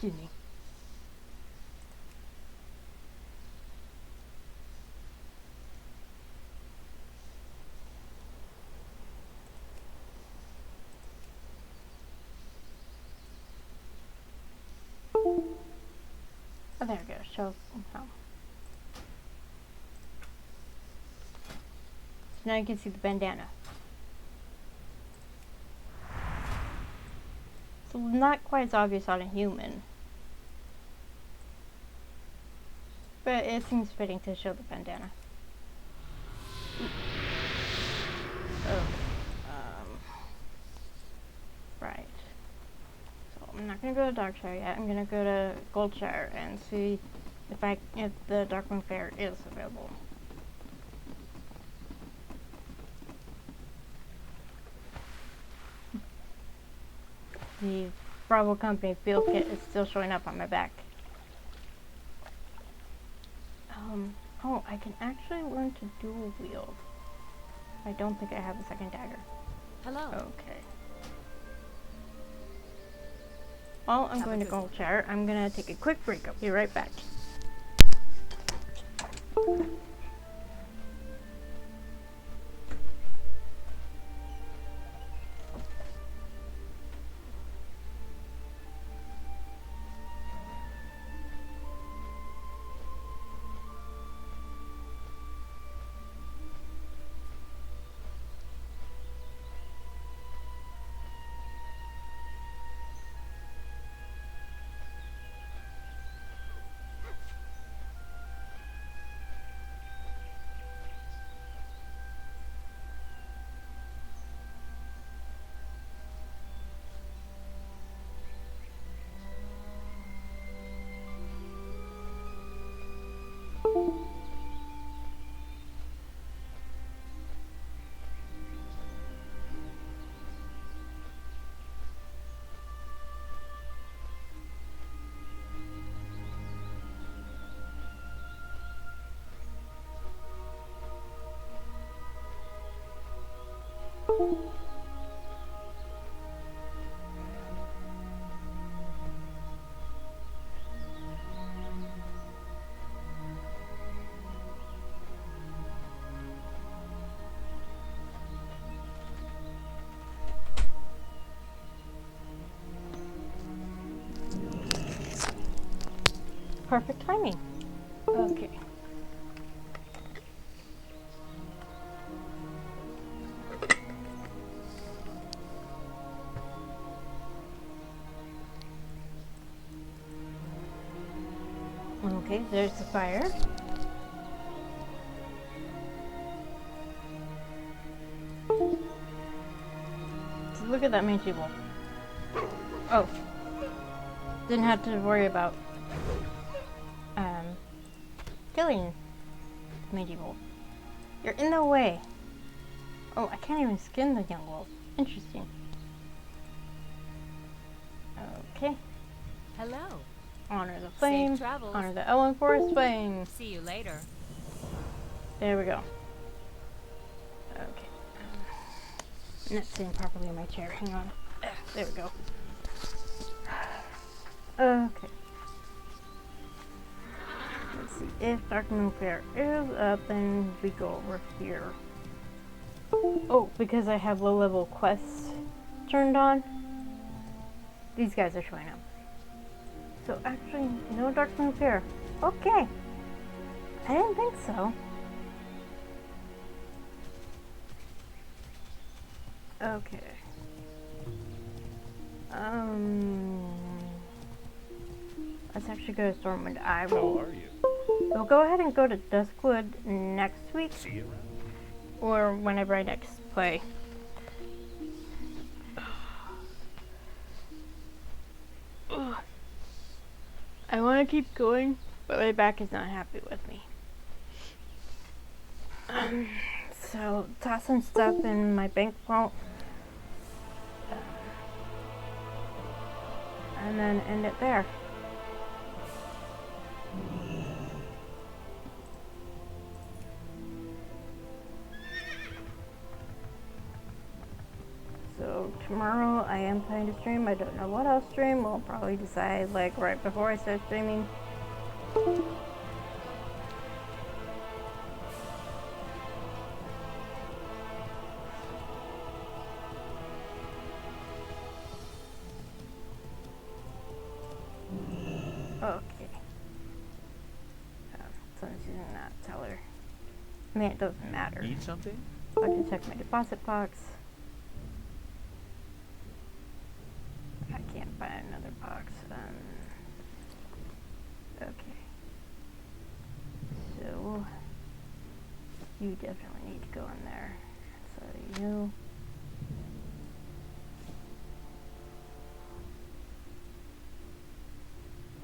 A: Excuse me. Oh, there we go. Show home. So now you can see the bandana. So not quite as obvious on a human. But it seems fitting to show the bandana. Oh. Right. So I'm not gonna go to Darkshire yet. I'm gonna go to Goldshire and see if the Darkwind Fair is available. The Bravo Company field kit is still showing up on my back. Oh, I can actually learn to dual wield. I don't think I have a second dagger.
C: Hello.
A: Okay. Well, I'm going to Goldshire. I'm gonna take a quick break. I'll be right back. Perfect timing. Okay. Okay, there's the fire. So look at that mangy wolf. Oh. Didn't have to worry about killing the mangy wolf. You're in the way. Oh, I can't even skin the young wolf. Interesting. Okay.
C: Hello.
A: Honor the flame.
C: travels.
A: Honor the Ellen Forest flame.
C: See you later.
A: There we go. Okay. I'm not sitting properly in my chair. Hang on. There we go. Okay. Let's see. If Dark Moon Fair is up, then we go over here. Oh, because I have low level quests turned on, these guys are showing up. So actually, no Dark Moon Fair. Okay. I didn't think so. Okay. Let's actually go to Stormwind. I
B: How
A: will.
B: are you?
A: We'll go ahead and go to Duskwood next week,
B: See you around.
A: or whenever I next play. I want to keep going, but my back is not happy with me. So toss some stuff in my bank vault, and then end it there. So tomorrow I am planning to stream. I don't know what I'll stream. We'll probably decide like right before I start streaming. Okay. Someone's using that teller. I mean, it doesn't matter.
B: Need something?
A: I can check my deposit box. I can't find another box. Okay. So you definitely need to go in there. So you.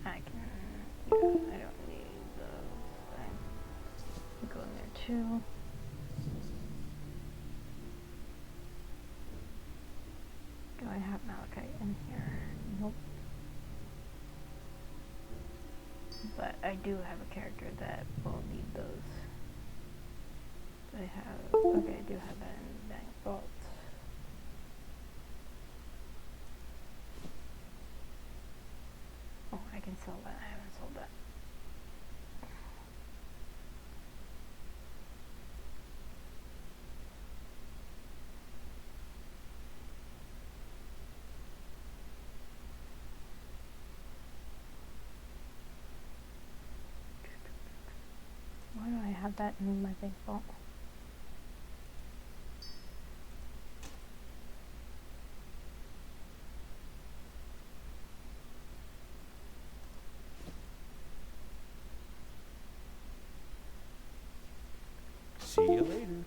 A: I don't need those. I go in there too. Do I have Malachite in here? Nope. But I do have a character that will need those. Do I have? Okay, I do have that in the bank vault. Oh, I can sell that. I haven't sold that. Why do I have that in my bank vault?
B: See you later.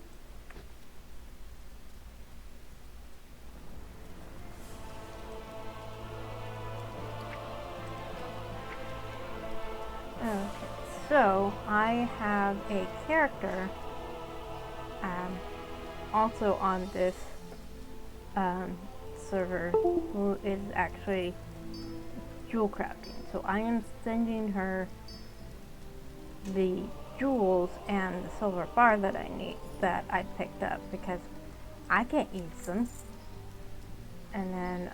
A: Okay, so I have a character also on this server who is actually jewel crafting. So I am sending her the jewels and the silver bar that I need, that I picked up, because I can't use them. And then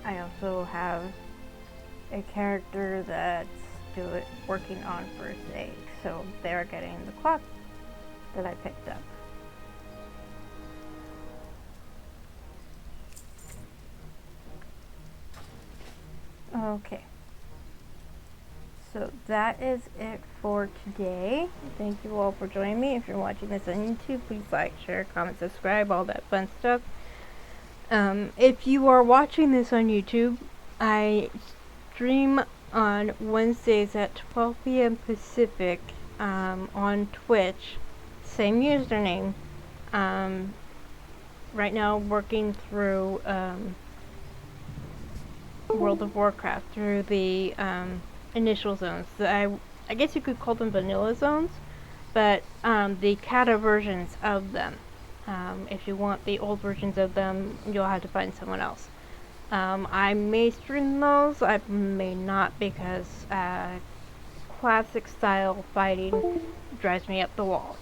A: I also have a character that's working on first aid, so they're getting the cloth that I picked up. Okay, so that is it for today. Thank you all for joining me. If you're watching this on YouTube, please like, share, comment, subscribe, all that fun stuff. If you are watching this on YouTube, I stream on Wednesdays at 12 p.m. Pacific on Twitch. Same username. Right now working through World of Warcraft through the initial zones. I guess you could call them vanilla zones. but the Kata versions of them. If you want the old versions of them, you'll have to find someone else. I may stream those, I may not, because classic style fighting drives me up the wall.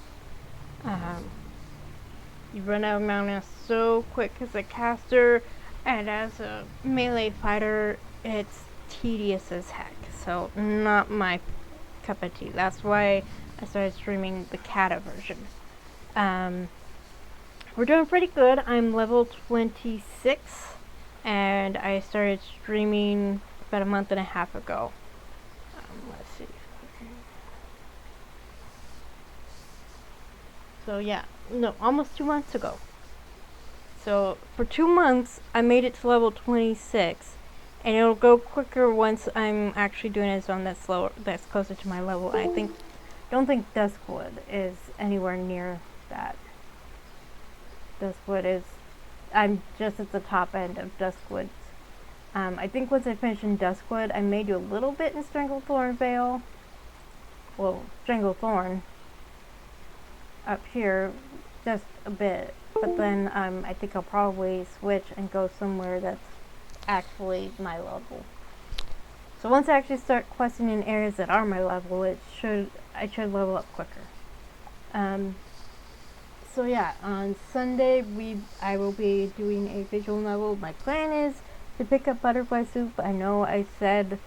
A: You run out of mana so quick as a caster, and as a melee fighter, it's tedious as heck. So, not my cup of tea. That's why I started streaming the Kata version. We're doing pretty good. I'm level 26, and I started streaming about a month and a half ago. Let's see. So yeah, no, almost 2 months ago. So for 2 months, I made it to level 26, and it'll go quicker once I'm actually doing a zone that's slower, that's closer to my level. Don't think Duskwood is anywhere near that. Duskwood is, I'm just at the top end of Duskwood. I think once I finish in Duskwood, I may do a little bit in Stranglethorn Vale. Well, Stranglethorn up here, just a bit. But then I think I'll probably switch and go somewhere that's actually my level. So once I actually start questing in areas that are my level, I should level up quicker. So yeah, on Sunday I will be doing a visual novel. My plan is to pick up Butterfly Soup. I know I said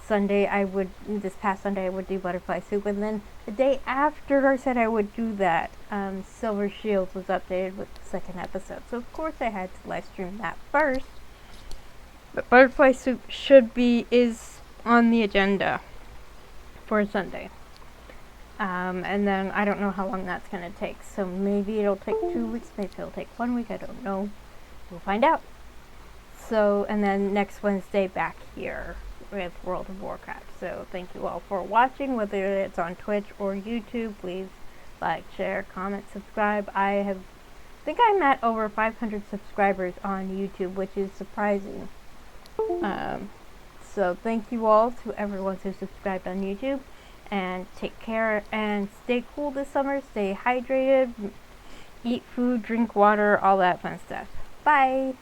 A: this past Sunday I would do Butterfly Soup, and then the day after I said I would do that, Silver Shields was updated with the second episode. So of course I had to live stream that first. But Butterfly Soup is on the agenda for Sunday. And then I don't know how long that's going to take. So maybe it'll take 2 weeks, maybe it'll take 1 week, I don't know. We'll find out. So, and then next Wednesday back here with World of Warcraft. So thank you all for watching, whether it's on Twitch or YouTube. Please like, share, comment, subscribe. I think I'm at over 500 subscribers on YouTube, which is surprising. So thank you all to everyone who subscribed on YouTube, and take care and stay cool this summer. Stay hydrated, eat food, drink water, all that fun stuff. Bye!